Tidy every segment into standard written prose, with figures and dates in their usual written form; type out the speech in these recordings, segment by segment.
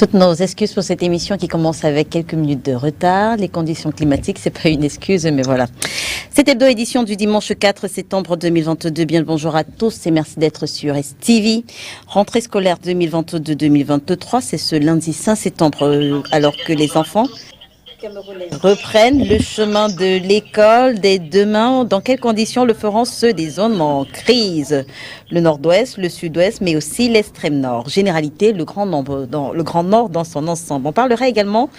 Toutes nos excuses pour cette émission qui commence avec quelques minutes de retard. Les conditions climatiques, c'est pas une excuse, mais voilà. Cette hebdo édition du dimanche 4 septembre 2022. Bien le bonjour à tous et merci d'être sur STV. Rentrée scolaire 2022-2023, c'est ce lundi 5 septembre, alors que les enfants reprennent le chemin de l'école dès demain. Dans quelles conditions le feront ceux des zones en crise? Le nord-ouest, le sud-ouest, mais aussi l'extrême nord. Généralité, le grand nord dans son ensemble. On parlera également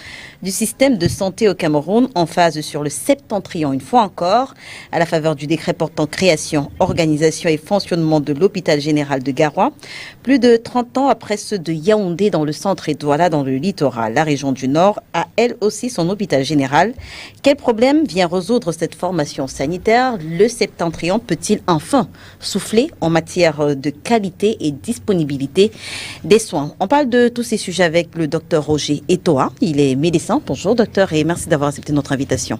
du système de santé au Cameroun en phase sur le septentrion, une fois encore, à la faveur du décret portant création, organisation et fonctionnement de l'hôpital général de Garoua. Plus de 30 ans après ceux de Yaoundé dans le centre et Douala dans le littoral. La région du Nord a elle aussi son hôpital général. Quel problème vient résoudre cette formation sanitaire? Le septentrion peut-il enfin souffler en matière de qualité et disponibilité des soins? On parle de tous ces sujets avec le docteur Roger Etoa. Il est médecin. Bonjour docteur et merci d'avoir accepté notre invitation.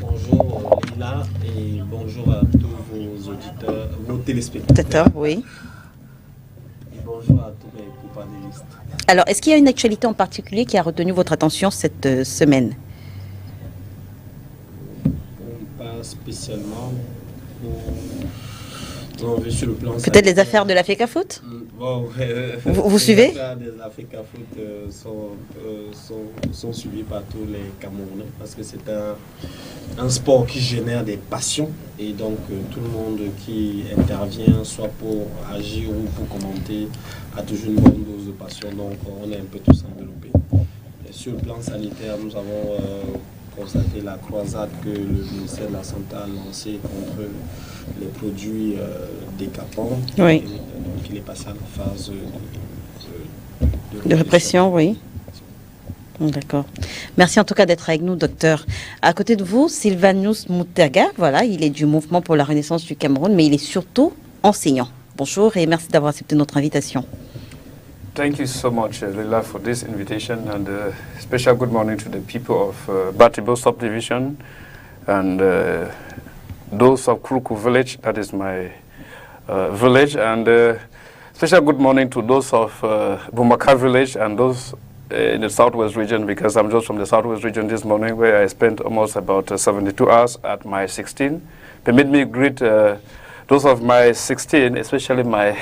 Bonjour Lila et bonjour à tous vos auditeurs, vos téléspectateurs. Oui. Et bonjour à tous mes co-panélistes. Alors, est-ce qu'il y a une actualité en particulier qui a retenu votre attention cette semaine? Pas spécialement. Non, sur le plan peut-être les affaires de la FECAFOOT? Bon, vous suivez? Les affaires de la FECAFOOT sont suivies par tous les Camerounais parce que c'est un sport qui génère des passions et donc tout le monde qui intervient, soit pour agir ou pour commenter, a toujours une bonne dose de passion. Donc on est un peu tous enveloppés. Et sur le plan sanitaire, nous avons constaté la croisade que le ministère de la Santé a lancée contre les produits décapants. Oui. Et, donc il est passé à la phase de répression, oui. D'accord. Merci en tout cas d'être avec nous, docteur. À côté de vous, Sylvanus Moutaga, voilà, il est du Mouvement pour la Renaissance du Cameroun, mais il est surtout enseignant. Bonjour et merci d'avoir accepté notre invitation. Thank you so much, Lila, for this invitation, and special good morning to the people of Batibo subdivision and those of Kruku village, that is my village, and special good morning to those of Bumaka village and those in the southwest region, because I'm just from the southwest region this morning, where I spent almost about 72 hours at my 16. Permit me greet those of my 16, especially my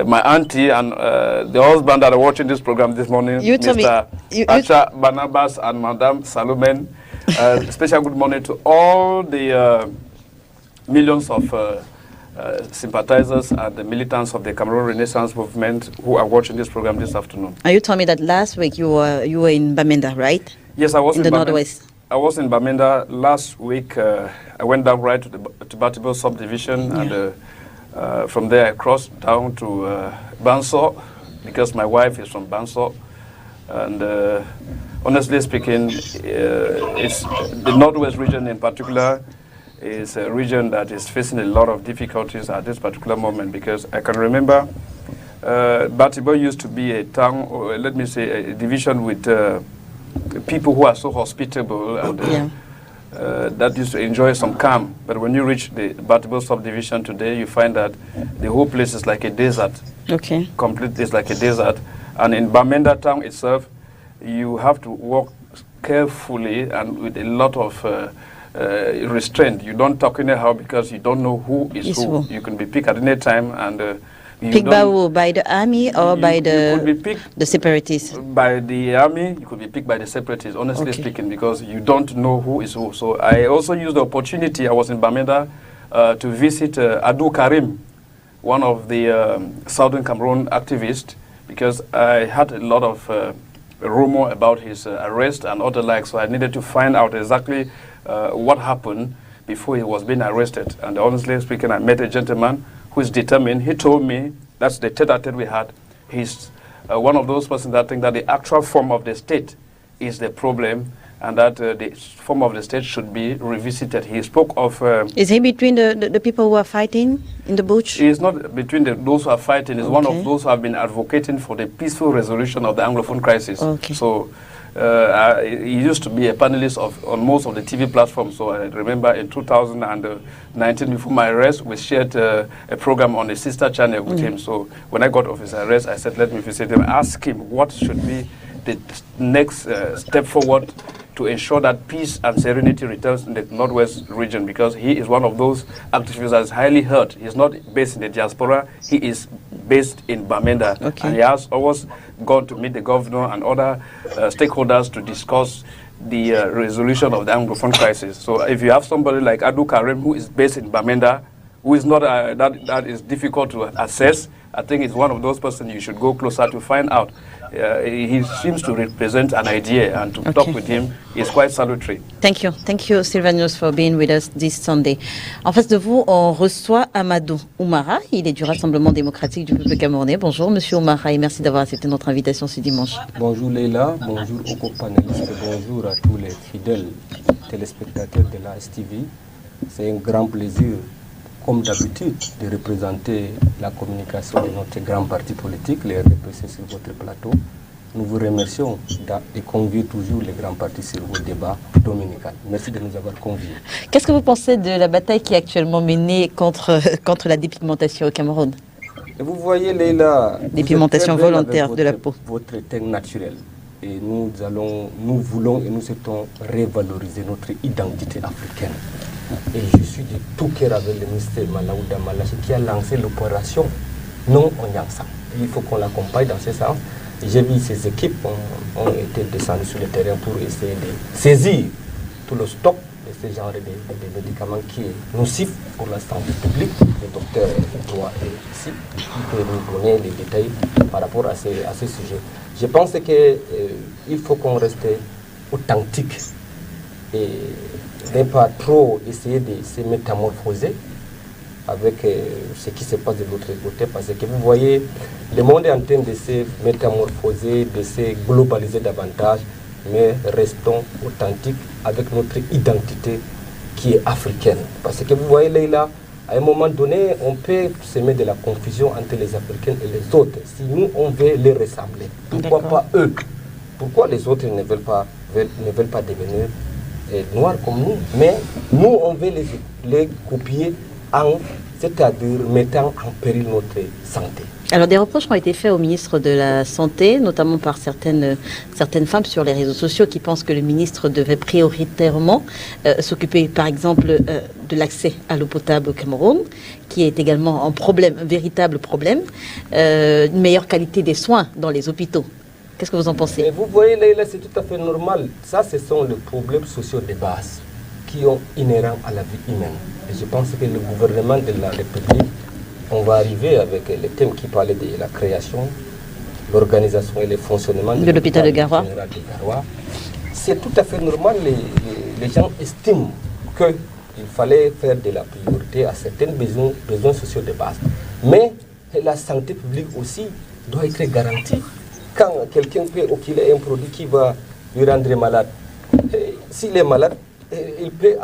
my auntie and the husband that are watching this program this morning, Mr. Acha Barnabas and Madame Salumen. Special good morning to all the millions of sympathizers and the militants of the Cameroon Renaissance Movement who are watching this program this afternoon. And you told me that last week you were in Bamenda, right? Yes, I was in the northwest. I was in Bamenda last week. I went down right to Batibo subdivision, yeah. And from there I crossed down to Banso because my wife is from Banso. And honestly speaking, it's the northwest region in particular is a region that is facing a lot of difficulties at this particular moment, because I can remember Batibo used to be a town, or let me say a division with people who are so hospitable and yeah. That used to enjoy some calm. But when you reach the Batibo subdivision today, you find that the whole place is like a desert. Okay. Completely, it's like a desert. And in Bamenda town itself, you have to walk carefully and with a lot of restraint. You don't talk anyhow because you don't know who is who. You can be picked at any time, and picked by who? By the army or by the separatists? By the army, you could be picked by the separatists, honestly speaking, because you don't know who is who. So I also used the opportunity, I was in Bamenda, to visit Adu Karim, one of the Southern Cameroon activists, because I had a lot of rumor about his arrest and other likes, so I needed to find out exactly what happened before he was being arrested. And honestly speaking, I met a gentleman who is determined. He told me, that's the tete-a-tete we had, he's one of those persons that think that the actual form of the state is the problem, and that the form of the state should be revisited. He spoke of... is he between the people who are fighting in the bush? He is not between those who are fighting. He's one of those who have been advocating for the peaceful resolution of the Anglophone crisis. Okay. So He used to be a panelist on most of the TV platforms. So I remember in 2019, before my arrest, we shared a program on a sister channel with him. So when I got off his arrest, I said, let me visit him, ask him what should be the next step forward to ensure that peace and serenity returns in the Northwest region, because he is one of those activists that is highly hurt. He's not based in the diaspora, he is based in Bamenda. Okay. And he has always gone to meet the governor and other stakeholders to discuss the resolution of the Anglophone crisis. So if you have somebody like Adu Karim, who is based in Bamenda, who is not, that is difficult to assess, I think it's one of those persons you should go closer to find out. He seems to represent an idea, and to talk with him is quite salutary. Thank you, Sylvanus, for being with us this Sunday. En face de vous, on reçoit Amadou Oumara. Il est du Rassemblement démocratique du peuple camerounais. Bonjour, Monsieur Oumara, et merci d'avoir accepté notre invitation ce dimanche. Bonjour Leila, bonjour aux co-panélistes, bonjour à tous les fidèles téléspectateurs de la STV. C'est un grand plaisir, comme d'habitude, de représenter la communication de notre grand parti politique, les RDPC, sur votre plateau. Nous vous remercions de convier toujours les grands partis sur vos débats dominicaux. Merci de nous avoir conviés. Qu'est-ce que vous pensez de la bataille qui est actuellement menée contre la dépigmentation au Cameroun? Et vous voyez, Leila, dépigmentation volontaire de la peau. Votre teint naturel. Et nous voulons et nous souhaitons revaloriser notre identité africaine. Et je suis de tout cœur avec le ministre Malaouda Malachi qui a lancé l'opération Non Onyangsa. Il faut qu'on l'accompagne dans ce sens. J'ai vu ces équipes ont été descendues sur le terrain pour essayer de saisir tout le stock de ce genre de médicaments qui est nocif pour la santé publique. Le docteur Doua est ici, qui peut nous donner les détails par rapport à ce sujet. Je pense qu'il faut qu'on reste authentique et ne pas trop essayer de se métamorphoser avec ce qui se passe de l'autre côté, parce que vous voyez, le monde est en train de se métamorphoser, de se globaliser davantage, mais restons authentiques avec notre identité qui est africaine. Parce que vous voyez, Leila, à un moment donné, on peut semer de la confusion entre les Africains et les autres. Si nous, on veut les ressembler, pourquoi pas eux? Pourquoi les autres ne veulent pas devenir noirs comme nous? Mais nous, on veut les copier, c'est-à-dire mettant en péril notre santé. Alors, des reproches ont été faits au ministre de la Santé, notamment par certaines femmes sur les réseaux sociaux qui pensent que le ministre devait prioritairement s'occuper, par exemple, de l'accès à l'eau potable au Cameroun, qui est également un véritable problème, une meilleure qualité des soins dans les hôpitaux. Qu'est-ce que vous en pensez? Mais vous voyez, là, c'est tout à fait normal. Ça, ce sont les problèmes sociaux de base qui sont inhérents à la vie humaine. Et je pense que le gouvernement de la République, on va arriver avec les thèmes qui parlaient de la création, l'organisation et le fonctionnement de l'hôpital de Garoua. C'est tout à fait normal. Les gens estiment qu'il fallait faire de la priorité à certains besoins sociaux de base. Mais la santé publique aussi doit être garantie. Quand quelqu'un peut occuler un produit qui va lui rendre malade, s'il est malade, il peut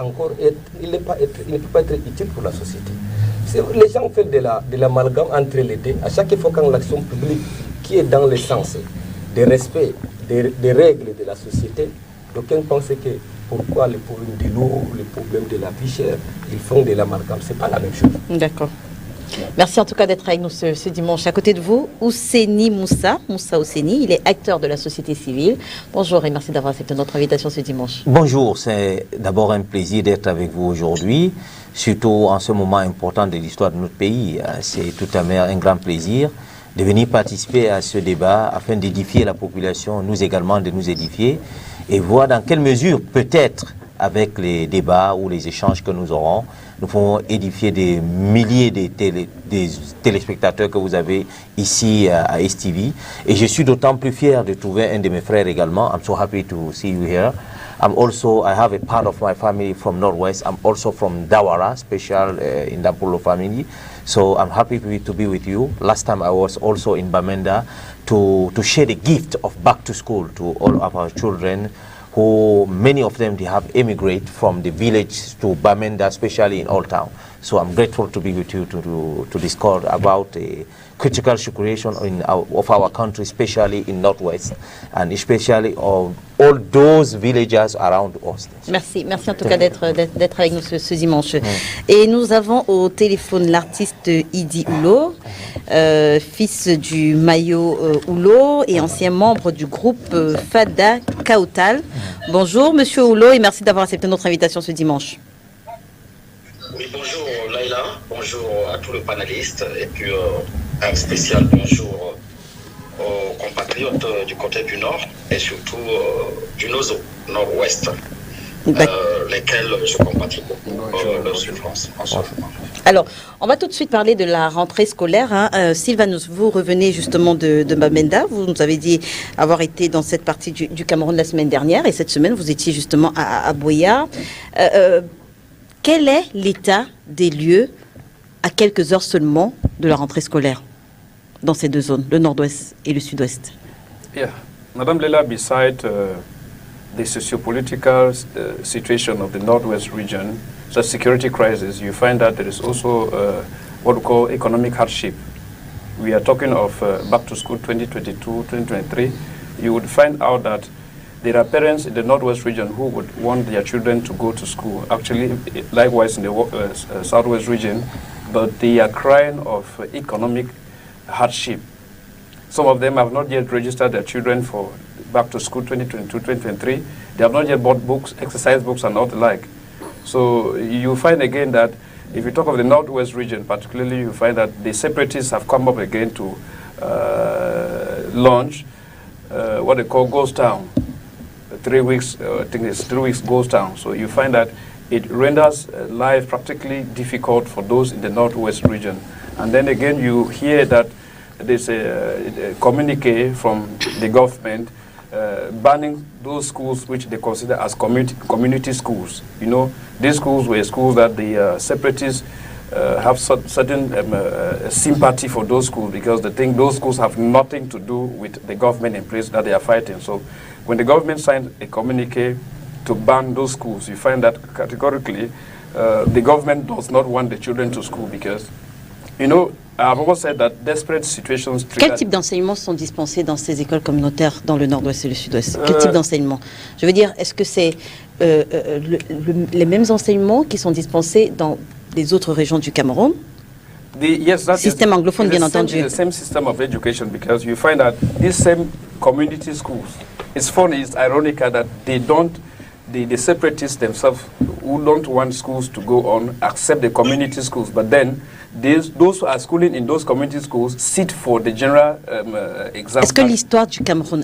ne peut pas être utile pour la société. Les gens font de l'amalgame entre les deux. À chaque fois quand l'action publique qui est dans le sens de respect des règles de la société, d'aucuns pensent que pourquoi les problèmes de l'eau, les problèmes de la vie chère, ils font de l'amalgame. Ce n'est pas la même chose. D'accord. Merci en tout cas d'être avec nous ce dimanche. À côté de vous, Ousseni Moussa Ousseni, il est acteur de la société civile. Bonjour et merci d'avoir accepté notre invitation ce dimanche. Bonjour, c'est d'abord un plaisir d'être avec vous aujourd'hui, surtout en ce moment important de l'histoire de notre pays. C'est tout à fait un grand plaisir de venir participer à ce débat afin d'édifier la population, nous également de nous édifier et voir dans quelle mesure peut-être avec les débats ou les échanges que nous aurons, nous pouvons édifier des milliers de téléspectateurs que vous avez ici à STV. Et je suis d'autant plus fier de trouver un de mes frères également. I'm so happy to see you here. I have a part of my family from Northwest. I'm also from Dawara, special in the Polo family. So I'm happy to be with you. Last time I was also in Bamenda to share the gift of back to school to all of our children, who many of them they have emigrated from the village to Bamenda, especially in Old Town. So I'm grateful to be with you to discuss about the critical situation of our country, especially in Northwest, and especially of all those villages around us. Merci en tout cas d'être avec nous ce dimanche. Et nous avons au téléphone l'artiste Idi Oulo, fils du Mayo Oulo et ancien membre du groupe Fada Kautal. Bonjour Monsieur Oulo et merci d'avoir accepté notre invitation ce dimanche. Oui, bonjour Laila, bonjour à tous les panélistes et puis un spécial bonjour aux compatriotes du côté du Nord et surtout du Nord-Ouest, lesquels je compatis beaucoup leur souffrance en ce moment. Alors, on va tout de suite parler de la rentrée scolaire. Sylvanus, vous revenez justement de Bamenda. Vous nous avez dit avoir été dans cette partie du Cameroun la semaine dernière et cette semaine, vous étiez justement à Boya. Quel est l'état des lieux à quelques heures seulement de la rentrée scolaire dans ces deux zones, le nord-ouest et le sud-ouest? Yeah, Madame Lela, beside the socio-political situation of the northwest region, the security crisis, you find that there is also what we call economic hardship. We are talking of back to school 2022, 2023. You would find out that there are parents in the northwest region who would want their children to go to school. Actually, likewise in the southwest region, but they are crying of economic hardship. Some of them have not yet registered their children for back to school 2022, 2023. They have not yet bought books, exercise books and all the like. So you find again that if you talk of the northwest region particularly, you find that the separatists have come up again to launch what they call Ghost Town. 3 weeks, I think it's 3 weeks Ghost Town. So you find that it renders life practically difficult for those in the northwest region. And then again, you hear that there's a communique from the government banning those schools which they consider as community schools. You know, these schools were schools that the separatists have certain sympathy for those schools because they think those schools have nothing to do with the government in place that they are fighting. So when the government signed a communique to ban those schools, you find that categorically the government does not want the children to school because, you know, I've always said that desperate situations... Quel type d'enseignements sont dispensés dans ces écoles communautaires dans le nord-ouest et le sud-ouest? Quel type d'enseignement? Je veux dire, est-ce que c'est les mêmes enseignements qui sont dispensés dans les autres régions du Cameroun? Yes, that système anglophone, bien entendu. It's the same system of education because you find that these same community schools, it's funny, it's ironical that they don't, the separatists themselves who don't want schools to go on accept the community schools, but then those who are schooling in those community schools sit for the general exam. Est-ce que l'histoire du Cameroun,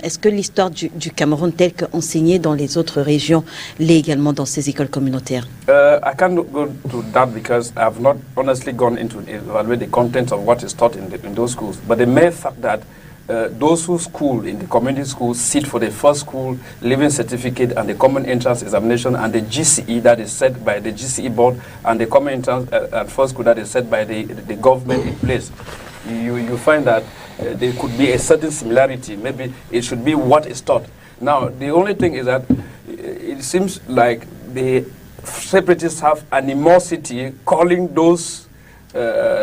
du Cameroun telle qu'enseignée dans les autres régions l'est également dans ces écoles communautaires? I can't go to that because I've not honestly gone into evaluate the content of what is taught in those schools. But the mere fact that those who school in the community schools sit for the first school living certificate and the common entrance examination and the GCE that is set by the GCE board and the common entrance and first school that is set by the government in place. You find that there could be a certain similarity. Maybe it should be what is taught. Now, the only thing is that it seems like the separatists have animosity calling those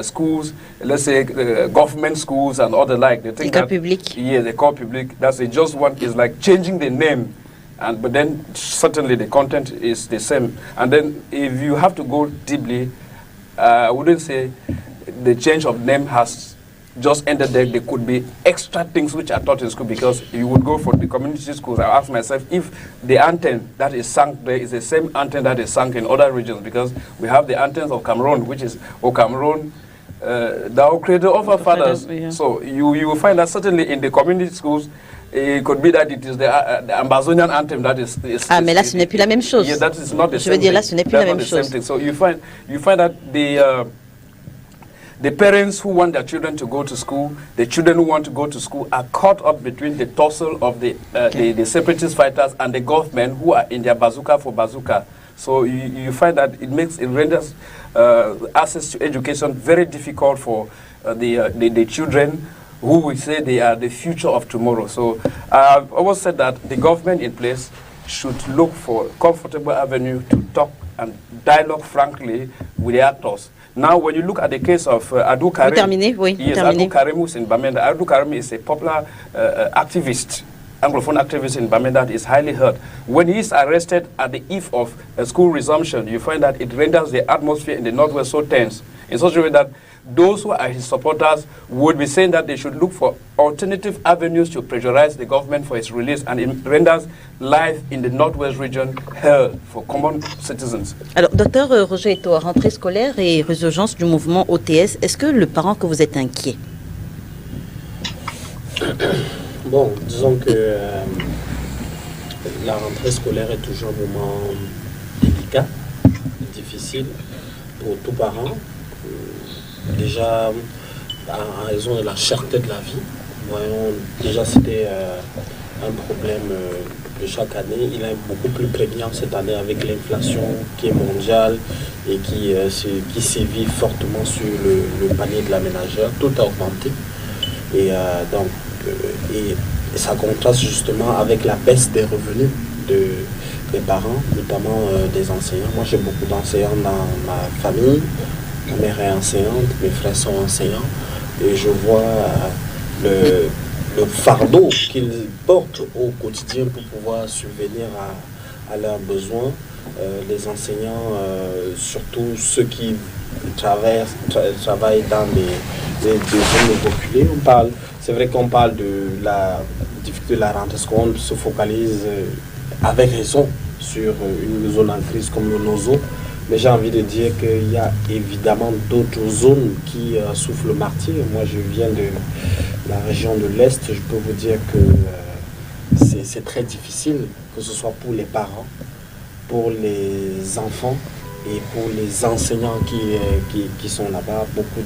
schools, let's say government schools and all the like. They think that, yeah, they call public. That's they just want is like changing the name, but then certainly the content is the same. And then if you have to go deeply, I wouldn't say the change of name has just ended there. There could be extra things which are taught in school because you would go for the community schools. I ask myself if the anthem that is sung there is the same anthem that is sung in other regions because we have the anthems of Cameroon, which is, O Cameroon, thou creator of our fathers. Yeah. So you will find that certainly in the community schools, it could be that it is the Ambazonian anthem that is mais là, ce n'est plus la même chose. Yeah, that is not the Je veux dire, là, ce n'est plus la même chose. So you find that the parents who want their children to go to school, the children who want to go to school are caught up between the tussle of the separatist fighters and the government who are in their bazooka for bazooka. So you find that it renders access to education very difficult for the children who we say they are the future of tomorrow. So I've always said that the government in place should look for a comfortable avenue to talk and dialogue frankly with the actors. Now, when you look at the case of Adu Karim, Adu Karim is in Bamenda. Adu Karim is a popular activist, Anglophone activist in Bamenda that is highly heard. When he is arrested at the eve of school resumption, you find that it renders the atmosphere in the Northwest so tense, in such a way that those who are his supporters would be saying that they should look for alternative avenues to pressurize the government for its release, and it renders life in the Northwest region hell for common citizens. Alors, docteur Roger Eto'o, à rentrée scolaire et résurgence du mouvement OTS, est-ce que le parent que vous êtes inquiet? Bon, disons que la rentrée scolaire est toujours un moment délicat, difficile pour tout parent. Déjà, en raison de la cherté de la vie, voyons, déjà c'était un problème de chaque année. Il est beaucoup plus prégnant cette année avec l'inflation qui est mondiale et qui sévit fortement sur le panier de la ménagère. Tout a augmenté. Et ça contraste justement avec la baisse des revenus des parents, notamment des enseignants. Moi, j'ai beaucoup d'enseignants dans ma famille. Ma mère est enseignante, mes frères sont enseignants, et je vois le fardeau qu'ils portent au quotidien pour pouvoir subvenir à leurs besoins. Les enseignants, surtout ceux qui travaillent dans des zones reculées, c'est vrai qu'on parle de la difficulté de la rentrée scolaire, on se focalise avec raison sur une zone en crise comme le Nozo. Mais j'ai envie de dire qu'il y a évidemment d'autres zones qui souffrent le martyre. Moi, je viens de la région de l'Est. Je peux vous dire que c'est très difficile, que ce soit pour les parents, pour les enfants et pour les enseignants qui sont là-bas. Beaucoup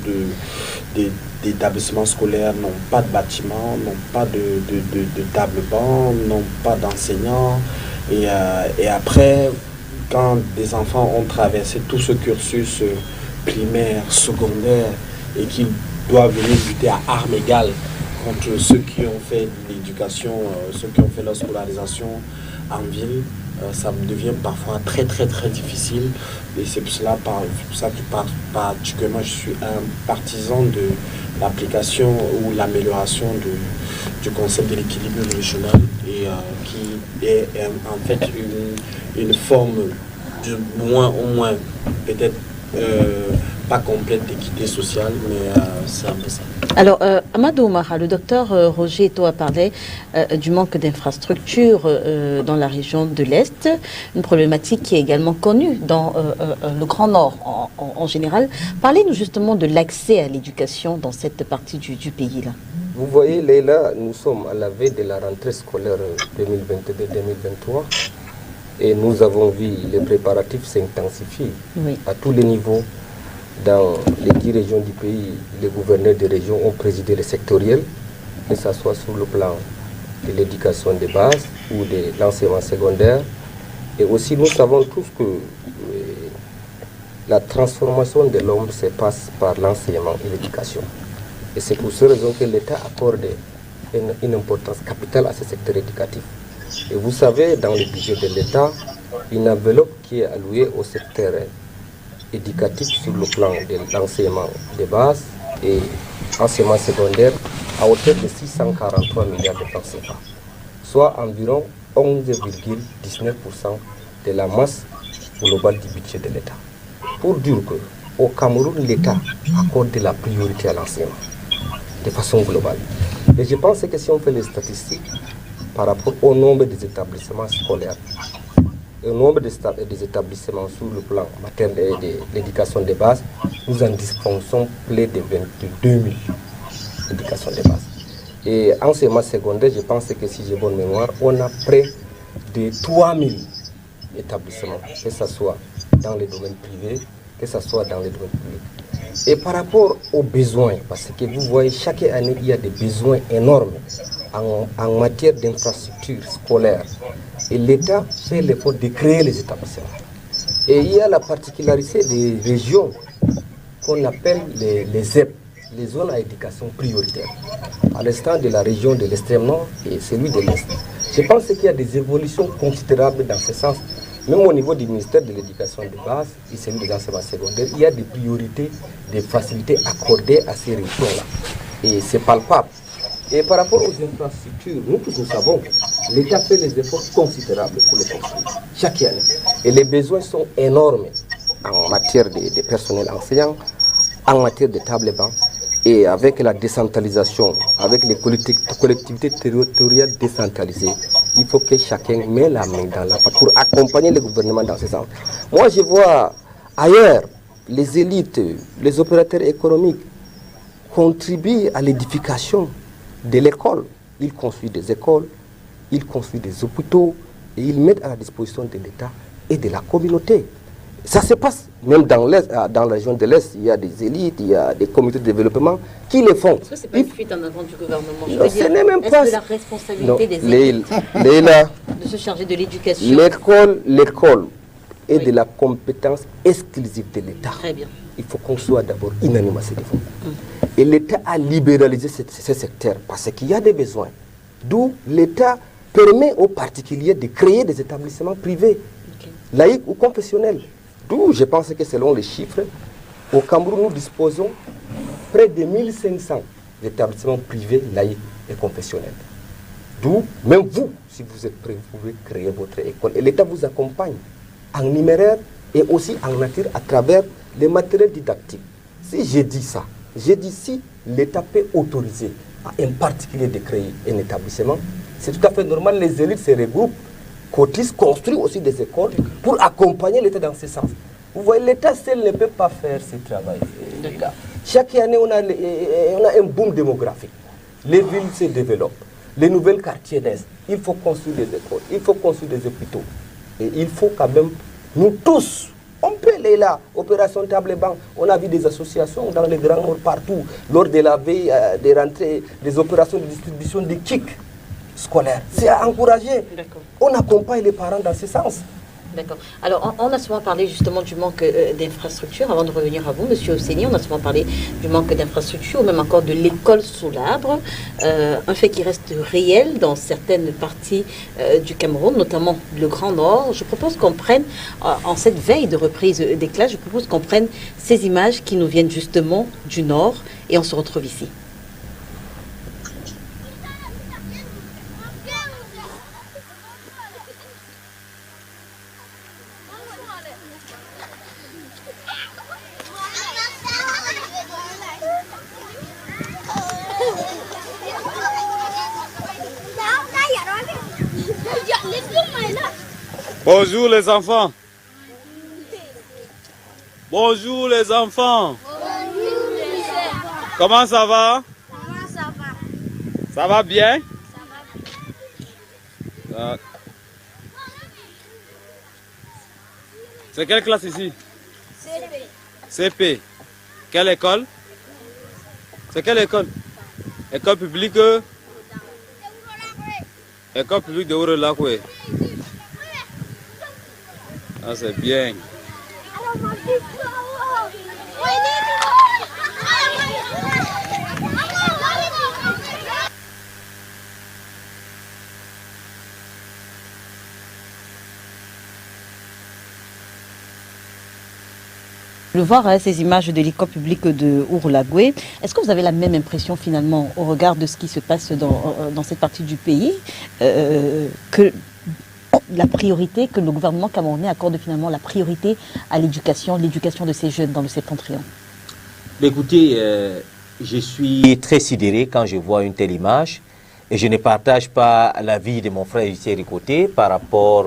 d'établissements scolaires n'ont pas de bâtiments, n'ont pas de table-banc, n'ont pas d'enseignants. Et après, quand des enfants ont traversé tout ce cursus primaire, secondaire, et qu'ils doivent venir lutter à armes égales contre ceux qui ont fait l'éducation, ceux qui ont fait la scolarisation en ville, ça devient parfois très difficile. Et c'est pour ça que particulièrement je suis un partisan de l'application ou l'amélioration du concept de l'équilibre régional, et qui est en fait une forme de moins au moins, peut-être pas complète d'équité sociale, mais c'est un peu ça. Alors, Amadou Oumara, le docteur Roger Eto'o a parlé du manque d'infrastructures dans la région de l'Est, une problématique qui est également connue dans le Grand Nord en général. Parlez-nous justement de l'accès à l'éducation dans cette partie du pays-là. Vous voyez, Leïla, nous sommes à la veille de la rentrée scolaire 2022-2023 et nous avons vu les préparatifs s'intensifier à tous les niveaux. Dans les 10 régions du pays, les gouverneurs des régions ont présidé les sectoriels, que ce soit sur le plan de l'éducation de base ou de l'enseignement secondaire. Et aussi, nous savons tous que la transformation de l'homme se passe par l'enseignement et l'éducation. Et c'est pour cette raison que l'État accorde une importance capitale à ce secteur éducatif. Et vous savez, dans le budget de l'État, une enveloppe qui est allouée au secteur éducatif sur le plan de l'enseignement de base et enseignement secondaire à hauteur de 643 milliards de francs CFA, soit environ 11,19% de la masse globale du budget de l'État. Pour dire qu'au Cameroun, l'État accorde la priorité à l'enseignement de façon globale. Et je pense que si on fait les statistiques par rapport au nombre des établissements scolaires, le nombre des établissements sur le plan maternel et de l'éducation de base, nous en dispensons plus de 22 000 éducations de base. Et en enseignement secondaire, je pense que si j'ai bonne mémoire, on a près de 3 000 établissements, que ce soit dans les domaines privés, que ce soit dans les domaines publics. Et par rapport aux besoins, parce que vous voyez, chaque année, il y a des besoins énormes en matière d'infrastructures scolaires. Et l'État fait l'effort de créer les établissements. Et il y a la particularité des régions qu'on appelle les ZEP, les zones à éducation prioritaire, à l'instant de la région de l'extrême nord et celui de l'Est. Je pense qu'il y a des évolutions considérables dans ce sens, Même au niveau du ministère de l'Éducation de base et celui des enseignements secondaires, il y a des priorités, des facilités accordées à ces régions-là. Et c'est palpable. Et par rapport aux infrastructures, nous tous nous savons, l'État fait des efforts considérables pour les construire chaque année. Et les besoins sont énormes en matière de personnel enseignant, en matière de tables et bancs. Et avec la décentralisation, avec les collectivités territoriales décentralisées, il faut que chacun mette la main dans la pâte pour accompagner le gouvernement dans ce sens. Moi, je vois ailleurs les élites, les opérateurs économiques contribuent à l'édification de l'école. Ils construisent des écoles, ils construisent des hôpitaux et ils mettent à la disposition de l'État et de la communauté. Ça se passe même dans la région de l'Est, il y a des élites, il y a des comités de développement qui le font. Est-ce que ce n'est pas une fuite en avant du gouvernement? Non, ce n'est même pas... Est-ce que la responsabilité des élites de se charger de l'éducation? L'école est Oui. de la compétence exclusive de l'État. Très bien. Il faut qu'on soit d'abord unanime à ce niveau. Et l'État a libéralisé ce secteur parce qu'il y a des besoins. D'où l'État permet aux particuliers de créer des établissements privés, laïcs ou confessionnels. D'où je pense que selon les chiffres, au Cameroun, nous disposons près de 1500 établissements privés, laïcs et confessionnels. D'où, même vous, si vous êtes prêt, vous pouvez créer votre école. Et l'État vous accompagne en numéraire et aussi en nature à travers les matériels didactiques. Si j'ai dit ça, j'ai dit si l'État peut autoriser à un particulier de créer un établissement, c'est tout à fait normal, les élites se regroupent, cotisent, construisent aussi des écoles pour accompagner l'État dans ce sens. Vous voyez, l'État seul ne peut pas faire ce travail. Chaque année, on a un boom démographique. Les villes se développent, les nouvelles quartiers naissent. Il faut construire des écoles, il faut construire des hôpitaux. Et il faut quand même, nous tous, on peut aller là, opération table et banc. On a vu des associations dans les grands nord partout, lors de la veille des rentrées, des opérations de distribution de kits scolaires. C'est à encourager. On accompagne les parents dans ce sens. D'accord. Alors, on a souvent parlé justement du manque d'infrastructures. Avant de revenir à vous, Monsieur Osséni, on a souvent parlé du manque d'infrastructures, ou même encore de l'école sous l'arbre. Un fait qui reste réel dans certaines parties du Cameroun, notamment le Grand Nord. Je propose qu'on prenne, en cette veille de reprise des classes, je propose qu'on prenne ces images qui nous viennent justement du Nord, et on se retrouve ici. Bonjour les enfants. Bonjour les enfants. Comment ça va? Ça va bien? C'est quelle classe ici? CP. Quelle école? C'est quelle école? École publique? École publique de Ourelakwe. Ah, c'est bien. Le voir ces images de l'école publique de Ourlagoué, est-ce que vous avez la même impression finalement au regard de ce qui se passe dans cette partie du pays que la priorité, que le gouvernement camerounais accorde finalement la priorité à l'éducation de ces jeunes dans le septentrion? Écoutez, je suis très sidéré quand je vois une telle image et je ne partage pas l'avis de mon frère ici à côté par rapport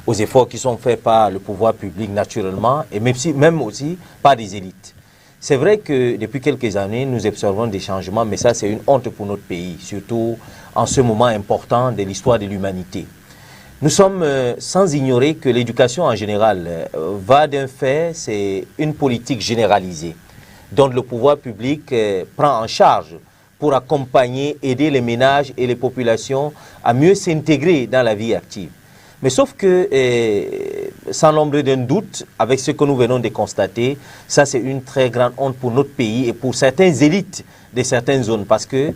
aux efforts qui sont faits par le pouvoir public naturellement et même aussi par des élites. C'est vrai que depuis quelques années, nous observons des changements, mais ça c'est une honte pour notre pays, surtout en ce moment important de l'histoire de l'humanité. Nous sommes sans ignorer que l'éducation en général va d'un fait, c'est une politique généralisée dont le pouvoir public prend en charge pour accompagner, aider les ménages et les populations à mieux s'intégrer dans la vie active. Mais sauf que, sans l'ombre d'un doute, avec ce que nous venons de constater, ça c'est une très grande honte pour notre pays et pour certaines élites de certaines zones. Parce que,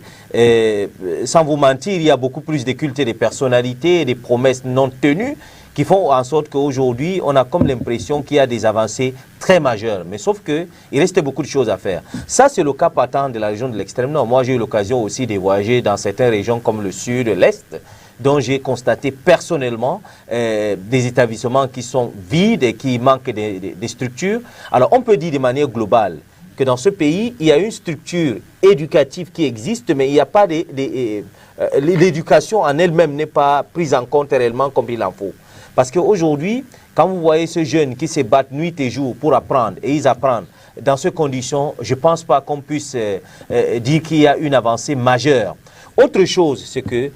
sans vous mentir, il y a beaucoup plus de cultes et de personnalités et de promesses non tenues qui qui font en sorte qu'aujourd'hui, on a comme l'impression qu'il y a des avancées très majeures. Mais sauf qu'il reste beaucoup de choses à faire. Ça, c'est le cas patent de la région de l'extrême nord. Moi, j'ai eu l'occasion aussi de voyager dans certaines régions comme le sud, l'est, dont j'ai constaté personnellement des établissements qui sont vides et qui manquent des structures. Alors, on peut dire de manière globale que dans ce pays, il y a une structure éducative qui existe, mais il n'y a pas l'éducation en elle-même n'est pas prise en compte réellement comme il en faut. Parce qu'aujourd'hui, quand vous voyez ces jeunes qui se battent nuit et jour pour apprendre, et ils apprennent dans ces conditions, je ne pense pas qu'on puisse dire qu'il y a une avancée majeure. Autre chose, c'est que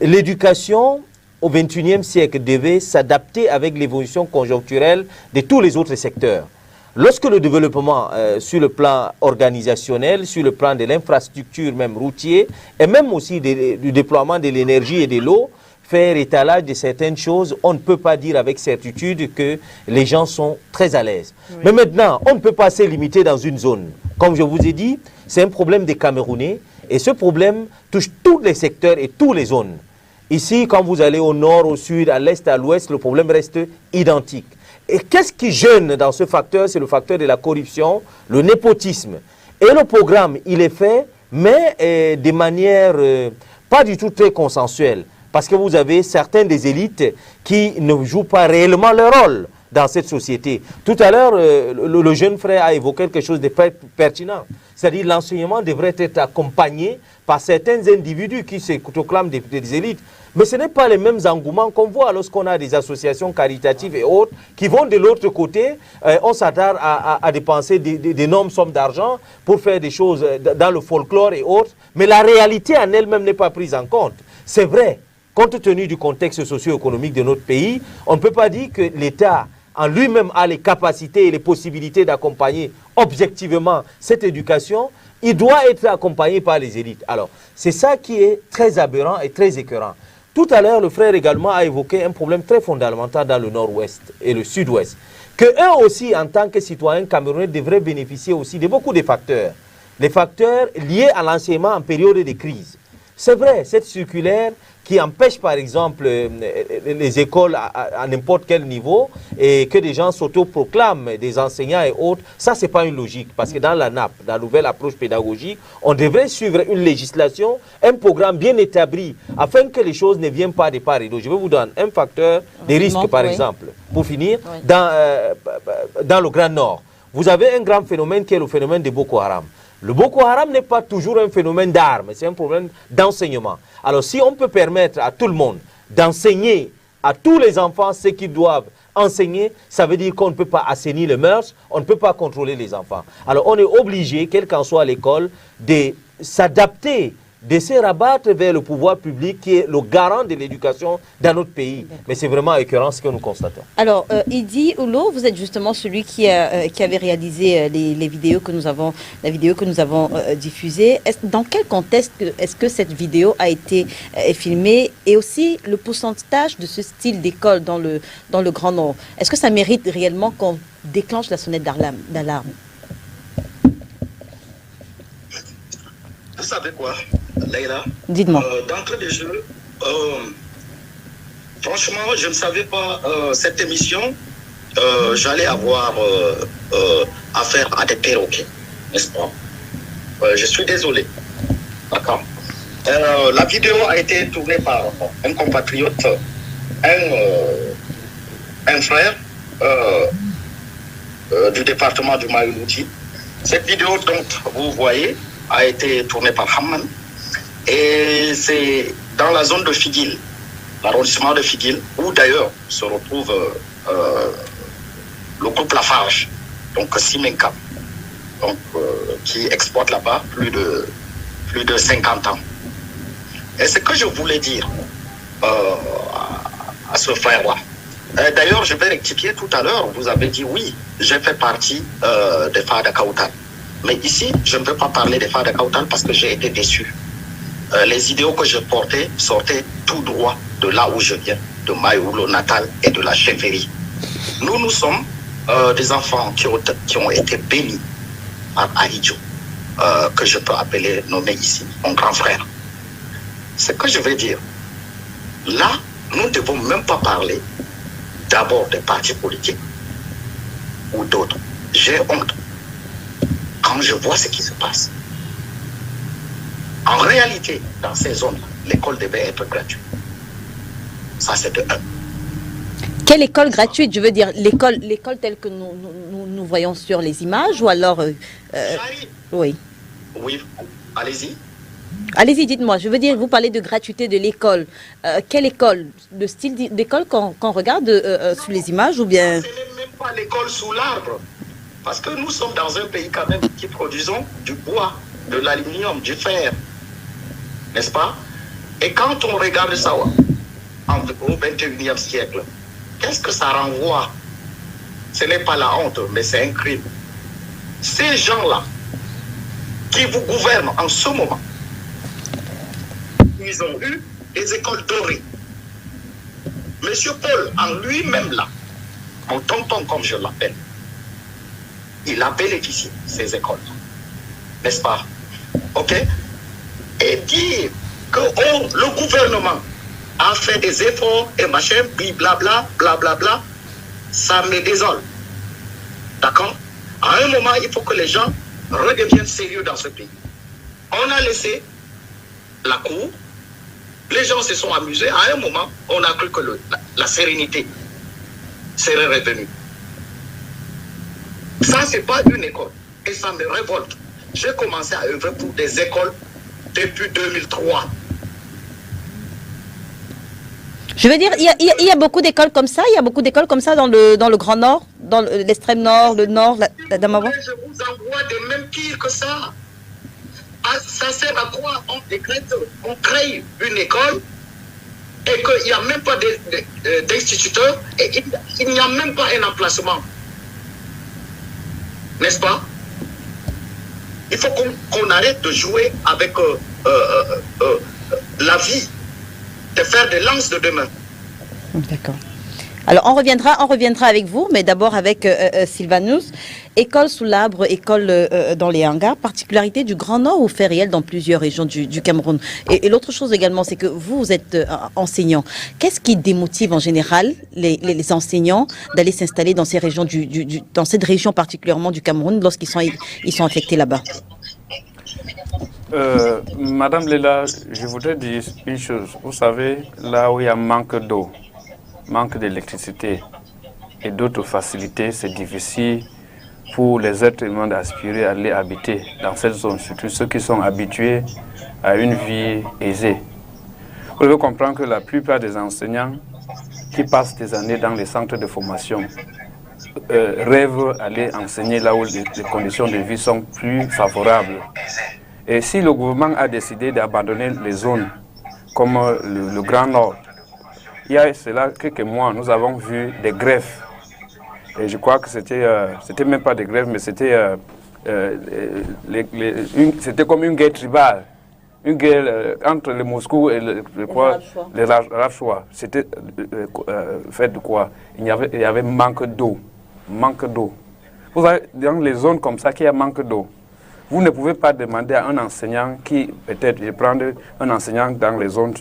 l'éducation au XXIe siècle devait s'adapter avec l'évolution conjoncturelle de tous les autres secteurs. Lorsque le développement sur le plan organisationnel, sur le plan de l'infrastructure même routier, et même aussi du déploiement de l'énergie et de l'eau, faire étalage de certaines choses, on ne peut pas dire avec certitude que les gens sont très à l'aise. Oui. Mais maintenant, on ne peut pas se limiter dans une zone. Comme je vous ai dit, c'est un problème des Camerounais, et ce problème touche tous les secteurs et toutes les zones. Ici, quand vous allez au nord, au sud, à l'est, à l'ouest, le problème reste identique. Et qu'est-ce qui gêne dans ce facteur? C'est le facteur de la corruption, le népotisme. Et le programme, il est fait, mais de manière pas du tout très consensuelle. Parce que vous avez certaines des élites qui ne jouent pas réellement leur rôle dans cette société. Tout à l'heure, le jeune frère a évoqué quelque chose de pertinent. C'est-à-dire l'enseignement devrait être accompagné par certains individus qui se proclament des élites. Mais ce n'est pas les mêmes engouements qu'on voit lorsqu'on a des associations caritatives et autres qui vont de l'autre côté. On s'attarde à dépenser d'énormes sommes d'argent pour faire des choses dans le folklore et autres. Mais la réalité en elle-même n'est pas prise en compte. C'est vrai, compte tenu du contexte socio-économique de notre pays, on ne peut pas dire que l'État en lui-même a les capacités et les possibilités d'accompagner objectivement cette éducation. Il doit être accompagné par les élites. Alors, c'est ça qui est très aberrant et très écœurant. Tout à l'heure, le frère également a évoqué un problème très fondamental dans le nord-ouest et le sud-ouest. Que eux aussi, en tant que citoyens camerounais, devraient bénéficier aussi de beaucoup de facteurs. Les facteurs liés à l'enseignement en période de crise. C'est vrai, cette circulaire qui empêche par exemple les écoles à n'importe quel niveau et que des gens s'autoproclament des enseignants et autres, ça c'est pas une logique parce que dans la NAP, dans la nouvelle approche pédagogique, on devrait suivre une législation, un programme bien établi afin que les choses ne viennent pas de part et d'autre. Je vais vous donner un facteur des risques par exemple, pour finir, dans le Grand Nord. Vous avez un grand phénomène qui est le phénomène de Boko Haram. Le Boko Haram n'est pas toujours un phénomène d'armes, c'est un problème d'enseignement. Alors si on peut permettre à tout le monde d'enseigner à tous les enfants ce qu'ils doivent enseigner, ça veut dire qu'on ne peut pas assainir les mœurs, on ne peut pas contrôler les enfants. Alors on est obligé, quelle qu'en soit l'école, de s'adapter, de se rabattre vers le pouvoir public qui est le garant de l'éducation dans notre pays. Mais c'est vraiment écœurant ce que nous constatons. Alors, Idi Oulo, vous êtes justement celui qui avait réalisé les vidéos que nous avons, diffusées. Dans quel contexte est-ce que cette vidéo a été filmée et aussi le pourcentage de ce style d'école dans le Grand Nord? Est-ce que ça mérite réellement qu'on déclenche la sonnette d'alarme? Vous savez quoi, Leïla? Dites-moi. D'entrée de jeu, franchement, je ne savais pas cette émission. J'allais avoir affaire à des perroquets, n'est-ce pas? Je suis désolé. D'accord. La vidéo a été tournée par un compatriote, un frère du département du Mayoulouti. Cette vidéo dont vous voyez a été tournée par Hamman et c'est dans la zone de Figuil, l'arrondissement de Figuil, où d'ailleurs se retrouve le groupe Lafarge, donc Simenka, donc, qui exploite là-bas plus de 50 ans. Et ce que je voulais dire à ce frère-là, d'ailleurs je vais rectifier tout à l'heure, vous avez dit oui, j'ai fait partie des Fada Kautal. Mais ici, je ne veux pas parler des Fada Kautal parce que j'ai été déçu. Les idéaux que je portais sortaient tout droit de là où je viens, de Maïoulo Natal et de la chefferie. Nous sommes des enfants qui ont été bénis par Ahidjo, que je peux nommer ici, mon grand frère. Ce que je veux dire, là, nous ne devons même pas parler d'abord des partis politiques ou d'autres. J'ai honte quand je vois ce qui se passe. En réalité, dans ces zones-là, l'école devait être gratuite. Ça, c'est de un. Quelle école gratuite? Je veux dire, l'école telle que nous voyons sur les images, ou alors... oui. Oui, allez-y. Allez-y, dites-moi. Je veux dire, vous parlez de gratuité de l'école. Quelle école? Le style d'école qu'on regarde sur les images, ou bien... Ce n'est même pas l'école sous l'arbre. Parce que nous sommes dans un pays quand même qui produisons du bois, de l'aluminium, du fer. N'est-ce pas? Et quand on regarde ça au 21e siècle, qu'est-ce que ça renvoie? Ce n'est pas la honte, mais c'est un crime. Ces gens-là qui vous gouvernent en ce moment, ils ont eu des écoles dorées. Monsieur Paul, en lui-même là, mon tonton comme je l'appelle, il a bénéficié de ces écoles-là. N'est-ce pas? Ok? Et dire que le gouvernement a fait des efforts et machin, blablabla, blablabla, ça me désole. D'accord? À un moment, il faut que les gens redeviennent sérieux dans ce pays. On a laissé la cour, les gens se sont amusés. À un moment, on a cru que la sérénité serait revenue. Ça, c'est pas une école. Et ça me révolte. J'ai commencé à œuvrer pour des écoles depuis 2003. Je veux dire, il y a beaucoup d'écoles comme ça. Il y a beaucoup d'écoles comme ça dans le Grand Nord, dans l'extrême Nord, le Nord, la Damava. Je vous envoie des mêmes pires que ça. Ah, ça sert à quoi? On crée une école et qu'il n'y a même pas d'instituteurs et il n'y a même pas un emplacement. N'est-ce pas? Il faut qu'on arrête de jouer avec la vie, de faire des lances de demain. D'accord. Alors, on reviendra avec vous, mais d'abord avec Sylvanus. École sous l'arbre, école dans les hangars, particularité du Grand Nord ou fait réel dans plusieurs régions du Cameroun. Et l'autre chose également, c'est que vous êtes enseignant. Qu'est-ce qui démotive en général les enseignants d'aller s'installer dans ces régions, dans cette région particulièrement du Cameroun, lorsqu'ils sont affectés là-bas? Madame Léla, je voudrais dire une chose. Vous savez, là où il y a manque d'eau, manque d'électricité et d'autres facilités, c'est difficile pour les êtres humains d'aspirer à aller habiter dans cette zone, surtout ceux qui sont habitués à une vie aisée. Vous devez comprendre que la plupart des enseignants qui passent des années dans les centres de formation rêvent d'aller enseigner là où les conditions de vie sont plus favorables. Et si le gouvernement a décidé d'abandonner les zones comme le Grand Nord, il y a cela quelques mois, nous avons vu des grèves. Et je crois que c'était même pas des grèves, mais c'était comme une guerre tribale. Une guerre entre le Moscou et les Rachois. C'était fait de quoi? Il y avait manque d'eau. Manque d'eau. Vous savez, dans les zones comme ça, qu'il y a manque d'eau, vous ne pouvez pas demander à un enseignant qui, peut-être, je vais prendre un enseignant dans les zones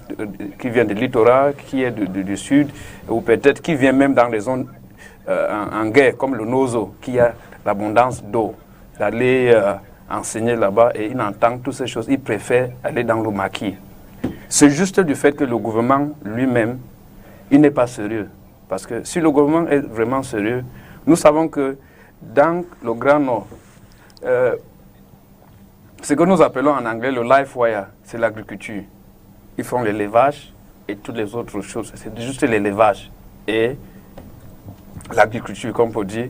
qui vient du littoral, qui est du sud, ou peut-être qui vient même dans les zones en guerre, comme le Nozo, qui a l'abondance d'eau, d'aller enseigner là-bas, et il entend toutes ces choses. Il préfère aller dans le maquis. C'est juste du fait que le gouvernement lui-même, il n'est pas sérieux. Parce que si le gouvernement est vraiment sérieux, nous savons que dans le Grand Nord, ce que nous appelons en anglais le life wire, c'est l'agriculture. Ils font l'élevage et toutes les autres choses. C'est juste l'élevage et l'agriculture, comme on peut dire.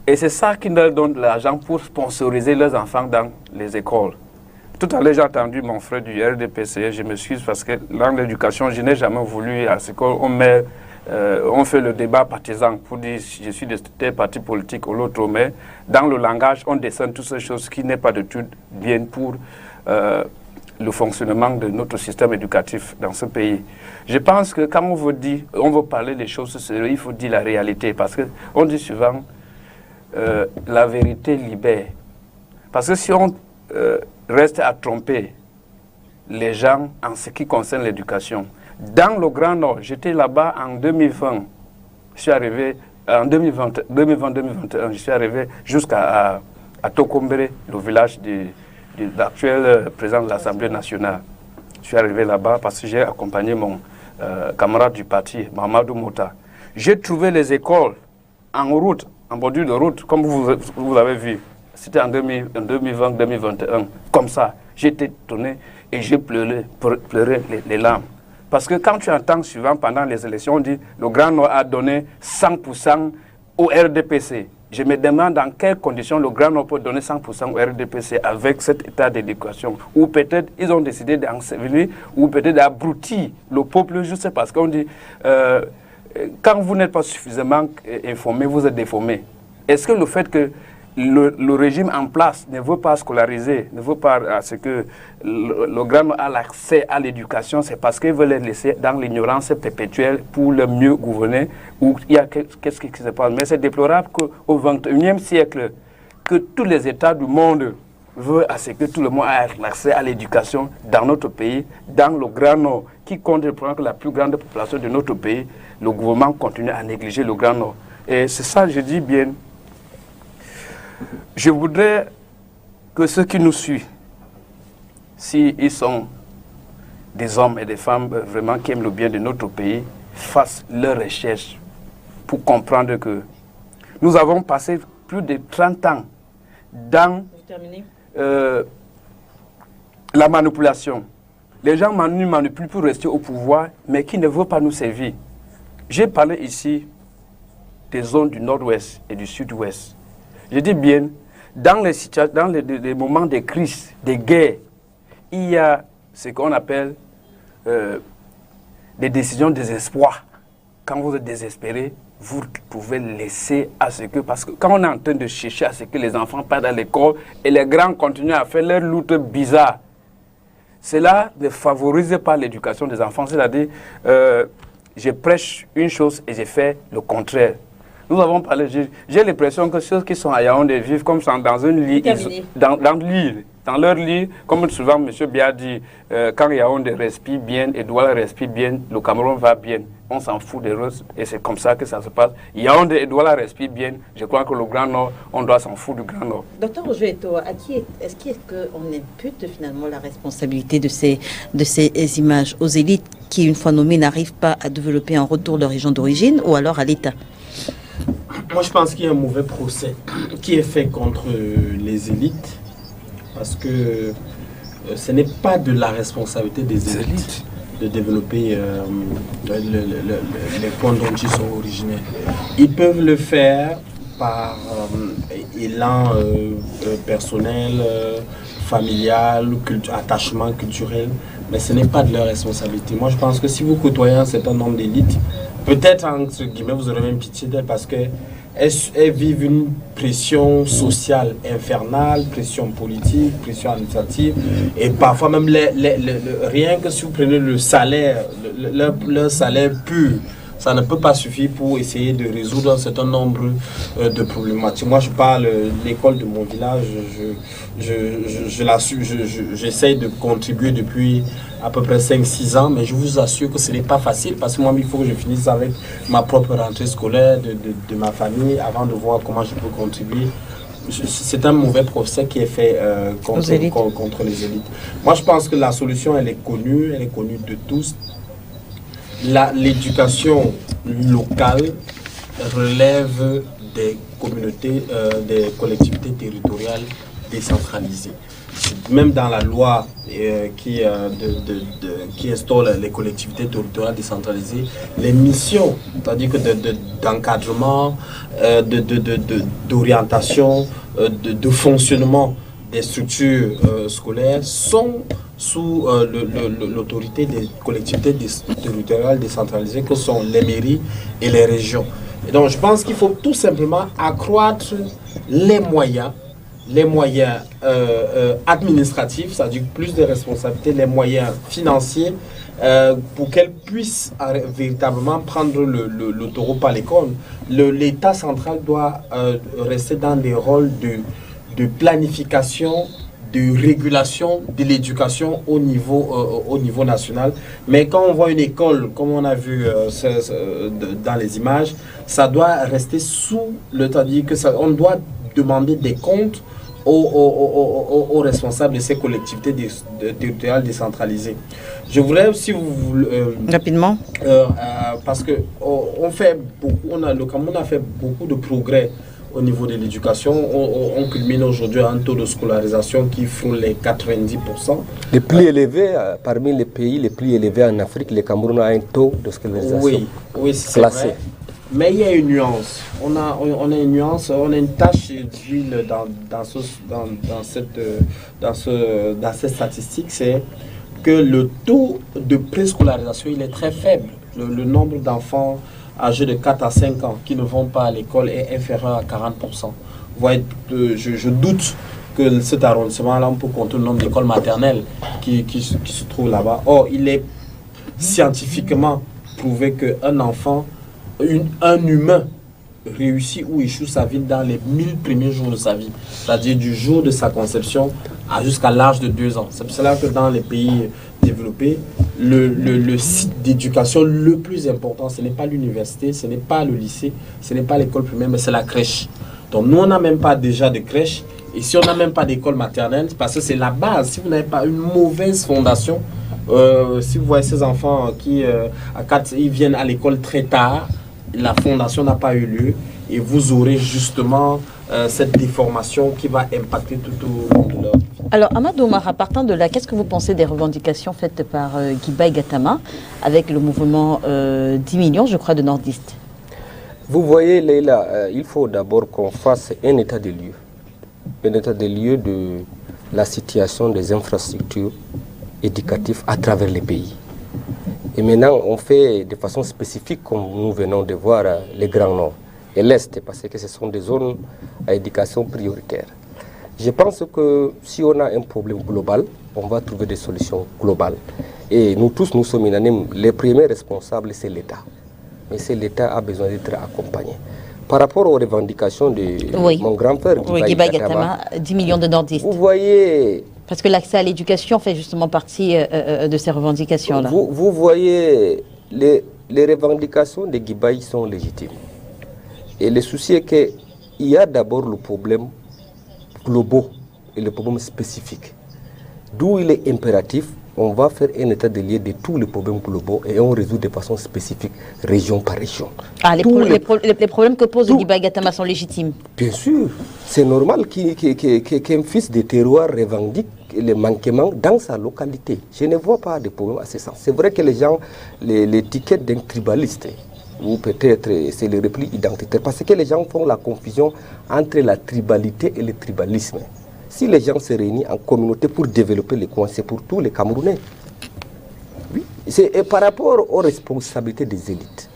Et c'est ça qui leur donne de l'argent pour sponsoriser leurs enfants dans les écoles. Tout à l'heure, j'ai entendu mon frère du RDPC, je m'excuse parce que dans l'éducation, je n'ai jamais voulu à ce qu'on fait le débat partisan pour dire je suis de tel parti politique ou l'autre, mais dans le langage, on descend toutes ces choses qui n'est pas de tout bien pour le fonctionnement de notre système éducatif dans ce pays. Je pense que quand on veut parler des choses sérieuses, il faut dire la réalité, parce qu'on dit souvent la vérité libère. Parce que si on reste à tromper les gens en ce qui concerne l'éducation, dans le Grand Nord, j'étais là-bas en 2020, Je suis arrivé en 2020-2021, je suis arrivé jusqu'à Tokombere, le village de l'actuel président de l'Assemblée nationale. Je suis arrivé là-bas parce que j'ai accompagné mon camarade du parti, Mamadou Mouta. J'ai trouvé les écoles en route, en bordure de route, comme vous l'avez vu. C'était en 2020-2021, comme ça. J'étais étonné et j'ai pleuré les larmes. Parce que quand tu entends souvent pendant les élections, on dit le Grand Nord a donné 100% au RDPC. Je me demande dans quelles conditions le Grand Nord peut donner 100% au RDPC avec cet état d'éducation. Ou peut-être ils ont décidé d'ensevelir, ou peut-être d'abrutir le peuple juste parce qu'on dit quand vous n'êtes pas suffisamment informé, vous êtes déformé. Est-ce que le fait que le régime en place ne veut pas scolariser, ne veut pas à ce que le Grand Nord a l'accès à l'éducation, c'est parce qu'il veut les laisser dans l'ignorance perpétuelle pour le mieux gouverner, ou il y a qu'est-ce qui se passe. Mais c'est déplorable qu'au XXIe siècle, que tous les États du monde veulent à ce que tout le monde ait accès à l'éducation dans notre pays, dans le Grand Nord, qui compte prendre la plus grande population de notre pays. Le gouvernement continue à négliger le Grand Nord. Et c'est ça, je dis bien. Je voudrais que ceux qui nous suivent, s'ils sont des hommes et des femmes vraiment qui aiment le bien de notre pays, fassent leurs recherches pour comprendre que nous avons passé plus de 30 ans dans la manipulation. Les gens nous manipulent pour rester au pouvoir, mais qui ne veulent pas nous servir. J'ai parlé ici des zones du nord-ouest et du sud-ouest. Je dis bien, dans les moments de crise, de guerre, il y a ce qu'on appelle des décisions de désespoir. Quand vous êtes désespéré, vous pouvez laisser à ce que... Parce que quand on est en train de chercher à ce que les enfants partent à l'école et les grands continuent à faire leur lutte bizarre, cela ne favorise pas l'éducation des enfants. C'est-à-dire, je prêche une chose et je fais le contraire. Nous avons parlé, j'ai l'impression que ceux qui sont à Yaoundé vivent comme ça dans une lit, dans leur lit, comme souvent M. Bia dit, quand Yaoundé respire bien et Douala respire bien, le Cameroun va bien. On s'en fout des Russes et c'est comme ça que ça se passe. Yaoundé et Douala respire bien, je crois que le Grand Nord, on doit s'en foutre du Grand Nord. Docteur Ojoeto, est-ce qu'on impute finalement la responsabilité de ces images aux élites qui, une fois nommées, n'arrivent pas à développer en retour leur région d'origine ou alors à l'État? Moi, je pense qu'il y a un mauvais procès qui est fait contre les élites parce que ce n'est pas de la responsabilité des élites de développer les points dont ils sont originaires. Ils peuvent le faire par élan personnel, familial, attachement culturel, mais ce n'est pas de leur responsabilité. Moi, je pense que si vous côtoyez un certain nombre d'élites, peut-être, entre guillemets, vous aurez même pitié d'elles parce qu'elles vivent une pression sociale infernale, pression politique, pression administrative, et parfois même rien que si vous prenez le salaire, leur salaire pur, ça ne peut pas suffire pour essayer de résoudre un certain nombre de problématiques. Moi, je parle de l'école de mon village, j'essaie de contribuer depuis à peu près 5-6 ans, mais je vous assure que ce n'est pas facile parce que moi, il faut que je finisse avec ma propre rentrée scolaire de ma famille avant de voir comment je peux contribuer. C'est un mauvais procès qui est fait contre les élites. Moi, je pense que la solution, elle est connue de tous. L'éducation locale relève des communautés, des collectivités territoriales décentralisées. Même dans la loi qui instaure les collectivités territoriales décentralisées, les missions, c'est-à-dire que d'encadrement, d'orientation, de fonctionnement des structures scolaires sont sous l'autorité des collectivités territoriales décentralisées que sont les mairies et les régions. Et donc je pense qu'il faut tout simplement accroître les moyens administratifs, c'est-à-dire plus de responsabilités, les moyens financiers pour qu'elles puissent véritablement prendre le taureau par les cornes. L'État central doit rester dans des rôles de planification, de régulation de l'éducation au niveau national. Mais quand on voit une école, comme on a vu dans les images, ça doit rester sous le temps, on doit demander des comptes aux responsables de ces collectivités territoriales décentralisées. Je voudrais aussi rapidement, parce que le Cameroun a fait beaucoup de progrès au niveau de l'éducation. On culmine aujourd'hui à un taux de scolarisation qui frôle les 90%. Les plus élevés, parmi les pays les plus élevés en Afrique, le Cameroun a un taux de scolarisation oui, c'est classé. Vrai. Mais il y a une nuance. On a une nuance, on a une tache d'huile dans cette statistique, c'est que le taux de préscolarisation, il est très faible. Le nombre d'enfants âgés de 4 à 5 ans qui ne vont pas à l'école est inférieur à 40%. Vous voyez, je doute que cet arrondissement-là, on peut compter le nombre d'écoles maternelles qui se trouvent là-bas. Or, il est scientifiquement prouvé qu'un enfant, un humain réussit ou échoue sa vie dans les 1000 premiers jours de sa vie, c'est-à-dire du jour de sa conception jusqu'à l'âge de 2 ans. C'est pour cela que dans les pays développés, le site d'éducation le plus important, ce n'est pas l'université, ce n'est pas le lycée, ce n'est pas l'école primaire, mais c'est la crèche. Donc nous, on n'a même pas déjà de crèche, et si on n'a même pas d'école maternelle, parce que c'est la base. Si vous n'avez pas une mauvaise fondation, si vous voyez ces enfants qui ils viennent à l'école très tard, la fondation n'a pas eu lieu, et vous aurez justement cette déformation qui va impacter tout au long de leur vie. Alors, Amadou Oumara, partant de là, qu'est-ce que vous pensez des revendications faites par Guibaï Gattama avec le mouvement 10 millions, je crois, de nordistes? Vous voyez, Leïla, il faut d'abord qu'on fasse un état des lieux. Un état des lieux de la situation des infrastructures éducatives à travers les pays. Et maintenant, on fait de façon spécifique, comme nous venons de voir, les Grands Nord et l'Est, parce que ce sont des zones à éducation prioritaire. Je pense que si on a un problème global, on va trouver des solutions globales. Et nous tous, nous sommes unanimes, les premiers responsables, c'est l'État. Mais l'État a besoin d'être accompagné. Par rapport aux revendications de mon grand-père, Guibaï Gattama, 10 millions de nordistes. Vous voyez... Parce que l'accès à l'éducation fait justement partie de ces revendications-là. Vous voyez, les revendications de Guibaï sont légitimes. Et le souci est qu'il y a d'abord le problème global et le problème spécifique. D'où il est impératif, on va faire un état des lieux de tous les problèmes globaux et on résout de façon spécifique, région par région. Ah, les problèmes que pose Guibaï Gattama sont légitimes? Bien sûr, c'est normal qu'un fils de terroir revendique les manquements dans sa localité. Je ne vois pas de problème à ce sens. C'est vrai que les gens, l'étiquette d'un tribaliste, ou peut-être c'est le repli identitaire, parce que les gens font la confusion entre la tribalité et le tribalisme. Si les gens se réunissent en communauté pour développer les coins, c'est pour tous les Camerounais. Oui. Et par rapport aux responsabilités des élites,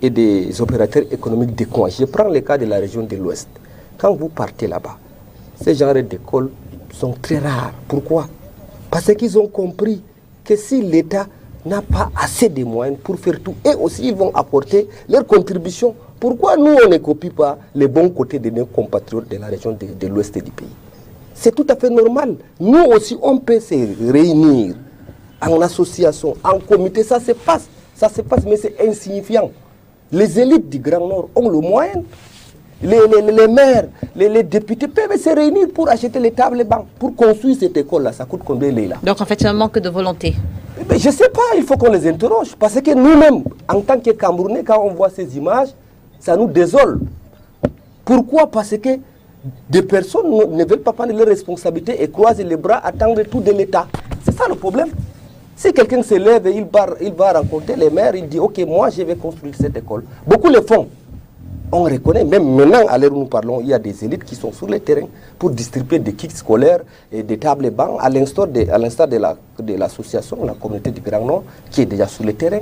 et des opérateurs économiques des coins, je prends le cas de la région de l'Ouest. Quand vous partez là-bas, ces genres d'écoles sont très rares. Pourquoi? Parce qu'ils ont compris que si l'État n'a pas assez de moyens pour faire tout, et aussi ils vont apporter leur contribution. Pourquoi nous, on ne copie pas les bons côtés de nos compatriotes de la région de l'Ouest du pays? C'est tout à fait normal. Nous aussi, on peut se réunir en association, en comité, ça se passe, mais c'est insignifiant. Les élites du Grand Nord ont le moyen. Les maires, les députés peuvent se réunir pour acheter les tables et bancs, pour construire cette école-là. Ça coûte combien, Leïla? Donc en fait, c'est un manque de volonté. Mais je ne sais pas, il faut qu'on les interroge. Parce que nous-mêmes, en tant que Camerounais, quand on voit ces images, ça nous désole. Pourquoi? Parce que des personnes ne veulent pas prendre leurs responsabilités et croisent les bras, attendre tout de l'État. C'est ça le problème. Si quelqu'un se lève et il va rencontrer les maires, il dit « Ok, moi je vais construire cette école ». Beaucoup le font. On reconnaît, même maintenant, à l'heure où nous parlons, il y a des élites qui sont sur le terrain pour distribuer des kits scolaires et des tables et bancs, à l'instar de l'association, la communauté du Grand Nord, qui est déjà sur le terrain,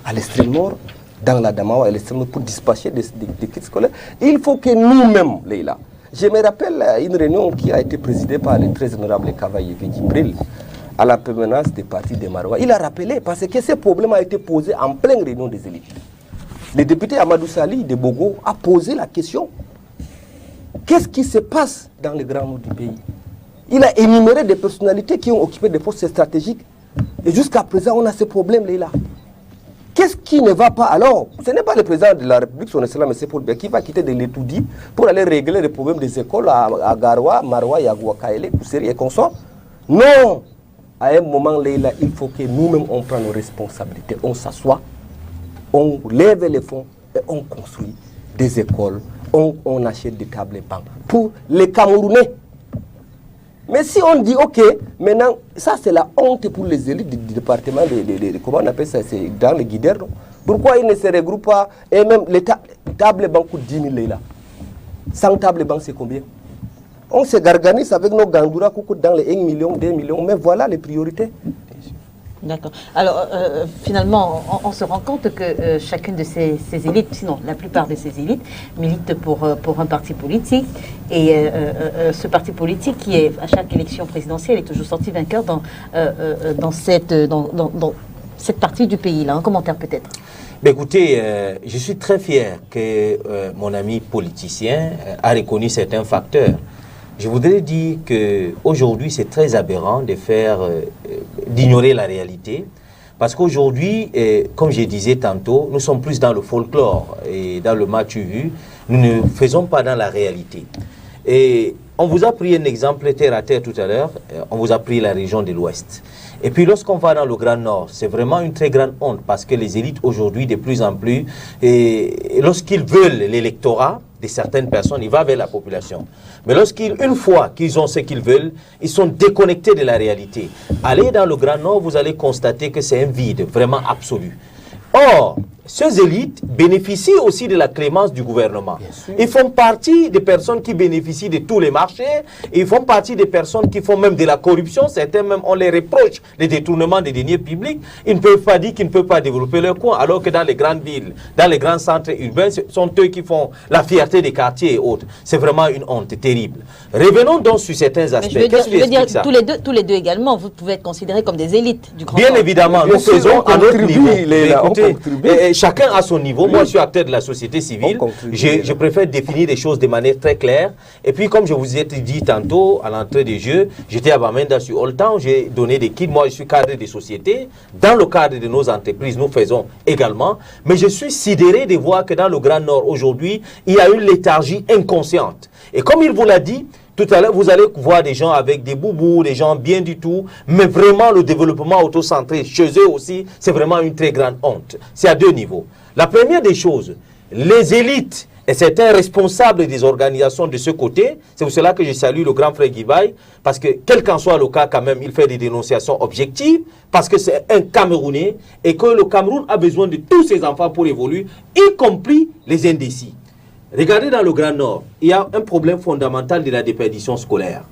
à l'extrême nord, dans la Damawa, à l'extrême nord, pour dispatcher des kits scolaires. Et il faut que nous-mêmes, Leïla, je me rappelle une réunion qui a été présidée par le très honorable Kavaye Djibril, à la permanence des partis de Maroua. Il a rappelé, parce que ce problème a été posé en pleine réunion des élites. Le député Amadou Sali de Bogo a posé la question. Qu'est-ce qui se passe dans le grand nord du pays? Il a énuméré des personnalités qui ont occupé des postes stratégiques. Et jusqu'à présent, on a ce problème-là. Qu'est-ce qui ne va pas alors? Ce n'est pas le président de la République, son excellence M. Paul Biya, qui va quitter de l'Etoudi pour aller régler les problèmes des écoles à Garoua, Maroua, Yagua, Kaele, Kousseri et consorts. Non! À un moment, Leïla, il faut que nous-mêmes, on prenne nos responsabilités. On s'assoit, on lève les fonds et on construit des écoles, on achète des tables et bancs pour les Camerounais. Mais si on dit, ok, maintenant, ça c'est la honte pour les élites du département comment on appelle ça, c'est dans les guidères, non? Pourquoi ils ne se regroupent pas? Et même les tables et bancs coûtent 10 000 là. 100 tables et bancs, c'est combien? On se garganise avec nos gandoura qui coûtent dans les 1 million, 2 millions, mais voilà les priorités. D'accord. Alors, finalement, on se rend compte que chacune de ces élites, sinon la plupart de ces élites, milite pour un parti politique. Et ce parti politique qui est, à chaque élection présidentielle, est toujours sorti vainqueur dans cette partie du pays-là. Un commentaire peut-être. Écoutez, je suis très fier que mon ami politicien a reconnu certains facteurs. Je voudrais dire qu'aujourd'hui, c'est très aberrant de d'ignorer la réalité. Parce qu'aujourd'hui, comme je disais tantôt, nous sommes plus dans le folklore et dans le match vu. Nous ne faisons pas dans la réalité. Et on vous a pris un exemple terre à terre tout à l'heure. On vous a pris la région de l'Ouest. Et puis lorsqu'on va dans le Grand Nord, c'est vraiment une très grande honte parce que les élites aujourd'hui, de plus en plus, lorsqu'ils veulent l'électorat de certaines personnes, ils vont vers la population. Mais une fois qu'ils ont ce qu'ils veulent, ils sont déconnectés de la réalité. Allez dans le Grand Nord, vous allez constater que c'est un vide vraiment absolu. Or, ces élites bénéficient aussi de la clémence du gouvernement. Ils font partie des personnes qui bénéficient de tous les marchés. Ils font partie des personnes qui font même de la corruption. Certains même, on les reproche les détournements des deniers publics. Ils ne peuvent pas dire qu'ils ne peuvent pas développer leur coin. Alors que dans les grandes villes, dans les grands centres urbains, ce sont eux qui font la fierté des quartiers et autres. C'est vraiment une honte terrible. Revenons donc sur certains aspects. Je veux dire, tous les deux également, vous pouvez être considérés comme des élites du Grand Nord. Bien évidemment, nous faisons à notre niveau. Chacun à son niveau. Moi, je suis acteur de la société civile. Je préfère définir les choses de manière très claire. Et puis, comme je vous ai dit tantôt, à l'entrée des jeux, j'étais à Bamenda sur Old Town, j'ai donné des kits. Moi, je suis cadre des sociétés. Dans le cadre de nos entreprises, nous faisons également. Mais je suis sidéré de voir que dans le Grand Nord, aujourd'hui, il y a une léthargie inconsciente. Et comme il vous l'a dit, tout à l'heure, vous allez voir des gens avec des boubous, des gens bien du tout, mais vraiment le développement autocentré chez eux aussi, c'est vraiment une très grande honte. C'est à deux niveaux. La première des choses, les élites et certains responsables des organisations de ce côté, c'est pour cela que je salue le grand frère Guibaï, parce que quel qu'en soit le cas quand même, il fait des dénonciations objectives, parce que c'est un Camerounais et que le Cameroun a besoin de tous ses enfants pour évoluer, y compris les indécis. Regardez dans le Grand Nord, il y a un problème fondamental de la déperdition scolaire.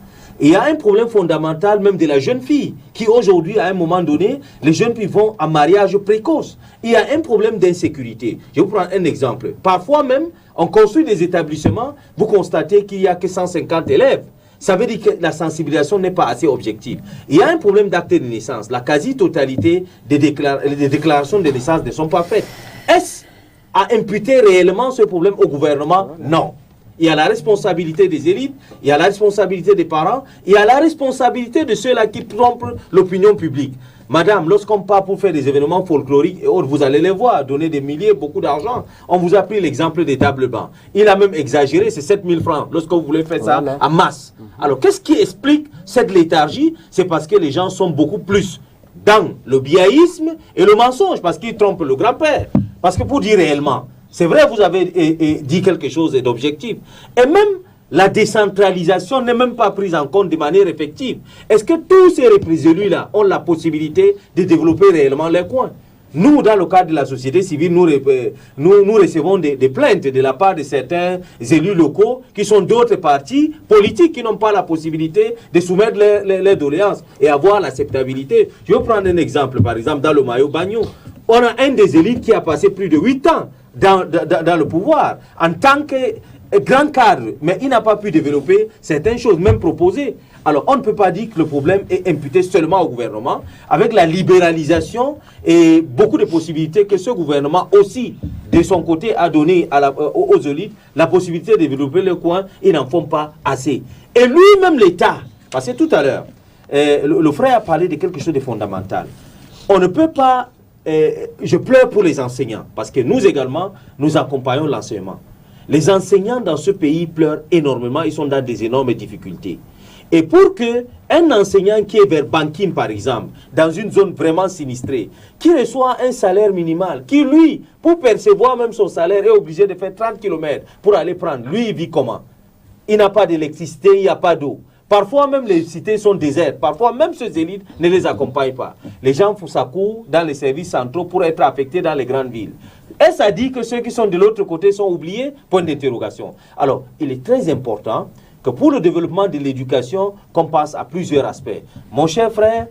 Il y a un problème fondamental même de la jeune fille, qui aujourd'hui, à un moment donné, les jeunes filles vont en mariage précoce. Il y a un problème d'insécurité. Je vais vous prendre un exemple. Parfois même, on construit des établissements, vous constatez qu'il n'y a que 150 élèves. Ça veut dire que la sensibilisation n'est pas assez objective. Il y a un problème d'acte de naissance. La quasi-totalité des déclarations de naissance ne sont pas faites. Est-ce à imputer réellement ce problème au gouvernement? Non. Il y a la responsabilité des élites, il y a la responsabilité des parents, il y a la responsabilité de ceux-là qui trompent l'opinion publique. Madame, lorsqu'on part pour faire des événements folkloriques et autres, vous allez les voir, donner des milliers, beaucoup d'argent. On vous a pris l'exemple des tables bancs. Il a même exagéré, c'est 7 000 francs lorsque vous voulez faire ça en masse. Alors, qu'est-ce qui explique cette léthargie? C'est parce que les gens sont beaucoup plus dans le biaïsme et le mensonge, parce qu'ils trompent le grand-père. Parce que pour dire réellement, c'est vrai, vous avez dit quelque chose d'objectif. Et même la décentralisation n'est même pas prise en compte de manière effective. Est-ce que tous ces élus-là ont la possibilité de développer réellement leurs coins? Nous, dans le cadre de la société civile, nous recevons des plaintes de la part de certains élus locaux qui sont d'autres partis politiques qui n'ont pas la possibilité de soumettre leurs doléances et avoir l'acceptabilité. Je vais prendre un exemple, par exemple, dans le Mayo Bagno. On a un des élites qui a passé plus de 8 ans dans le pouvoir en tant que grand cadre, mais il n'a pas pu développer certaines choses, même proposées. Alors, on ne peut pas dire que le problème est imputé seulement au gouvernement, avec la libéralisation et beaucoup de possibilités que ce gouvernement aussi, de son côté, a donné aux élites la possibilité de développer le coin, ils n'en font pas assez. Et lui-même, l'État, Parce que tout à l'heure, le frère a parlé de quelque chose de fondamental. On ne peut pas... je pleure pour les enseignants, parce que nous également, nous accompagnons l'enseignement. Les enseignants dans ce pays pleurent énormément, ils sont dans des énormes difficultés. Et pour qu'un enseignant qui est vers Bankin, par exemple, dans une zone vraiment sinistrée, qui reçoit un salaire minimal, qui lui, pour percevoir même son salaire, est obligé de faire 30 km pour aller prendre, lui, il vit comment? Il n'a pas d'électricité, il n'y a pas d'eau. Parfois même les cités sont désertes, parfois même ces élites ne les accompagnent pas. Les gens font sa cour dans les services centraux pour être affectés dans les grandes villes. Est-ce à dire que ceux qui sont de l'autre côté sont oubliés? Point d'interrogation. Alors, il est très important que pour le développement de l'éducation, qu'on passe à plusieurs aspects. Mon cher frère,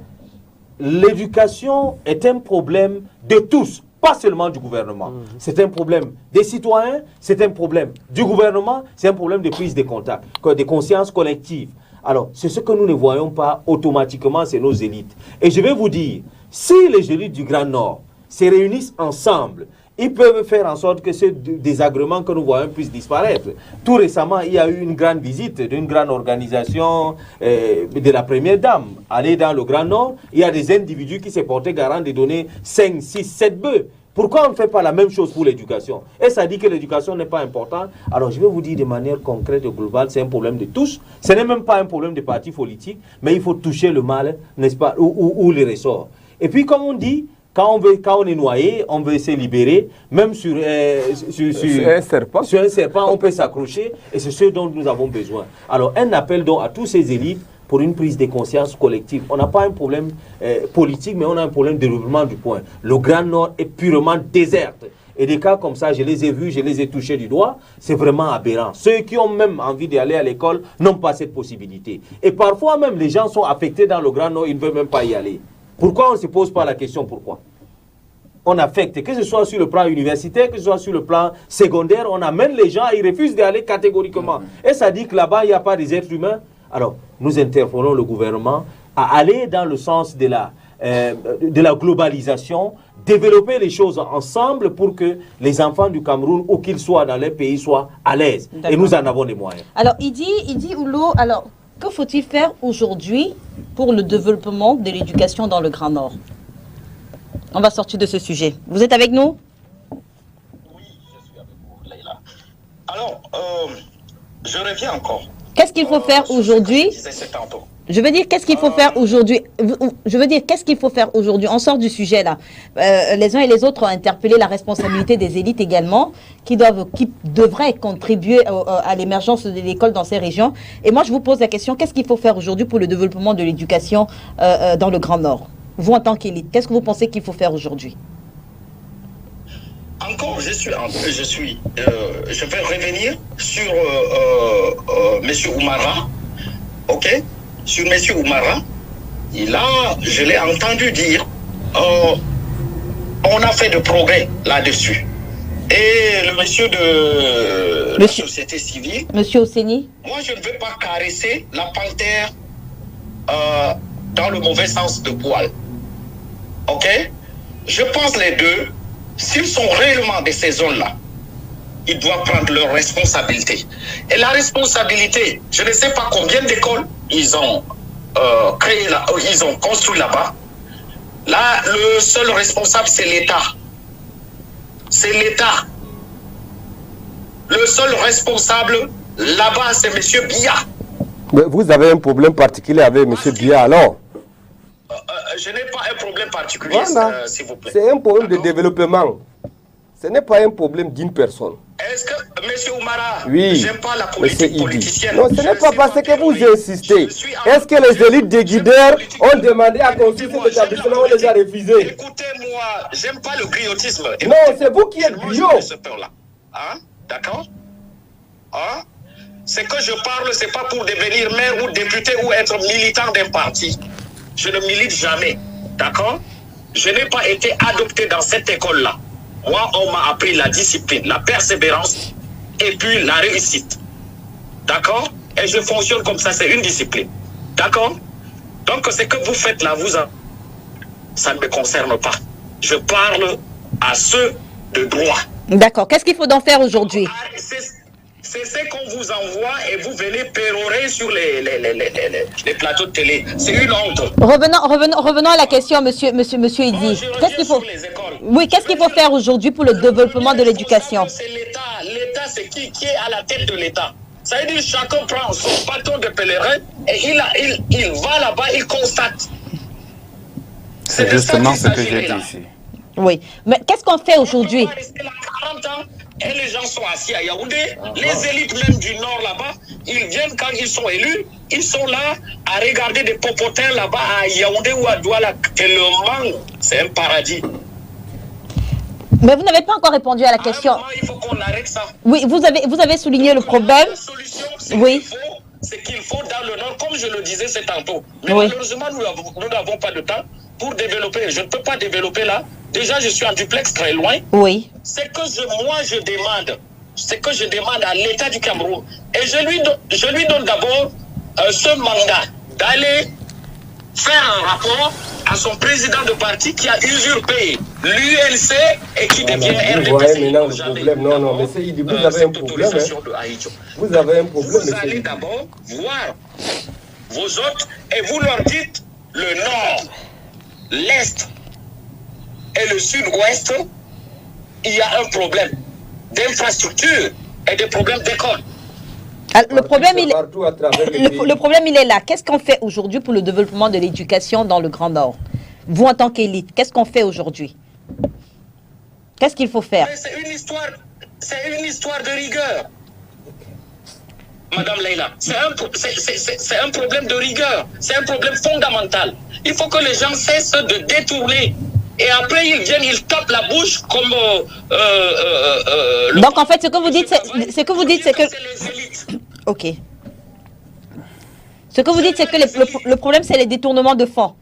l'éducation est un problème de tous, pas seulement du gouvernement. C'est un problème des citoyens, c'est un problème du gouvernement, c'est un problème de prise de contact, de conscience collective. Alors, c'est ce que nous ne voyons pas automatiquement, c'est nos élites. Et je vais vous dire, si les élites du Grand Nord se réunissent ensemble, ils peuvent faire en sorte que ce désagrément que nous voyons puisse disparaître. Tout récemment, il y a eu une grande visite d'une grande organisation de la Première Dame. Allée dans le Grand Nord, il y a des individus qui s'est porté garant de donner 5, 6, 7 bœufs. Pourquoi on ne fait pas la même chose pour l'éducation? Et ça dit que l'éducation n'est pas importante. Alors je vais vous dire de manière concrète et globale, c'est un problème de tous. Ce n'est même pas un problème de partis politiques, mais il faut toucher le mal, n'est-ce pas, où les ressorts. Et puis comme on dit, quand on est noyé, on veut se libérer, même sur un serpent, on peut s'accrocher, et c'est ce dont nous avons besoin. Alors, un appel donc à tous ces élites pour une prise de conscience collective. On n'a pas un problème politique, mais on a un problème de développement du point. Le Grand Nord est purement déserte. Et des cas comme ça, je les ai vus, je les ai touchés du doigt, c'est vraiment aberrant. Ceux qui ont même envie d'aller à l'école n'ont pas cette possibilité. Et parfois même, les gens sont affectés dans le Grand Nord, ils ne veulent même pas y aller. Pourquoi on ne se pose pas la question pourquoi? On affecte, que ce soit sur le plan universitaire, que ce soit sur le plan secondaire, on amène les gens, ils refusent d'aller catégoriquement. Et ça dit que là-bas, il n'y a pas des êtres humains. Alors, nous interpellons le gouvernement à aller dans le sens de la globalisation, développer les choses ensemble pour que les enfants du Cameroun, où qu'ils soient dans leur pays, soient à l'aise. Et nous en avons les moyens. Alors, il dit Oulo, alors, que faut-il faire aujourd'hui pour le développement de l'éducation dans le Grand Nord? On va sortir de ce sujet. Vous êtes avec nous? Oui, je suis avec vous, Leïla. Alors, je reviens encore. Qu'est-ce qu'il faut faire aujourd'hui? Je veux dire, qu'est-ce qu'il faut faire aujourd'hui? Je veux dire, qu'est-ce qu'il faut faire aujourd'hui? On sort du sujet là. Les uns et les autres ont interpellé la responsabilité des élites également, qui devraient contribuer à l'émergence de l'école dans ces régions. Et moi, je vous pose la question, qu'est-ce qu'il faut faire aujourd'hui pour le développement de l'éducation dans le Grand Nord? Vous, en tant qu'élite, qu'est-ce que vous pensez qu'il faut faire aujourd'hui? Encore, je vais revenir sur M. Oumara, ok? Sur M. Oumara, je l'ai entendu dire, on a fait de progrès là-dessus. Et le monsieur de la société civile, Monsieur Osseni, moi je ne veux pas caresser la panthère dans le mauvais sens de poil. Ok? Je pense les deux, s'ils sont réellement de ces zones-là, ils doivent prendre leurs responsabilités. Et la responsabilité, je ne sais pas combien d'écoles ils ont ils ont construit là-bas. Là, le seul responsable, c'est l'État. C'est l'État. Le seul responsable là-bas, c'est M. Biya. Mais vous avez un problème particulier avec M. Biya alors? Je n'ai pas un problème particulier, voilà. S'il vous plaît. C'est un problème de développement. Ce n'est pas un problème d'une personne. Est-ce que, M. Oumara, oui, j'aime pas la politique politicienne? Non, ce n'est pas parce que vous insistez. Est-ce que les élites des guideurs ont demandé à construire cet établissement, on les a refusés? Écoutez-moi, j'aime pas le griotisme. Non, c'est vous qui êtes griot. Hein? D'accord? Hein? C'est que je parle, c'est pas pour devenir maire ou député ou être militant d'un parti. Je ne milite jamais. D'accord? Je n'ai pas été adopté dans cette école-là. Moi, on m'a appris la discipline, la persévérance et puis la réussite. D'accord? Et je fonctionne comme ça, c'est une discipline. D'accord? Donc, ce que vous faites là, ça ne me concerne pas. Je parle à ceux de droit. D'accord. Qu'est-ce qu'il faut donc faire aujourd'hui? c'est ce qu'on vous envoie et vous venez pérorer sur les plateaux de télé. C'est une honte. Revenons à la question, monsieur Idi. Qu'est-ce qu'il faut... Oui, qu'est-ce qu'il faut faire aujourd'hui pour le développement de l'éducation? C'est l'État. L'État, c'est qui est à la tête de l'État. Ça veut dire que chacun prend son bâton de pèlerin et il va là-bas, il constate. C'est justement ce que j'ai dit ici. Oui, mais qu'est-ce qu'on fait aujourd'hui? On va rester là 40 ans et les gens sont assis à Yaoundé. Les élites même du Nord là-bas, ils viennent quand ils sont élus, ils sont là à regarder des popotins là-bas à Yaoundé ou à Douala. Tellement, c'est un paradis. Mais vous n'avez pas encore répondu à la question. Il faut qu'on arrête ça. Oui, vous avez souligné le problème. La solution, Oui. c'est qu'il faut dans le Nord, comme je le disais, c'est tantôt. Mais Oui. malheureusement, nous n'avons pas de temps pour développer. Je ne peux pas développer là. Déjà, je suis en duplex très loin. Oui. C'est que je demande à l'État du Cameroun. Et je lui donne d'abord ce mandat d'aller faire un rapport à son président de parti qui a usurpé l'UNC et qui devient RDPC. Vous voyez maintenant le problème. Non, mais c'est Idi, vous avez un problème. Vous avez un problème. Vous allez d'abord voir vos hôtes et vous leur dites le Nord, l'Est et le Sud-Ouest, il y a un problème d'infrastructure et des problèmes d'école. Le problème, il est là. Qu'est-ce qu'on fait aujourd'hui pour le développement de l'éducation dans le Grand Nord? Vous, en tant qu'élite, qu'est-ce qu'on fait aujourd'hui? Qu'est-ce qu'il faut faire? C'est une histoire de rigueur. Madame Leïla, c'est un problème de rigueur. C'est un problème fondamental. Il faut que les gens cessent de détourner. Et après, ils viennent, ils tapent la bouche comme... Donc, en fait, ce que vous dites, c'est que... Ok. Ce que vous dites, c'est que le problème, c'est les détournements de fonds.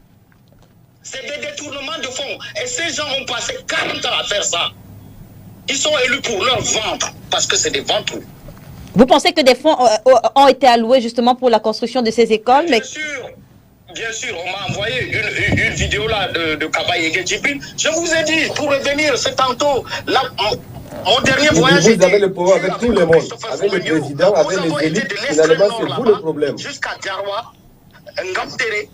C'est des détournements de fonds. Et ces gens ont passé 40 ans à faire ça. Ils sont élus pour leur ventre, parce que c'est des ventres. Vous pensez que des fonds ont été alloués justement pour la construction de ces écoles? Bien sûr, on m'a envoyé une vidéo là de Kabaye Gedjibin. Je vous ai dit, pour revenir, c'est tantôt, là, mon dernier voyage... Vous avez le pouvoir avec tout le monde, avec le président, avec les élites, finalement c'est vous le problème. Jusqu'à Diarwa, Ngamtere.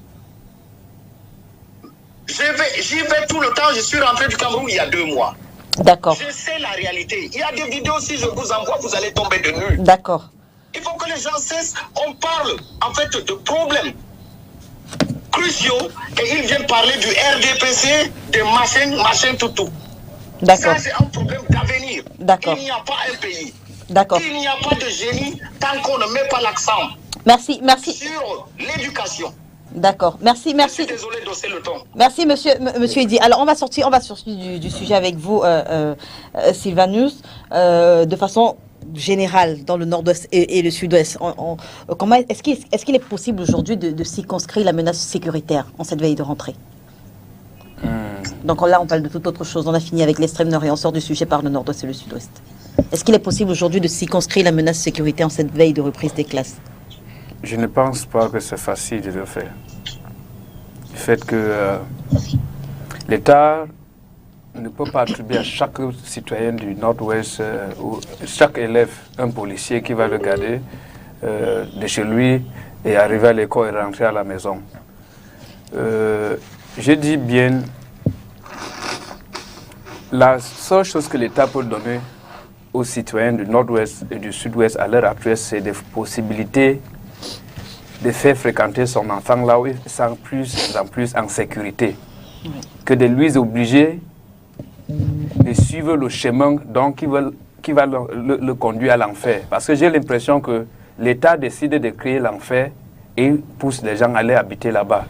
J'y vais tout le temps, je suis rentré du Cameroun il y a 2 mois. D'accord. Je sais la réalité. Il y a des vidéos, si je vous envoie, vous allez tomber de nu. D'accord. Il faut que les gens cessent. On parle en fait de problèmes cruciaux et ils viennent parler du RDPC, de machin tout. D'accord. Ça, c'est un problème d'avenir. D'accord. Il n'y a pas un pays. D'accord. Il n'y a pas de génie tant qu'on ne met pas l'accent Merci. sur l'éducation. D'accord. Merci. Je suis désolé d'osser le ton. Merci, monsieur Idi. Alors, on va sortir du sujet avec vous, Sylvanus, de façon générale dans le nord-ouest et le sud-ouest. Est-ce qu'il est possible aujourd'hui de circonscrire la menace sécuritaire en cette veille de rentrée? Donc là, on parle de toute autre chose. On a fini avec l'extrême nord et on sort du sujet par le nord-ouest et le sud-ouest. Est-ce qu'il est possible aujourd'hui de circonscrire la menace sécuritaire en cette veille de reprise des classes? Je ne pense pas que c'est facile de le faire. Le fait que l'État ne peut pas attribuer à chaque citoyen du Nord-Ouest ou chaque élève un policier qui va le garder de chez lui et arriver à l'école et rentrer à la maison. Je dis bien, la seule chose que l'État peut donner aux citoyens du Nord-Ouest et du Sud-Ouest à l'heure actuelle, c'est des possibilités de faire fréquenter son enfant là où il se sent plus en plus en sécurité, que de lui obliger de suivre le chemin donc qui va le conduire à l'enfer. Parce que j'ai l'impression que l'État décide de créer l'enfer et pousse les gens à aller habiter là-bas.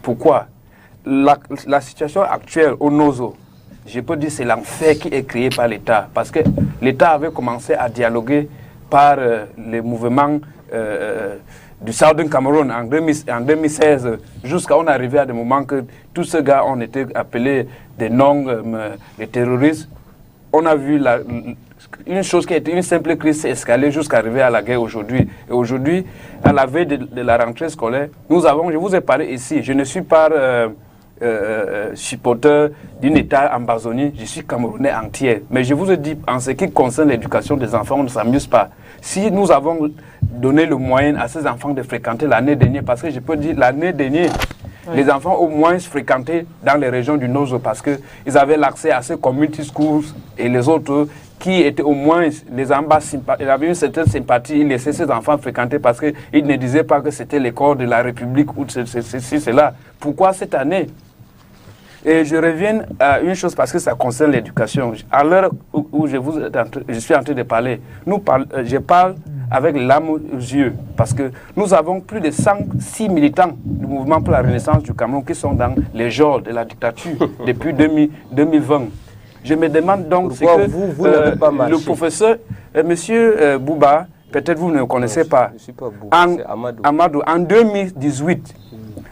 Pourquoi? La situation actuelle au Nozo, je peux dire c'est l'enfer qui est créé par l'État. Parce que l'État avait commencé à dialoguer par les mouvements du Southern Cameroun en 2016, jusqu'à on arrivait à des moments que tous ces gars ont été appelés des noms, les terroristes. On a vu une chose qui était une simple crise escalée jusqu'à arriver à la guerre aujourd'hui. Et aujourd'hui, à la veille de la rentrée scolaire, je vous ai parlé ici, je ne suis pas supporter d'un État en Bazonie, je suis Camerounais entier. Mais je vous ai dit, en ce qui concerne l'éducation des enfants, on ne s'amuse pas. Si nous avons donné le moyen à ces enfants de fréquenter l'année dernière, parce que je peux dire l'année dernière, les enfants au moins fréquentaient dans les régions du Nord parce qu'ils avaient l'accès à ces community schools et les autres qui étaient au moins les ambas, ils avaient une certaine sympathie, ils laissaient ces enfants fréquenter parce qu'ils ne disaient pas que c'était l'école de la République ou ceci, cela. Pourquoi cette année? Et je reviens à une chose parce que ça concerne l'éducation. À l'heure où je suis en train de parler, je parle avec l'âme aux yeux parce que nous avons plus de 106 militants du mouvement pour la renaissance du Cameroun qui sont dans les genres de la dictature depuis 2020. Je me demande donc pourquoi vous n'avez pas marché? Le professeur, monsieur Bouba, peut-être vous ne le connaissez pas. Je ne suis pas Bouba, c'est Amadou, en 2018,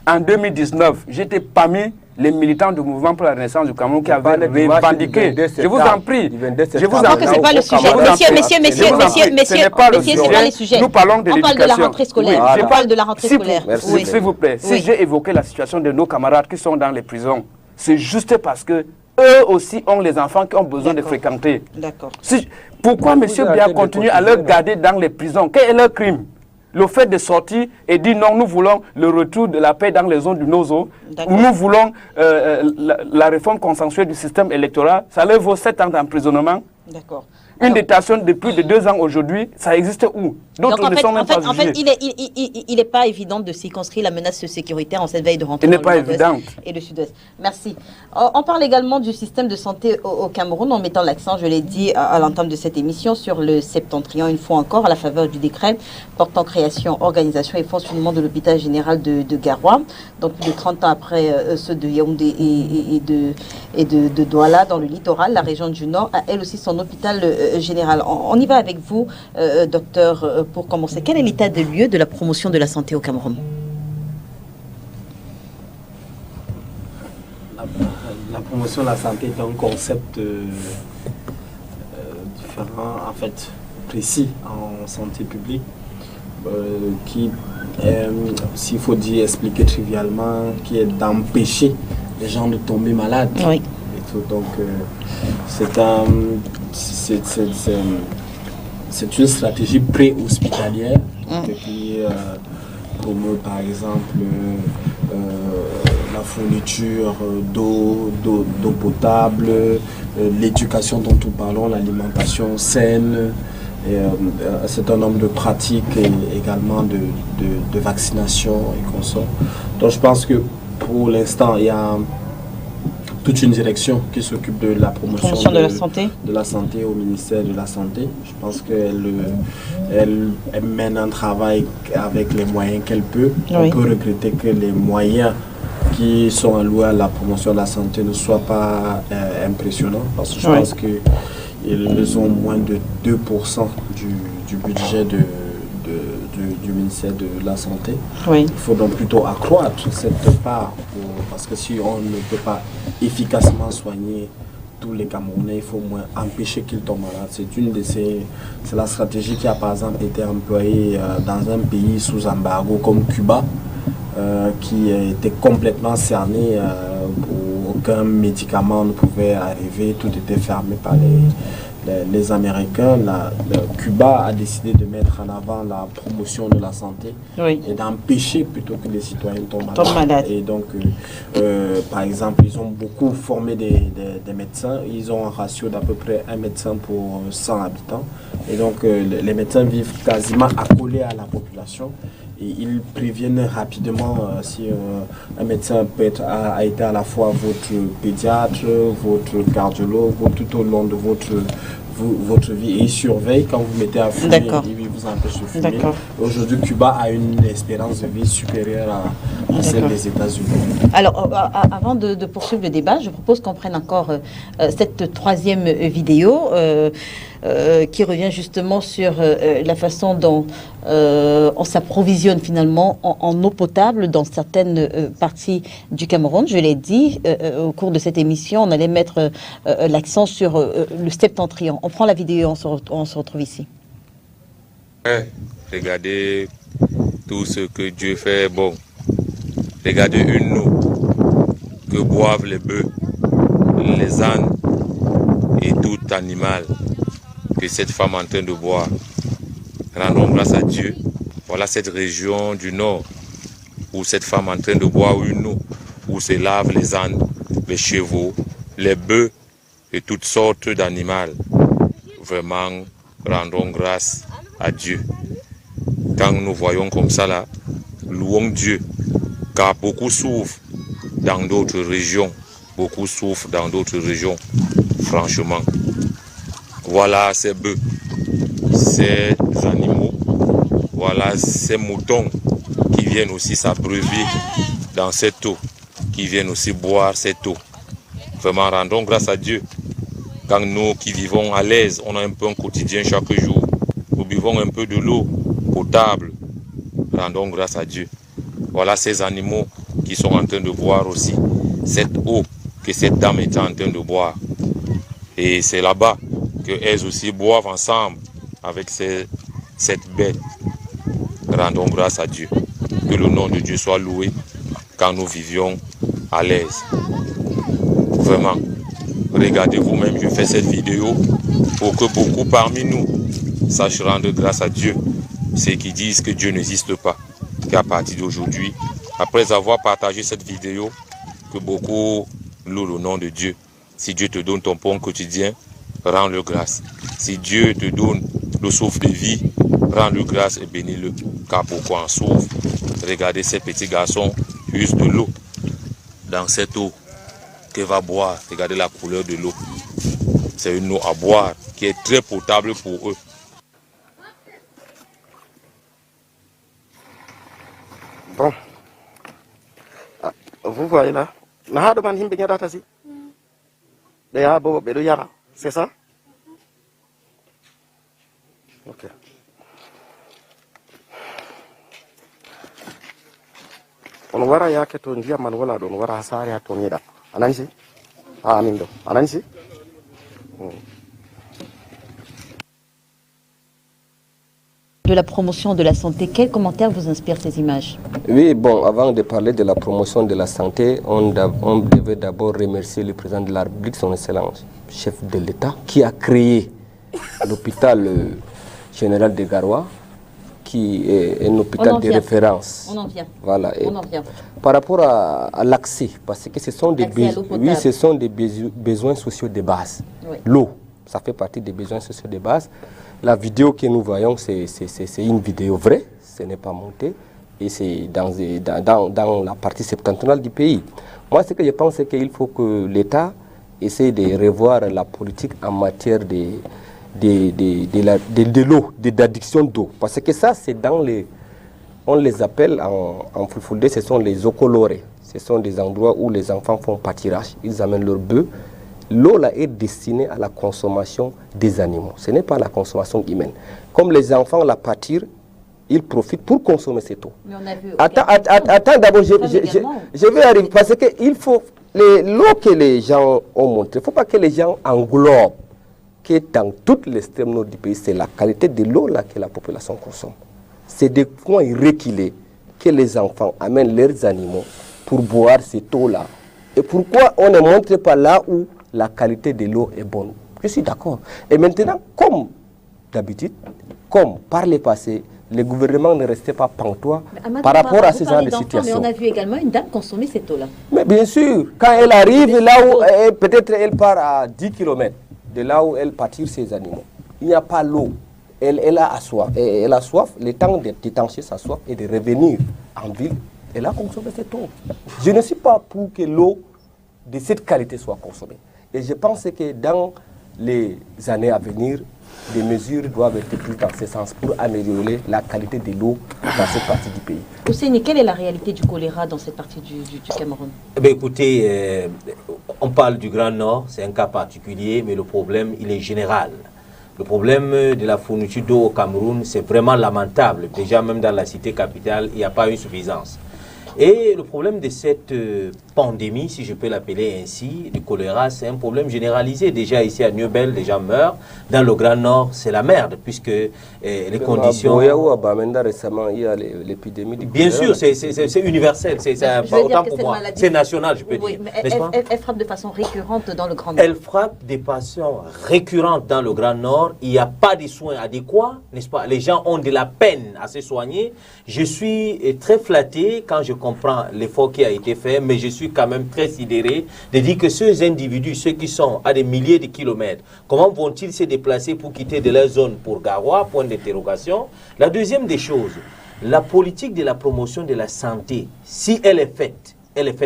en 2019, j'étais parmi les militants du mouvement pour la renaissance du Cameroun qui avaient revendiqué. Je vous en prie. Je vous en prie. Ce n'est pas le sujet. Messieurs, ce n'est pas le sujet. Nous parlons de l'éducation. On parle de la rentrée scolaire. Je parle de la rentrée scolaire. S'il vous plaît, si j'ai évoqué la situation de nos camarades qui sont dans les prisons, c'est juste parce que eux aussi ont les enfants qui ont besoin de fréquenter. D'accord. Pourquoi M. Biya continue à leur garder dans les prisons? Quel est leur crime? Le fait de sortir et dire non, nous voulons le retour de la paix dans les zones du Nozo, ou nous voulons la réforme consensuelle du système électoral, ça leur vaut 7 ans d'emprisonnement. D'accord. Une détention de plus de 2 ans aujourd'hui, ça existe où? D'autres ne sont même pas jugés. En fait, il n'est pas évident de circonscrire la menace sécuritaire en cette veille de rentrée. Il n'est pas évident. Et le sud-ouest. Merci. On parle également du système de santé au Cameroun en mettant l'accent, je l'ai dit à l'entame de cette émission, sur le septentrion, une fois encore, à la faveur du décret portant création, organisation et fonctionnement de l'hôpital général de Garoua. Donc, plus de 30 ans après ceux de Yaoundé et de Douala, dans le littoral, la région du Nord a elle aussi son hôpital général. On y va avec vous, docteur, pour commencer. Quel est l'état de lieu de la promotion de la santé au Cameroun? La promotion de la santé est un concept différent, en fait, précis en santé publique, qui, s'il faut dire, expliquer trivialement, qui est d'empêcher les gens de tomber malades. Oui. Et tout. Donc, c'est une stratégie pré-hospitalière qui promeut par exemple la fourniture d'eau potable, l'éducation dont nous parlons, l'alimentation saine, un certain nombre de pratiques et également de vaccination et consorts. Donc je pense que pour l'instant il y a toute une direction qui s'occupe de la promotion de la santé au ministère de la Santé. Je pense qu'elle mène un travail avec les moyens qu'elle peut. Oui. On peut regretter que les moyens qui sont alloués à la promotion de la santé ne soient pas impressionnants, parce que je pense qu'ils ont moins de 2% du budget du ministère de la Santé. Oui. Il faut donc plutôt accroître cette part, parce que si on ne peut pas efficacement soigner tous les Camerounais, il faut au moins empêcher qu'ils tombent malades. C'est la stratégie qui a par exemple été employée dans un pays sous embargo comme Cuba, qui était complètement cerné, où aucun médicament ne pouvait arriver, tout était fermé par les Américains. Cuba a décidé de mettre en avant la promotion de la santé, oui, et d'empêcher plutôt que les citoyens tombent malades. Et donc, par exemple, ils ont beaucoup formé des médecins. Ils ont un ratio d'à peu près 1 médecin pour 100 habitants. Et donc, les médecins vivent quasiment accolés à la population. Et ils préviennent rapidement si un médecin a été à la fois votre pédiatre, votre cardiologue, tout au long de votre vie, et ils surveillent quand vous mettez à fumer, ils vous empêchent de fumer. Aujourd'hui, Cuba a une espérance de vie supérieure à celle des États-Unis. Alors, avant de poursuivre le débat, je propose qu'on prenne encore cette troisième vidéo qui revient justement sur la façon dont on s'approvisionne finalement en eau potable dans certaines parties du Cameroun. Je l'ai dit au cours de cette émission, on allait mettre l'accent sur le septentrion. On prend la vidéo, on se retrouve ici. Regardez tout ce que Dieu fait. Bon, regardez une eau. que boivent les bœufs, les ânes et tout animal que cette femme est en train de boire. Rendons grâce à Dieu. Voilà cette région du nord où cette femme est en train de boire une eau où se lavent les ânes, les chevaux, les bœufs et toutes sortes d'animaux. Vraiment, rendons grâce à Dieu. Quand nous voyons comme ça là, louons Dieu, car beaucoup souffrent dans d'autres régions. Beaucoup souffrent dans d'autres régions, franchement. Voilà ces bœufs, ces animaux, voilà ces moutons qui viennent aussi s'abreuver dans cette eau, qui viennent aussi boire cette eau. Vraiment, rendons grâce à Dieu. Quand nous qui vivons à l'aise, on a un peu un quotidien chaque jour, nous buvons un peu de l'eau potable, rendons grâce à Dieu. Voilà ces animaux qui sont en train de boire aussi cette eau que cette dame est en train de boire. Et c'est là-bas qu'elles aussi boivent ensemble avec cette bête. Rendons grâce à Dieu. Que le nom de Dieu soit loué quand nous vivions à l'aise. Vraiment, regardez vous-même, je fais cette vidéo pour que beaucoup parmi nous sachent rendre grâce à Dieu. Ceux qui disent que Dieu n'existe pas. Qu'à partir d'aujourd'hui, après avoir partagé cette vidéo, que beaucoup louent le nom de Dieu. Si Dieu te donne ton pain quotidien, rends-le grâce. Si Dieu te donne le souffle de vie, rends-le grâce et bénis-le. Car pourquoi on souffre? Regardez ces petits garçons, juste de l'eau. Dans cette eau qu'elle va boire, regardez la couleur de l'eau. C'est une eau à boire qui est très potable pour eux. Bon, vous voyez là, c'est ça? Ok. On wara ya ke to ndiya man wala don wara hasari ha to ngida anansi amindo anansi De la promotion de la santé, quels commentaires vous inspirent ces images? Oui, bon, avant de parler de la promotion de la santé, on devait d'abord remercier le président de la République, son excellence, chef de l'État, qui a créé l'hôpital général de Garoua, qui est un hôpital de référence. On en vient. Voilà. On en vient. Par rapport à l'accès, parce que ce sont des besoins sociaux de base. Oui. L'eau, ça fait partie des besoins sociaux de base. La vidéo que nous voyons, c'est une vidéo vraie, ce n'est pas monté, et c'est dans la partie septentrionale du pays. Moi, ce que je pense, c'est qu'il faut que l'État essaie de revoir la politique en matière de l'eau, d'addiction d'eau. Parce que ça, c'est dans les... On les appelle en Fulfulde, ce sont les eaux colorées. Ce sont des endroits où les enfants font pâturage, ils amènent leurs bœufs. L'eau là est destinée à la consommation des animaux. Ce n'est pas à la consommation humaine. Comme les enfants la pâturent, ils profitent pour consommer cette eau. Mais on a vu attends d'abord, je vais arriver. Parce que il faut l'eau que les gens ont montrée, il ne faut pas que les gens englobent que dans tout l'extrême nord du pays, c'est la qualité de l'eau là que la population consomme. C'est des coins reculés que les enfants amènent leurs animaux pour boire cette eau là. Et pourquoi on ne montre pas là où la qualité de l'eau est bonne? Je suis d'accord. Et maintenant, comme d'habitude, comme par le passé, le gouvernement ne restait pas pantois par rapport à ce genre de situation. Mais on a vu également une dame consommer cette eau-là. Mais bien sûr, quand elle arrive là où peut-être elle part à 10 km de là où elle pâture ses animaux, il n'y a pas l'eau. Elle a soif. Elle a soif, le temps de détancher sa soif et de revenir en ville, elle a consommé cette eau. Je ne suis pas pour que l'eau de cette qualité soit consommée. Et je pense que dans les années à venir, des mesures doivent être prises dans ce sens pour améliorer la qualité de l'eau dans cette partie du pays. Ousseini, quelle est la réalité du choléra dans cette partie du Cameroun? Écoutez, on parle du Grand Nord, c'est un cas particulier, mais le problème, il est général. Le problème de la fourniture d'eau au Cameroun, c'est vraiment lamentable. Déjà, même dans la cité capitale, il n'y a pas une suffisance. Et le problème de cette pandémie, si je peux l'appeler ainsi, du choléra, c'est un problème généralisé. Déjà ici à Niobel, les gens meurent. Dans le Grand Nord, c'est la merde, puisque les conditions... À Boya ou à Bamenda, récemment, il y a l'épidémie du choléra. Bien sûr, c'est universel, c'est autant pour moi. C'est national, je peux dire. Mais elle frappe de façon récurrente dans le Grand Nord. Elle frappe des patients récurrentes dans le Grand Nord. Il n'y a pas de soins adéquats, n'est-ce pas? Les gens ont de la peine à se soigner. Je suis très flatté quand je comprends l'effort qui a été fait, mais je suis quand même très sidéré de dire que ces individus, ceux qui sont à des milliers de kilomètres, comment vont-ils se déplacer pour quitter de leur zone pour Garoua? Point d'interrogation. La deuxième des choses, la politique de la promotion de la santé, si elle est faite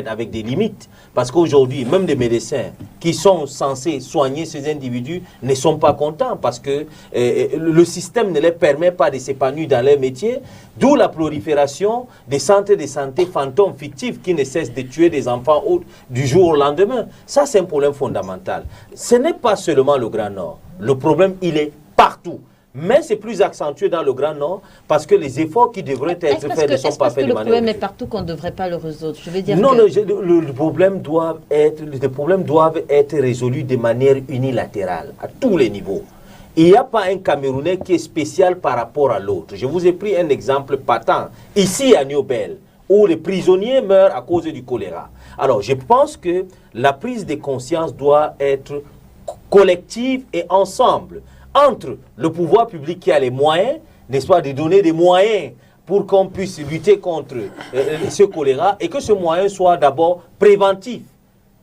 avec des limites. Parce qu'aujourd'hui, même des médecins qui sont censés soigner ces individus ne sont pas contents parce que le système ne leur permet pas de s'épanouir dans leur métier. D'où la prolifération des centres de santé fantômes fictifs qui ne cessent de tuer des enfants du jour au lendemain. Ça, c'est un problème fondamental. Ce n'est pas seulement le Grand Nord. Le problème, il est partout. Mais c'est plus accentué dans le Grand Nord parce que les efforts qui devraient être faits ne sont pas faits de manière... Le problème est partout qu'on ne devrait pas le résoudre. Je veux dire non, que... les problèmes doivent être résolus de manière unilatérale, à tous les niveaux. Il n'y a pas un Camerounais qui est spécial par rapport à l'autre. Je vous ai pris un exemple patent. Ici à Niobel, où les prisonniers meurent à cause du choléra. Alors, je pense que la prise de conscience doit être collective et ensemble. Entre le pouvoir public qui a les moyens, n'est-ce pas, de donner des moyens pour qu'on puisse lutter contre ce choléra et que ce moyen soit d'abord préventif.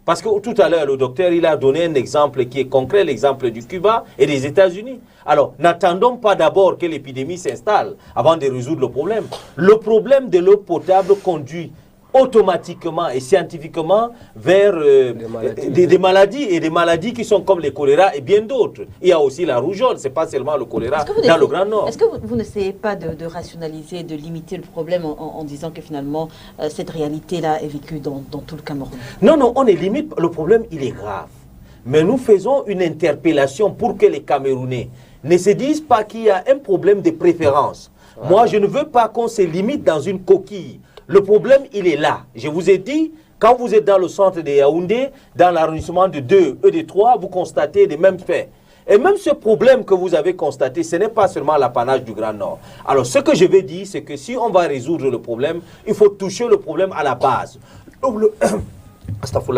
Parce que tout à l'heure, le docteur, il a donné un exemple qui est concret, l'exemple du Cuba et des États-Unis. Alors, n'attendons pas d'abord que l'épidémie s'installe avant de résoudre le problème. Le problème de l'eau potable conduit automatiquement et scientifiquement vers des maladies et des maladies qui sont comme les choléra et bien d'autres. Il y a aussi la rougeole, ce n'est pas seulement le choléra dans le Grand Nord. Est-ce que vous n'essayez pas de rationaliser, de limiter le problème en disant que finalement cette réalité-là est vécue dans tout le Cameroun? Non, on est limite, le problème il est grave. Mais nous faisons une interpellation pour que les Camerounais ne se disent pas qu'il y a un problème de préférence. Moi, je ne veux pas qu'on se limite dans une coquille. Le problème, il est là. Je vous ai dit, quand vous êtes dans le centre de Yaoundé, dans l'arrondissement de 2 et de 3, vous constatez les mêmes faits. Et même ce problème que vous avez constaté, ce n'est pas seulement l'apanage du Grand Nord. Alors, ce que je vais dire, c'est que si on va résoudre le problème, il faut toucher le problème à la base.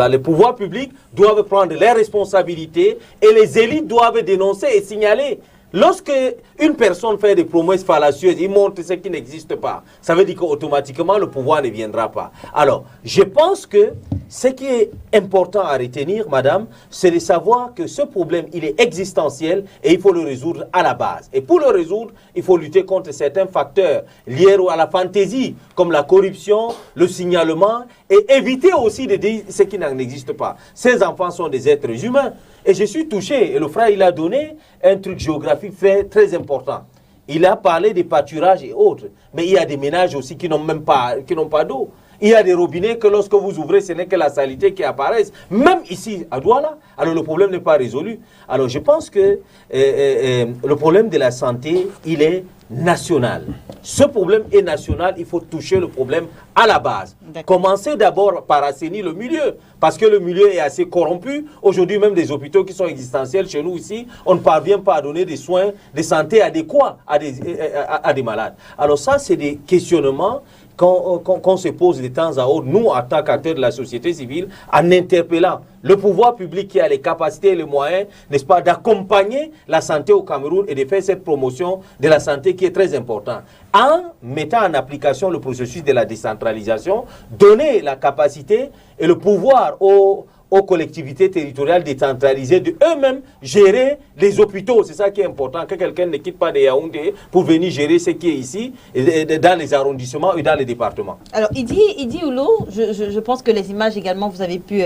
Les pouvoirs publics doivent prendre leurs responsabilités et les élites doivent dénoncer et signaler. Lorsque une personne fait des promesses fallacieuses, il montre ce qui n'existe pas. Ça veut dire qu'automatiquement, le pouvoir ne viendra pas. Alors, je pense que ce qui est important à retenir, madame, c'est de savoir que ce problème, il est existentiel et il faut le résoudre à la base. Et pour le résoudre, il faut lutter contre certains facteurs liés à la fantaisie, comme la corruption, le signalement, et éviter aussi de dire ce qui n'existe pas. Ces enfants sont des êtres humains. Et je suis touché, et le frère, il a donné un truc géographique très important. Il a parlé des pâturages et autres. Mais il y a des ménages aussi qui n'ont même pas d'eau. Il y a des robinets que lorsque vous ouvrez, ce n'est que la saleté qui apparaît. Même ici, à Douala, alors le problème n'est pas résolu. Alors je pense que le problème de la santé, il est national. Ce problème est national, il faut toucher le problème à la base. Commencez d'abord par assainir le milieu, parce que le milieu est assez corrompu. Aujourd'hui, même des hôpitaux qui sont existentiels chez nous ici, on ne parvient pas à donner des soins de santé adéquats à des malades. Alors ça, c'est des questionnements qu'on se pose de temps à autre, nous, en tant qu'acteurs de la société civile, en interpellant le pouvoir public qui a les capacités et les moyens, n'est-ce pas, d'accompagner la santé au Cameroun et de faire cette promotion de la santé qui est très importante. En mettant en application le processus de la décentralisation, donner la capacité et le pouvoir aux collectivités territoriales décentralisées de eux-mêmes gérer les hôpitaux. C'est ça qui est important, que quelqu'un ne quitte pas de Yaoundé pour venir gérer ce qui est ici, dans les arrondissements et dans les départements. Alors, Idi Oulo, je pense que les images également, vous avez pu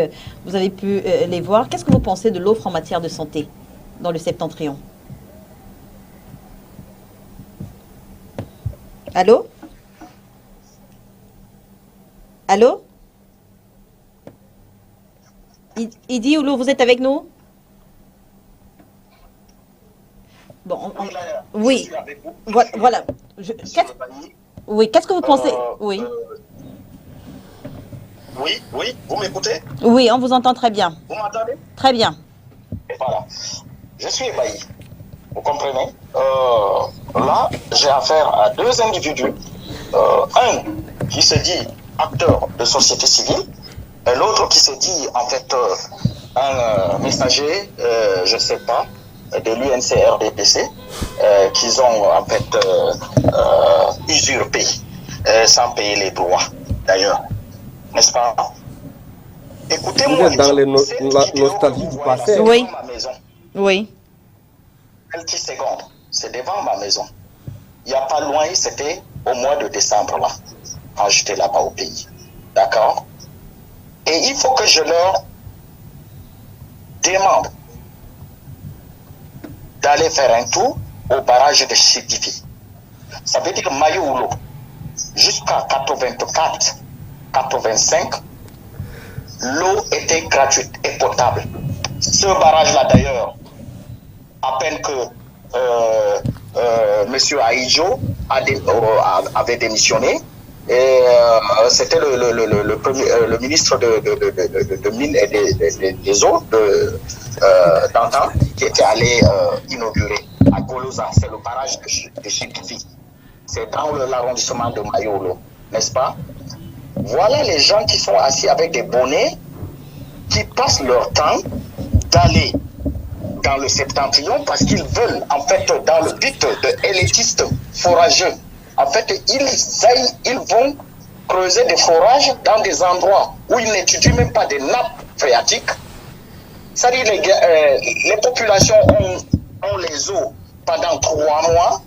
les voir. Qu'est-ce que vous pensez de l'offre en matière de santé dans le Septentrion? Allô? Allô? Idi Oulo, vous êtes avec nous? Bon, oui. Voilà. Oui, qu'est-ce que vous pensez? Oui. Oui, vous m'écoutez? Oui, on vous entend très bien. Vous m'entendez? Très bien. Et voilà. Je suis ébahi. Vous comprenez? Là, j'ai affaire à deux individus. Un qui se dit acteur de société civile et l'autre qui se dit en fait un messager, je ne sais pas, de l'UNCRDPC, qu'ils ont en fait usurpé sans payer les droits d'ailleurs. N'est-ce pas? Écoutez-moi. Vous êtes dans les nostalgies du passé. Oui. Ma maison. Oui. Quelques secondes, c'est devant ma maison. Il n'y a pas loin, c'était au mois de décembre là, quand j'étais là-bas au pays. D'accord? Et il faut que je leur demande d'aller faire un tour au barrage de Chidifi. Ça veut dire Mayoulou. Jusqu'à 84, 85, l'eau était gratuite et potable. Ce barrage-là d'ailleurs, à peine que M. Aïdjo avait démissionné, et c'était le ministre de Mines et des Eaux d'antan qui était allé inaugurer à Golosa. C'est le barrage de Chidifi. C'est dans l'arrondissement de Mayolo, n'est-ce pas? Voilà les gens qui sont assis avec des bonnets, qui passent leur temps d'aller dans le septentrion parce qu'ils veulent, en fait, dans le but de élitistes forageux, en fait, ils vont creuser des forages dans des endroits où ils n'étudient même pas des nappes phréatiques. C'est-à-dire les populations ont les eaux pendant 3 mois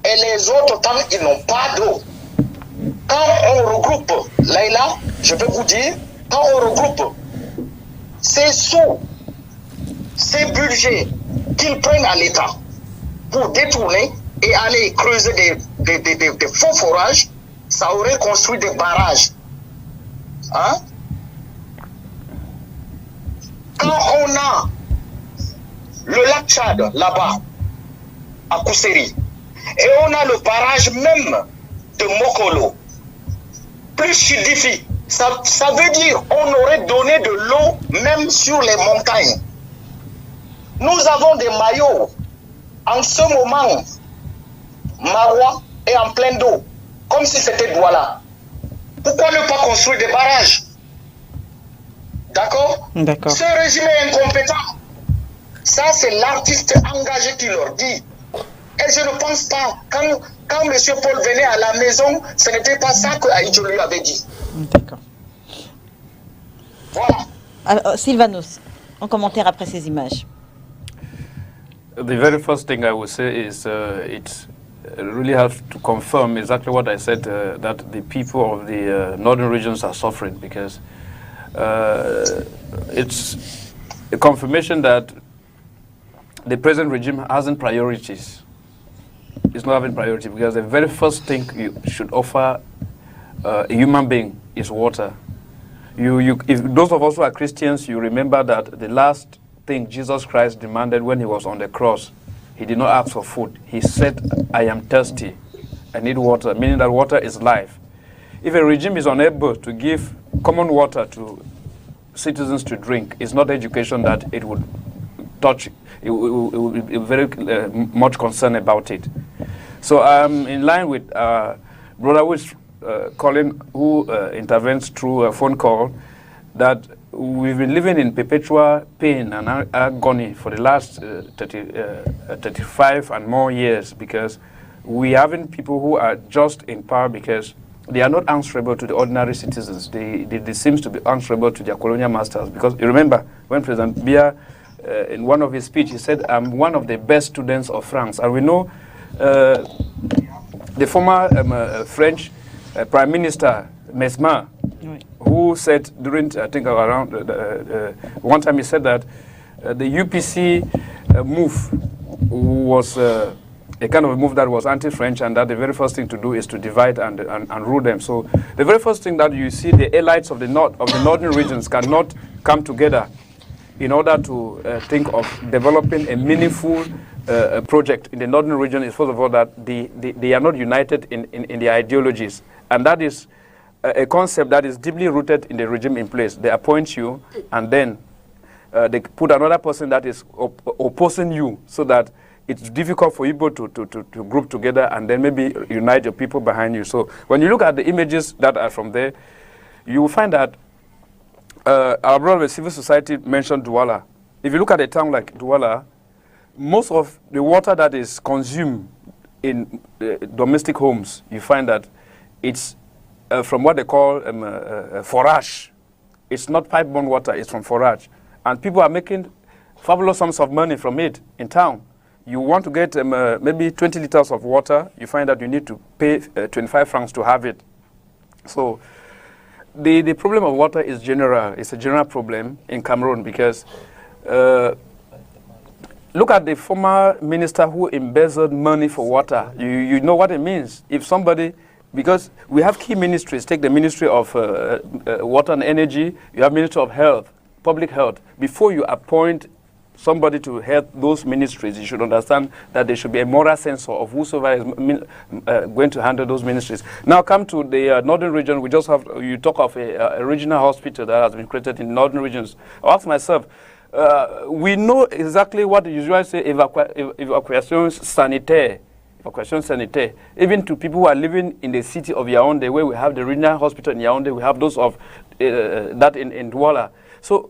et les autres temps, ils n'ont pas d'eau. Quand on regroupe, Laïla, je vais vous dire, quand on regroupe ces sous, ces budgets qu'ils prennent à l'État pour détourner et aller creuser des faux forages, ça aurait construit des barrages. Hein? Quand on a le lac Tchad là-bas, à Kousseri, et on a le barrage même de Mokolo, plus Chidifi, ça veut dire qu'on aurait donné de l'eau même sur les montagnes. Nous avons des maillots en ce moment, Marois est en plein d'eau, comme si c'était Douala. Pourquoi ne pas construire des barrages? D'accord? D'accord. Ce régime est incompétent. Ça, c'est l'artiste engagé qui leur dit. Et je ne pense pas, quand M. Paul venait à la maison, ce n'était pas ça que Aïdjo lui avait dit. D'accord. Voilà. Alors, Sylvanos, en commentaire après ces images. The very first thing I would say is it really has to confirm exactly what I said, that the people of the northern regions are suffering, because it's a confirmation that the present regime hasn't priorities. It's not having priority, because the very first thing you should offer a human being is water. If those of us who are Christians, you remember that the last thing Jesus Christ demanded when he was on the cross, he did not ask for food. He said, I am thirsty, I need water, meaning that water is life. If a regime is unable to give common water to citizens to drink, it's not education that it would touch. It would be very much concerned about it. So I'm in line with Brother Wish, Colin, who intervenes through a phone call, that we've been living in perpetual pain and agony for the last 35 and more years, because we having people who are just in power because they are not answerable to the ordinary citizens. They seem to be answerable to their colonial masters. Because you remember when President Biya, in one of his speeches, he said, I'm one of the best students of France. And we know the former French Prime Minister, Mesmer, who said during, I think around, one time he said that the UPC move was a kind of a move that was anti-French, and that the very first thing to do is to divide and rule them. So the very first thing that you see, the elites of the northern regions cannot come together in order to think of developing a meaningful project in the northern region, is first of all that they are not united in their ideologies. And that is a concept that is deeply rooted in the regime in place. They appoint you, and then they put another person that is opposing you, so that it's difficult for you to group together and then maybe unite your people behind you. So when you look at the images that are from there, you will find that our brother of civil society mentioned Douala. If you look at a town like Douala, most of the water that is consumed in domestic homes, you find that it's from what they call forage. It's not pipe-borne water, it's from forage. And people are making fabulous sums of money from it in town. You want to get maybe 20 liters of water, you find that you need to pay 25 francs to have it. So the problem of water is general. It's a general problem in Cameroon because look at the former minister who embezzled money for water. You know what it means. If somebody, because we have key ministries, take the Ministry of Water and Energy, you have Ministry of Health, Public Health. Before you appoint somebody to head those ministries, you should understand that there should be a moral censor of whosoever is going to handle those ministries. Now come to the northern region. We just have, you talk of a regional hospital that has been created in northern regions. I ask myself, we know exactly what you usually say, evacuation sanitaire. Evacuation sanitaire. Even to people who are living in the city of Yaoundé, where we have the regional hospital in Yaoundé, we have those of that in Douala. So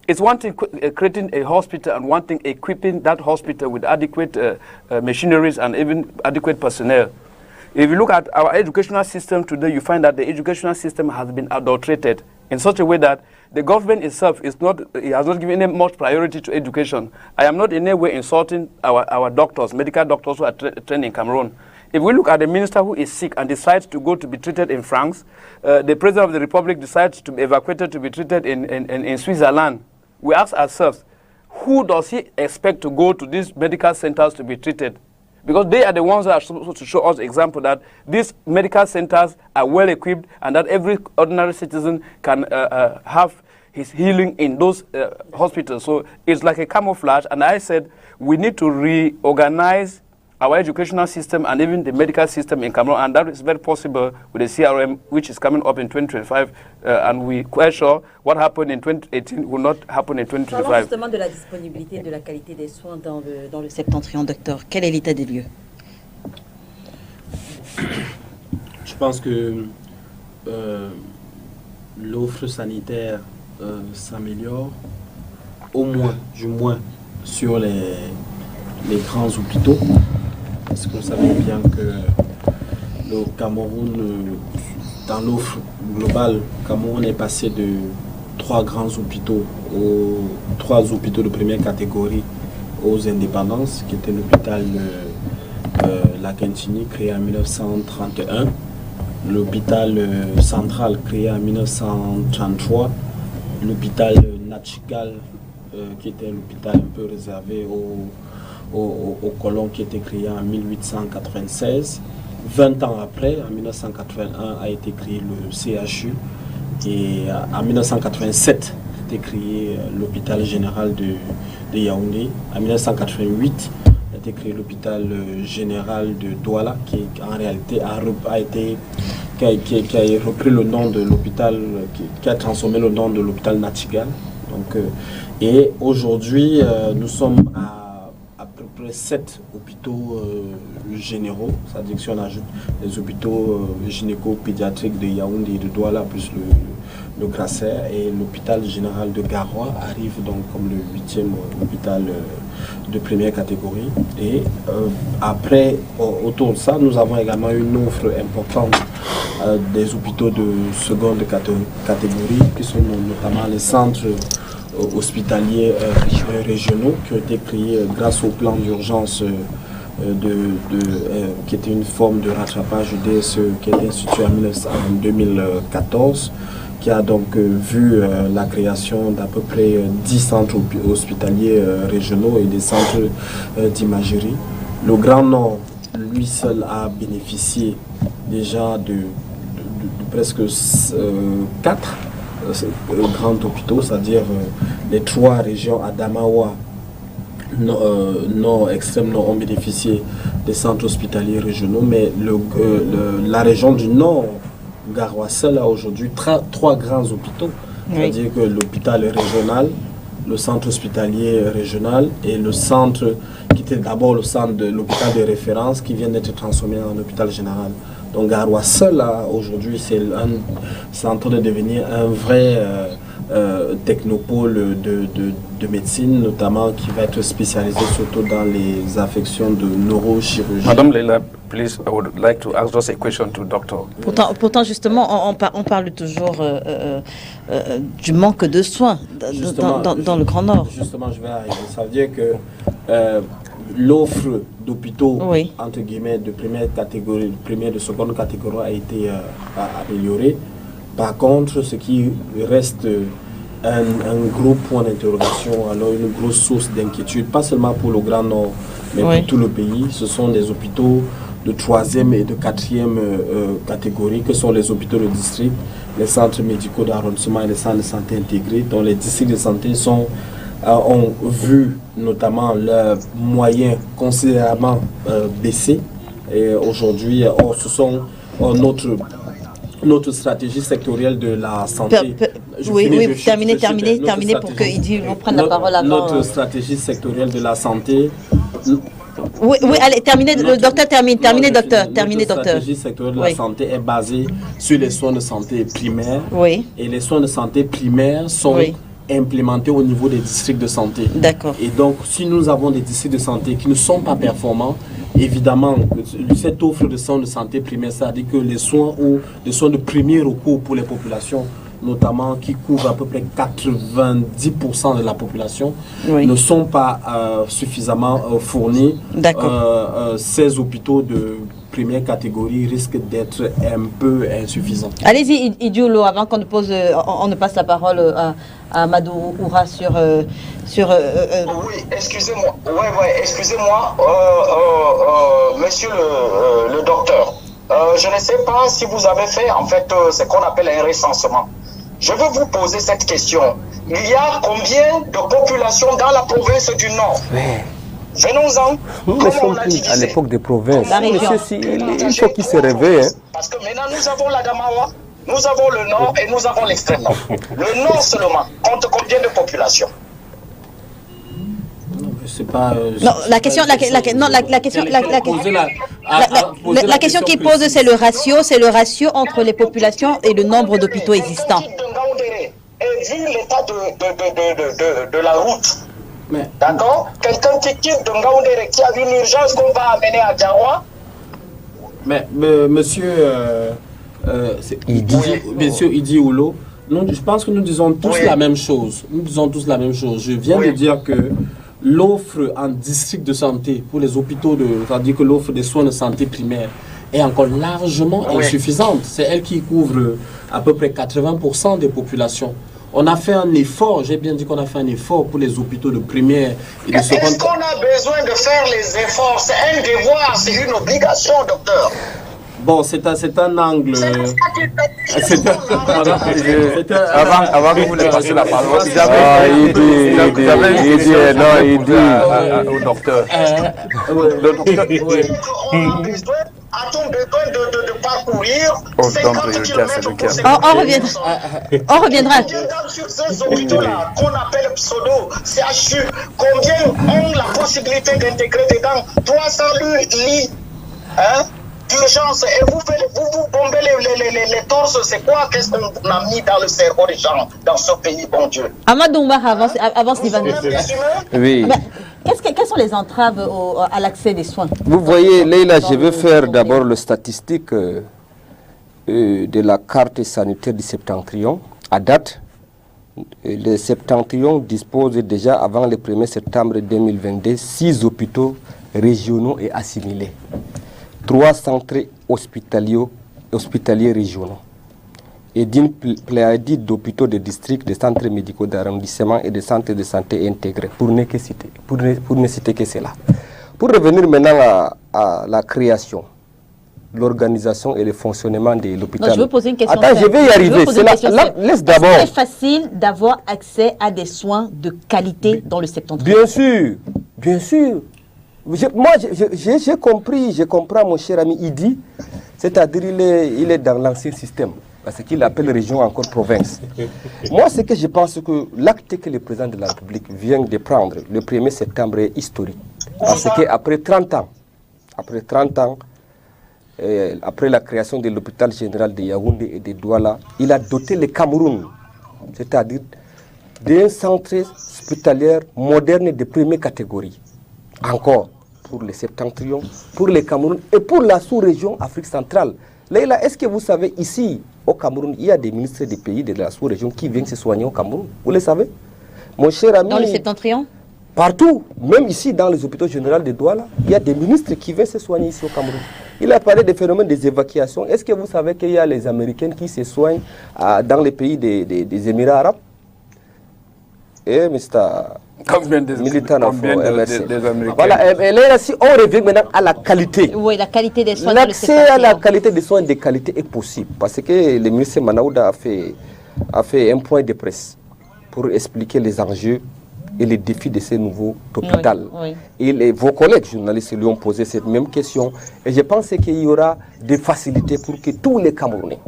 it's one thing creating a hospital and one thing equipping that hospital with adequate machineries and even adequate personnel. If you look at our educational system today, you find that the educational system has been adulterated in such a way that the government itself has not given any much priority to education. I am not in any way insulting our doctors, medical doctors who are trained in Cameroon. If we look at the minister who is sick and decides to go to be treated in France, the president of the republic decides to be evacuated to be treated in Switzerland, we ask ourselves, who does he expect to go to these medical centers to be treated? Because they are the ones that are supposed to show us example that these medical centers are well equipped and that every ordinary citizen can have his healing in those hospitals. So it's like a camouflage, and I said we need to reorganize our educational system and even the medical system in Cameroon, and that is very possible with the CRM, which is coming up in 2025, and we're quite sure what happened in 2018 will not happen in 2025. Parlons justement de la disponibilité et de la qualité des soins dans le septentrion, docteur. Quel est l'état des lieux? Je pense que l'offre sanitaire s'améliore, du moins sur les grands hôpitaux. Parce que vous savez bien que le Cameroun, dans l'offre globale, Cameroun est passé de 3 grands hôpitaux aux 3 hôpitaux de première catégorie aux indépendances, qui était l'hôpital La Quintini, créé en 1931, l'hôpital central, créé en 1933, l'hôpital Nachigal, qui était l'hôpital un peu réservé aux colons, qui était créé en 1896. 20 ans après, en 1981, a été créé le CHU et en 1987 a été créé l'hôpital général de Yaoundé. En 1988 a été créé l'hôpital général de Douala, qui en réalité a repris le nom de l'hôpital, qui a transformé le nom de l'hôpital Nachigal. Donc, et aujourd'hui, nous sommes à peu près 7 hôpitaux généraux, c'est-à-dire que si on ajoute les hôpitaux gynéco-pédiatriques de Yaoundé et de Douala, plus le Grasser, et l'hôpital général de Garoua arrive donc comme le 8e hôpital de première catégorie. Et après, autour de ça, nous avons également une offre importante des hôpitaux de seconde catégorie, qui sont notamment les centres hospitaliers régionaux qui ont été créés grâce au plan d'urgence qui était une forme de rattrapage du DSE qui a été institué en 2014, qui a donc vu la création d'à peu près 10 centres hospitaliers régionaux et des centres d'imagerie. Le Grand Nord, lui seul, a bénéficié déjà de presque 4 grands hôpitaux, c'est-à-dire les 3 régions Adamawa, nord, extrême nord, ont bénéficié des centres hospitaliers régionaux, mais la région du nord Garoua seul a aujourd'hui 3 grands hôpitaux. C'est-à-dire que l'hôpital régional, le centre hospitalier régional et le centre qui était d'abord le centre de l'hôpital de référence qui vient d'être transformé en hôpital général. Donc Garoua seul, aujourd'hui, c'est en train de devenir un vrai technopole de médecine, notamment qui va être spécialisé surtout dans les affections de neurochirurgie. Madame Leila, please, I would like to ask just a question to doctor. Pourtant justement, on parle toujours du manque de soins dans le Grand Nord. Justement, je vais arriver. Ça veut dire que l'offre d'hôpitaux, entre guillemets, de première catégorie, de première, de seconde catégorie a été améliorée. Par contre, ce qui reste un gros point d'interrogation, alors une grosse source d'inquiétude, pas seulement pour le Grand Nord, mais pour tout le pays, ce sont des hôpitaux de 3e et de 4e catégorie, que sont les hôpitaux de district, les centres médicaux d'arrondissement et les centres de santé intégrés, dont les districts de santé ont vu notamment leurs moyens considérablement baisser. Et aujourd'hui, ce sont notre stratégie sectorielle de la santé. Terminez pour qu'ils prennent la parole avant. Notre stratégie sectorielle de la santé. Oui, allez, terminez, le docteur termine. Terminez, docteur. Notre stratégie sectorielle de la santé est basée sur les soins de santé primaires. Et les soins de santé primaires sont implémentés au niveau des districts de santé. D'accord. Et donc, si nous avons des districts de santé qui ne sont pas performants, évidemment, cette offre de soins de santé primaire, c'est-à-dire que les soins de premier recours pour les populations, notamment qui couvrent à peu près 90% de la population, ne sont pas suffisamment fournis. Ces hopitaux de première catégorie risquent d'être un peu insuffisants. Allez-y, Idiolo, avant qu'on ne passe la parole à Amadou Oura sur... Oui, excusez-moi. Excusez-moi, monsieur le docteur. Je ne sais pas si vous avez fait, en fait, ce qu'on appelle un recensement. Je veux vous poser cette question. Il y a combien de population dans la province du Nord? Venons-en. Nous ne sommes plus à l'époque des provinces. Monsieur, il faut qu'il se réveille. Parce que maintenant, nous avons la Damawa, nous avons le Nord et nous avons l'extrême Nord. Le Nord seulement compte combien de population? La question qui pose, c'est le ratio entre les populations et le nombre d'hôpitaux existants. Et vu l'état de la route, d'accord, quelqu'un qui quitte de Ngaoundéré, qui a une urgence qu'on va amener à Diaroua. Mais monsieur Idi Oulo, je pense que nous disons tous la même chose. Je viens de dire que l'offre en district de santé pour les hôpitaux, c'est-à-dire que l'offre des soins de santé primaire est encore largement insuffisante. C'est elle qui couvre à peu près 80% des populations. On a fait un effort, j'ai bien dit qu'on a fait un effort pour les hôpitaux de première et de seconde. Est-ce qu'on a besoin de faire les efforts? C'est un devoir, c'est une obligation, docteur. Bon, c'est un angle. Avant que vous ne passiez la parole, il dit au docteur. A-t-on besoin de parcourir 50 km On reviendra. Sur ces hôpitaux-là, qu'on appelle pseudo, CHU, combien ont la possibilité d'intégrer dedans 300 lits d'urgence, et vous bombez les torses, c'est quoi? Qu'est-ce qu'on a mis dans le cerveau des gens dans ce pays, bon Dieu? Amadou Oumar, avance Ivan. Oui. Quelles sont les entraves à l'accès des soins? Vous voyez, Leila, je vais faire d'abord le statistique de la carte sanitaire du Septentrion. À date, le Septentrion dispose déjà, avant le 1er septembre 2022, 6 hôpitaux régionaux et assimilés. 3 centres hospitaliers régionaux et d'une pléiade d'hôpitaux de district, de centres médicaux d'arrondissement et de centres de santé intégrés, pour ne citer que cela. Pour revenir maintenant à la création, l'organisation et le fonctionnement de l'hôpital. Je veux poser une question. Attends, je vais y arriver. Laisse d'abord. Est-ce facile d'avoir accès à des soins de qualité dans le septentrion? Bien sûr, bien sûr. Moi, j'ai compris, je comprends, mon cher ami Idi, C'est-à-dire il est dans l'ancien système, parce qu'il appelle région encore province. Moi, ce que je pense que l'acte que le président de la République vient de prendre le 1er septembre est historique. Parce qu'après 30 ans, après la création de l'hôpital général de Yaoundé et de Douala, il a doté le Cameroun, c'est-à-dire d'un centre hospitalier moderne de première catégorie. Encore pour le septentrion, pour le Cameroun et pour la sous-région Afrique centrale. Leïla, est-ce que vous savez, ici au Cameroun, il y a des ministres des pays de la sous-région qui viennent se soigner au Cameroun? Vous le savez? Mon cher ami. Dans le septentrion? Partout, même ici dans les hôpitaux généraux de Douala, il y a des ministres qui viennent se soigner ici au Cameroun. Il a parlé des phénomènes des évacuations. Est-ce que vous savez qu'il y a les Américains qui se soignent dans les pays des Émirats arabes? Et militant des Américains. Voilà, et là, si on revient maintenant à la qualité. Oui, la qualité des soins. L'accès à la qualité des soins de qualité est possible. Parce que le ministre Manaouda a fait un point de presse pour expliquer les enjeux et les défis de ces nouveaux hôpitaux. Oui, oui. Et vos collègues journalistes lui ont posé cette même question. Et je pense qu'il y aura des facilités pour que tous les Camerounais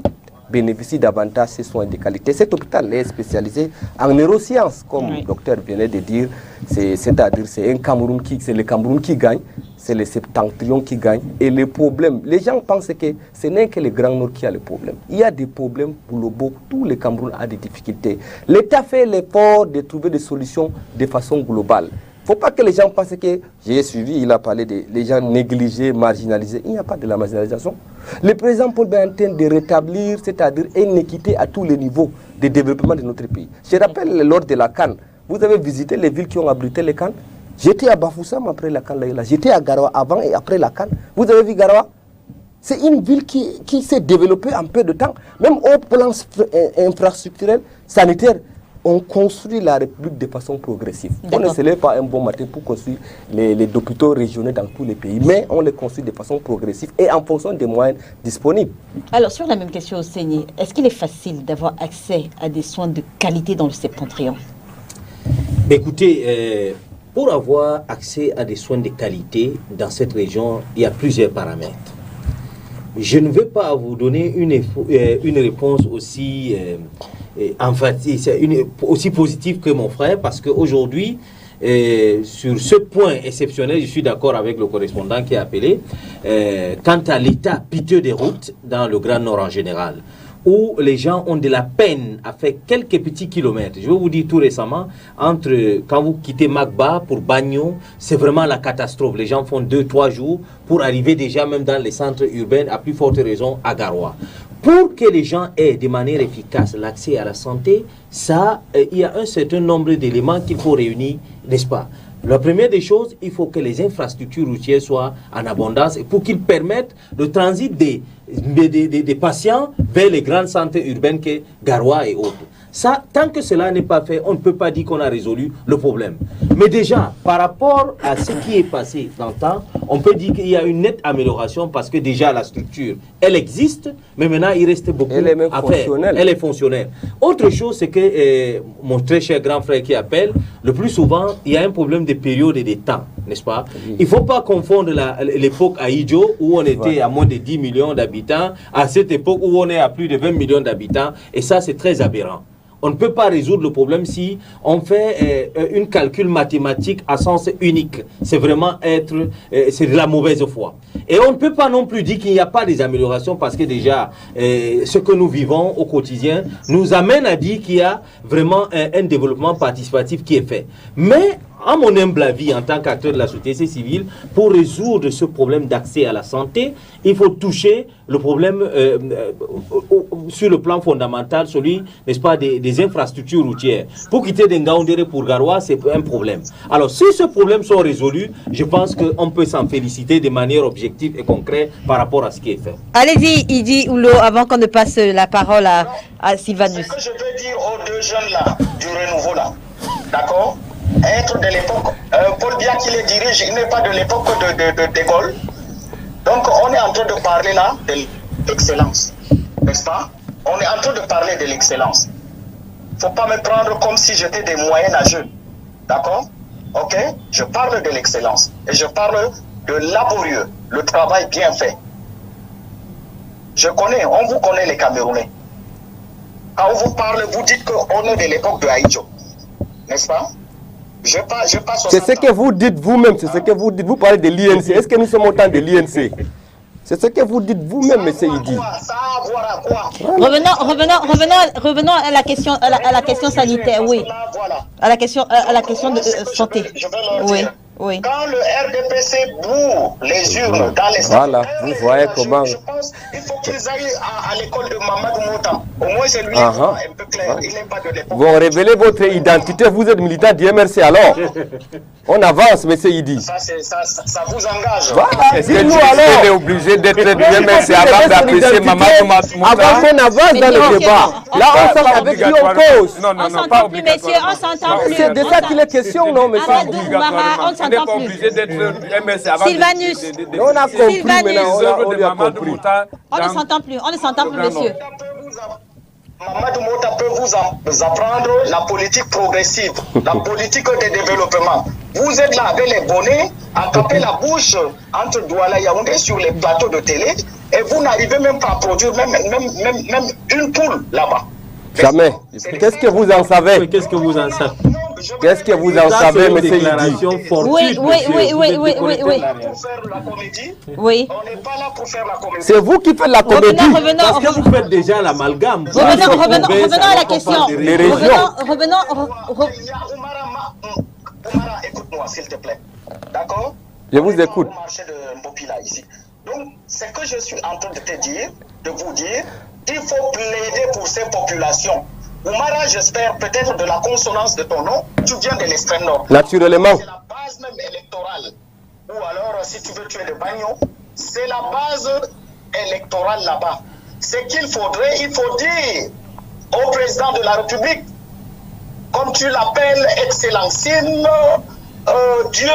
bénéficient davantage de ces soins de qualité. Cet hôpital est spécialisé en neurosciences, comme le docteur venait de dire. C'est-à-dire c'est le Cameroun qui gagne, c'est le septentrion qui gagne. Et les problèmes, les gens pensent que ce n'est que le Grand Nord qui a le problème. Il y a des problèmes globaux, tout le Cameroun a des difficultés. L'État fait l'effort de trouver des solutions de façon globale. Il ne faut pas que les gens pensent que, j'ai suivi, il a parlé des gens négligés, marginalisés. Il n'y a pas de la marginalisation. Le président Paul Biya est en train de rétablir, c'est-à-dire une équité à tous les niveaux de développement de notre pays. Je rappelle lors de la CAN, vous avez visité les villes qui ont abrité les CAN. J'étais à Bafoussam après la CAN, j'étais à Garoua avant et après la CAN. Vous avez vu Garoua? C'est une ville qui s'est développée en peu de temps. Même au plan infrastructurel, sanitaire, on construit la République de façon progressive. On ne se lève pas un bon matin pour construire les hôpitaux régionaux dans tous les pays, mais on les construit de façon progressive et en fonction des moyens disponibles. Alors, sur la même question, Ousseini, est-ce qu'il est facile d'avoir accès à des soins de qualité dans le septentrion? Écoutez, pour avoir accès à des soins de qualité dans cette région, il y a plusieurs paramètres. Je ne veux pas vous donner une réponse aussi aussi positive que mon frère, parce qu'aujourd'hui, sur ce point exceptionnel, je suis d'accord avec le correspondant qui a appelé, quant à l'état piteux des routes dans le Grand Nord en général, où les gens ont de la peine à faire quelques petits kilomètres. Je vais vous dire tout récemment, quand vous quittez Magba pour Bagno, c'est vraiment la catastrophe. Les gens font 2-3 jours pour arriver déjà même dans les centres urbains, à plus forte raison à Garoua. Pour que les gens aient de manière efficace l'accès à la santé, il y a un certain nombre d'éléments qu'il faut réunir, n'est-ce pas? La première des choses, il faut que les infrastructures routières soient en abondance et pour qu'ils permettent le transit des patients vers les grands centres urbains que Garoua et autres. Ça, tant que cela n'est pas fait, on ne peut pas dire qu'on a résolu le problème. Mais déjà, par rapport à ce qui est passé dans le temps, on peut dire qu'il y a une nette amélioration parce que déjà la structure, elle existe, mais maintenant il reste beaucoup à faire. Elle est fonctionnelle. Autre chose, c'est que mon très cher grand frère qui appelle, le plus souvent, il y a un problème de période et de temps, n'est-ce pas? Il ne faut pas confondre l'époque à Idjo, où on était à moins de 10 millions d'habitants, à cette époque où on est à plus de 20 millions d'habitants, et ça c'est très aberrant. On ne peut pas résoudre le problème si on fait un calcul mathématique à sens unique. C'est vraiment c'est de la mauvaise foi. Et on ne peut pas non plus dire qu'il n'y a pas des améliorations parce que déjà, ce que nous vivons au quotidien nous amène à dire qu'il y a vraiment un développement participatif qui est fait. Mais, à mon humble avis, en tant qu'acteur de la société civile, pour résoudre ce problème d'accès à la santé, il faut toucher le problème sur le plan fondamental, celui, n'est-ce pas, des infrastructures routières. Pour quitter Dengaoundéré pour Garoua, c'est un problème. Alors, si ce problème sont résolus, je pense qu'on peut s'en féliciter de manière objective et concrète par rapport à ce qui est fait. Allez-y, Idi Oulo, avant qu'on ne passe la parole à Sylvanus. Ce que je veux dire aux deux jeunes là, du renouveau là, d'accord? Être de l'époque, Paul Biya qui les dirige, il n'est pas de l'époque de Gaulle. Donc on est en train de parler là de l'excellence, n'est-ce pas? On est en train de parler de l'excellence. Il ne faut pas me prendre comme si j'étais des moyenâgeux, d'accord? Ok? Je parle de l'excellence et je parle de laborieux, le travail bien fait. Je connais, on vous connaît les Camerounais. Quand on vous parle, vous dites qu'on est de l'époque de Haïdjo. N'est-ce pas? Je passe au C'est ce que vous dites vous-même, c'est ce que vous dites. Vous parlez de l'INC. Est-ce que nous sommes au temps de l'INC? C'est ce que vous dites vous-même, M. Idi. Ça a à voir à quoi? Revenons à la question, à la question sanitaire, oui. À la question de santé. Je vais leur Oui, dire. oui. Quand le RDPC bourre les urnes dans les Voilà, vous voyez comment. Je pense qu'il faut qu'ils aillent à l'école de Mamadou Mouta. Au moins, c'est lui qui est un peu clair. Il n'est pas de l'époque. Bon, révélez votre identité. Vous êtes militant du MRC alors. On avance, M. Idi. Ça vous engage. Voilà, Est-ce que dites-nous tu es alors. obligé d'être du MRC avant d'apprécier Mamadou Mouta? Avant qu'on avance dans le débat. Là, on sent avec qui on cause. Non, On non, s'entend pas plus, messieurs, on s'entend plus. C'est de ça qu'il est question, non, monsieur Arrête Idi? de- Mara, on On n'est s'entend pas plus. obligé d'être du MRC avant Sylvanus. On a compris Sylvanus. maintenant, on lui a Mamadou compris. Mouta. On ne s'entend plus, messieurs. Mamadou Mouta peut vous apprendre la politique progressive, la politique de développement. Vous êtes là avec les bonnets, à taper la bouche entre Douala et Yaoundé sur les plateaux de télé, et vous n'arrivez même pas à produire même une poule là-bas. Jamais. Qu'est-ce que vous en savez? Qu'est-ce que vous en savez? Qu'est-ce que vous en savez, M. Idi? Oui. Pour faire la comédie, Oui. on n'est pas là pour faire la comédie. C'est vous qui faites la comédie. Parce que vous faites déjà l'amalgame. Revenons à la question. Les régions. Il y a Oumara, écoute-moi s'il te plaît. D'accord? Je vous écoute. Au marché de Mbopila ici. Donc, ce que je suis en train de te dire, de vous dire, il faut plaider pour ces populations. Oumara, j'espère peut-être de la consonance de ton nom, tu viens de l'extrême nord. Naturellement. C'est la base même électorale. Ou alors, si tu veux tuer de Bagnon, c'est la base électorale là-bas. Ce qu'il faudrait, il faut dire au président de la République, comme tu l'appelles, Excellentissime, Dieu,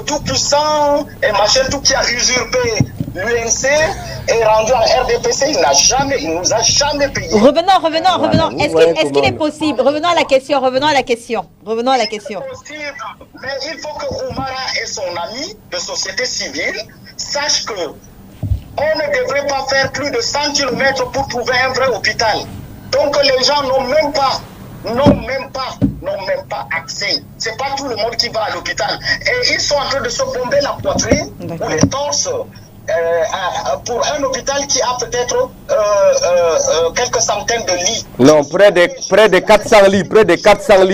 tout-puissant, et machin, tout qui a usurpé l'UNC est rendu à RDPC, il nous a jamais payé. Revenons. Est-ce qu'il est possible? Revenons à la question. Possible, mais il faut que Oumara et son ami de société civile sachent que on ne devrait pas faire plus de 100 km pour trouver un vrai hôpital. Donc les gens n'ont même pas accès. C'est pas tout le monde qui va à l'hôpital. Et ils sont en train de se bomber la poitrine ou les torses pour un hôpital qui a peut-être quelques centaines de lits. Non, près de 400 lits. Près de 400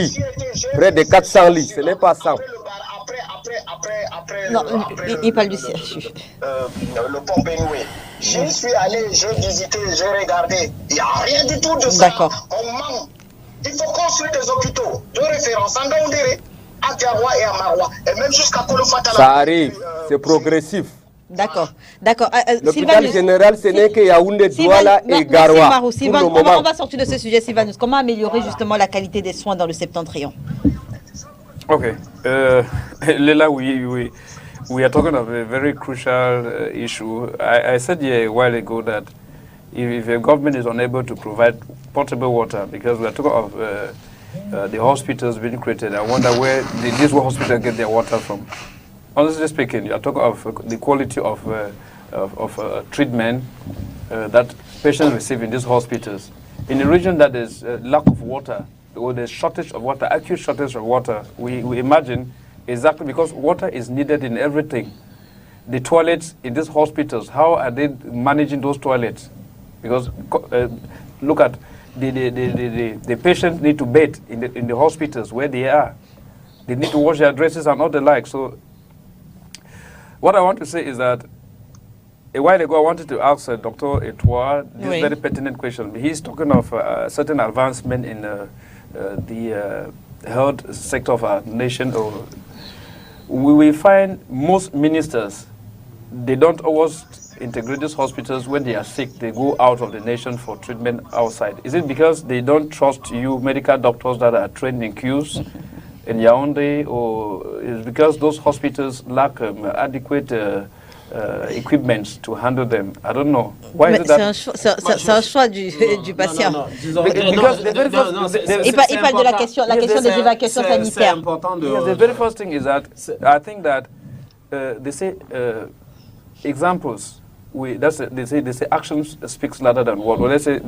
lits. Ce n'est pas 100. Non, il parle du CHU. Le pont Benoué. J'y suis allé, j'ai visité, j'ai regardé. Il n'y a rien du tout de ça. D'accord. On ment. Il faut construire des hôpitaux de référence en Gaoundéré, à Diawa et à Maroua. Et même jusqu'à Kolofatala. Ça arrive, c'est progressif. D'accord. L'hôpital général, ce n'est que Yaoundé, Douala et Garoua. On va sortir de ce sujet, Sylvanus. Comment améliorer justement la qualité des soins dans le Septentrion? Okay. Leila, we are talking of a very crucial issue. I said here a while ago that if a government is unable to provide potable water, because we are talking of the hospitals being created, I wonder where these hospitals get their water from. Honestly speaking, you are talking of the quality of treatment that patients receive in these hospitals. In a region that is lack of water, or the shortage of water, acute shortage of water, we imagine exactly because water is needed in everything. The toilets in these hospitals, how are they managing those toilets? Because look at the patients need to bathe in the hospitals where they are. They need to wash their dresses and all the like. So what I want to say is that a while ago I wanted to ask Dr. Etoile this very pertinent question. He's talking of certain advancement in the health sector of our nation. We will find most ministers, they don't always integrate these hospitals. When they are sick, they go out of the nation for treatment outside. Is it because they don't trust you medical doctors that are trained in queues in Yaoundé, or is it because those hospitals lack adequate equipment to handle them? I don't know. Why is it that? C'est un choix du patient. Il parle de la question des évacuations sanitaires. C'est important de... The very first thing is that I think that they say examples they say action speaks louder than words. Or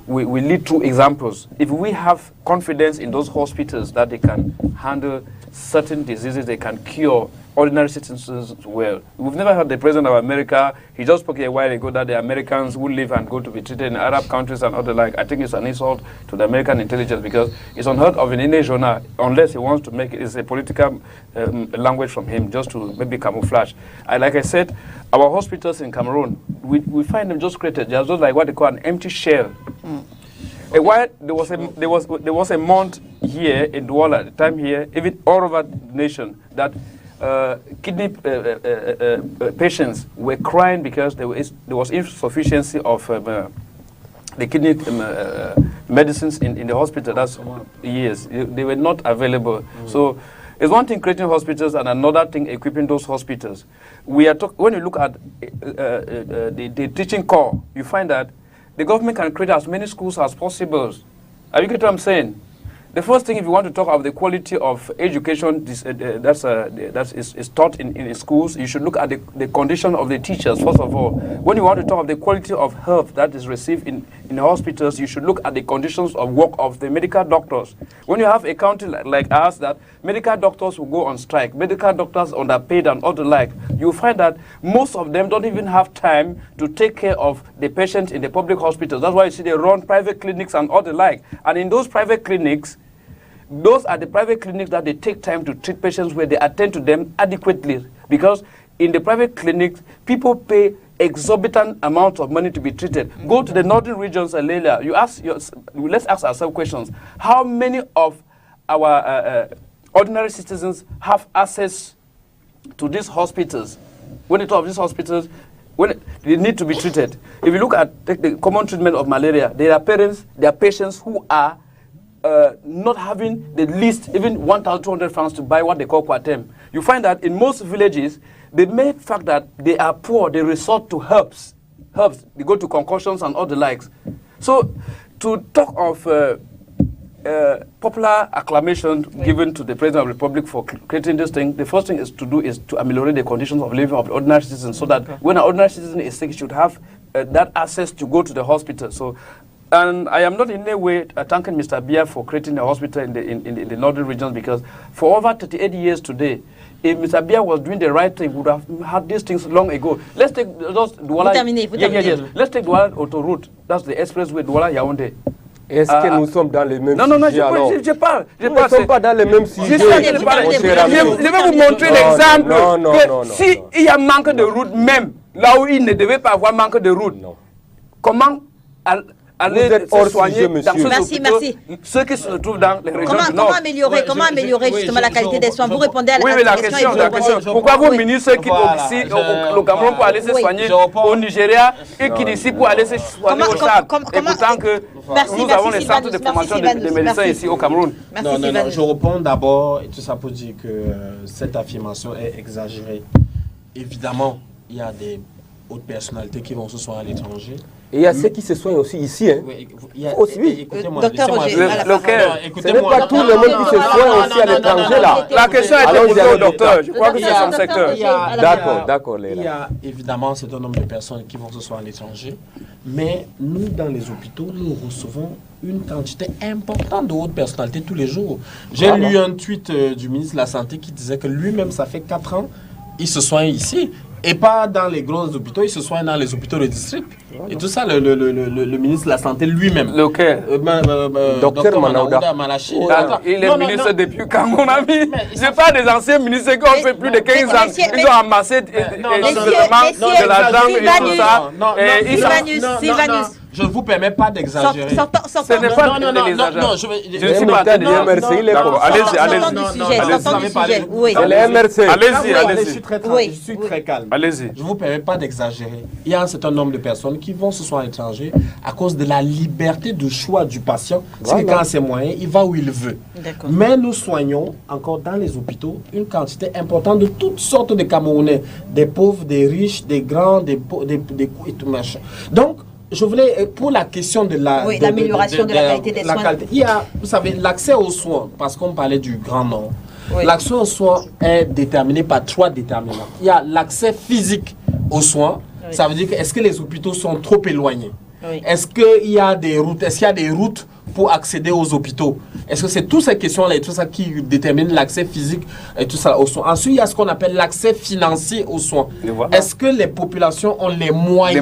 we lead through examples. If we have confidence in those hospitals that they can handle certain diseases, they can cure ordinary citizens well. We've never heard the president of America, he just spoke a while ago that the Americans who live and go to be treated in Arab countries and other like. I think it's an insult to the American intelligence because it's unheard of in any genre unless he wants to make it, it's a political language from him just to maybe camouflage. Like I said, our hospitals in Cameroon, we find them just created, just like what they call an empty shell. While there was a month here in Douala, at the time here, even all over the nation, that kidney patients were crying because there was insufficiency of the kidney medicines in the hospital. That's years. They were not available. So it's one thing creating hospitals and another thing equipping those hospitals. When you look at the teaching corps, you find that the government can create as many schools as possible. Are you getting what I'm saying? The first thing, if you want to talk about the quality of education that is taught in schools, you should look at the condition of the teachers, first of all. When you want to talk about the quality of health that is received in hospitals, you should look at the conditions of work of the medical doctors. When you have a country like ours that medical doctors will go on strike, medical doctors underpaid and all the like, you'll find that most of them don't even have time to take care of the patients in the public hospitals. That's why you see they run private clinics and all the like. And in those private clinics, those are the private clinics that they take time to treat patients where they attend to them adequately. Because in the private clinics, people pay exorbitant amounts of money to be treated. Go to the northern regions, Leila. Let's ask ourselves questions. How many of our ordinary citizens have access to these hospitals? When you talk of these hospitals, when they need to be treated. If you look at the common treatment of malaria, there are patients who are not having the least, even 1,200 francs to buy what they call Quatem. You find that in most villages, the main fact that they are poor, they resort to herbs. They go to concoctions and all the likes. So to talk of popular acclamation given to the President of the Republic for creating this thing, the first thing is to ameliorate the conditions of living of the ordinary citizens so that when an ordinary citizen is sick, he should have that access to go to the hospital. So, and I am not in any way thanking Mr. Biya for creating a hospital in the northern regions, because for over 38 years today, if Mr. Biya was doing the right thing, would have had these things long ago. Let's take those Douala. Let's take Douala autoroute. That's the expressway Douala Yaoundé. Est-ce que nous sommes dans les mêmes sujets? Non, je parle. Nous ne sommes pas dans les mêmes sujets. Je vais vous montrer l'exemple. S'il y a manque de route, même là où il ne devait pas avoir manque de route, comment aller se soigner dans ce merci. Ceux qui se trouvent dans les régions du Nord. Comment améliorer justement la qualité des soins? Vous répondez à la question. Pourquoi vos ministres qui quittent ici au Cameroun pour aller se soigner au Nigeria et qui d'ici pour aller se soigner au Tchad? Et pourtant que nous avons les centres de formation des médecins ici au Cameroun. Non, je réponds d'abord, et tout ça pour dire que cette affirmation est exagérée. Évidemment, il y a des hautes personnalités qui vont se soigner à l'étranger. Et il y a ceux qui se soignent aussi ici. Hein. Oui, écoutez-moi. Docteur Roger, ce n'est pas tout le monde qui se soigne aussi à l'étranger là. La question a été posée au docteur. Je crois que c'est son secteur. D'accord. Il y a évidemment un certain nombre de personnes qui vont se soigner à l'étranger. Mais nous, dans les hôpitaux, nous recevons une quantité importante de hautes personnalités tous les jours. J'ai lu un tweet du ministre de la Santé qui disait que lui-même, ça fait 4 ans, il se soigne ici. Et pas dans les grands hôpitaux, ils se soignent dans les hôpitaux de district. Et tout ça, le ministre de la Santé lui-même. Lequel Docteur Manaouda Malachi. Il est ministre depuis quand, mon ami? Je parle des anciens ministres qui ont fait plus de 15 ans. Ils ont amassé de l'argent et tout ça. Sylvanus. Je ne vous permets pas d'exagérer. Ce n'est pas je ne suis pas allez-y. Je suis très calme. Allez-y. Je ne vous permets pas d'exagérer. Il y a un certain nombre de personnes qui vont se soigner à l'étranger à cause de la liberté de choix du patient. C'est que quand c'est moyen, il va où il veut. Mais nous soignons encore dans les hôpitaux une quantité importante de toutes sortes de Camerounais. Des pauvres, des riches, des grands, des et tout machin. Donc, je voulais, pour la question de l'amélioration de la qualité des soins. Il y a, vous savez, l'accès aux soins, parce qu'on parlait du Grand Nord. L'accès aux soins est déterminé par 3 déterminants. Il y a l'accès physique aux soins, Ça veut dire que est-ce que les hôpitaux sont trop éloignés? Oui. Est-ce qu'il y a des routes? Est-ce qu'il y a des routes pour accéder aux hôpitaux? Est-ce que c'est toutes ces questions-là et tout ça qui détermine l'accès physique et tout ça aux soins? Ensuite, il y a ce qu'on appelle l'accès financier aux soins. Voilà. Est-ce que les populations ont les moyens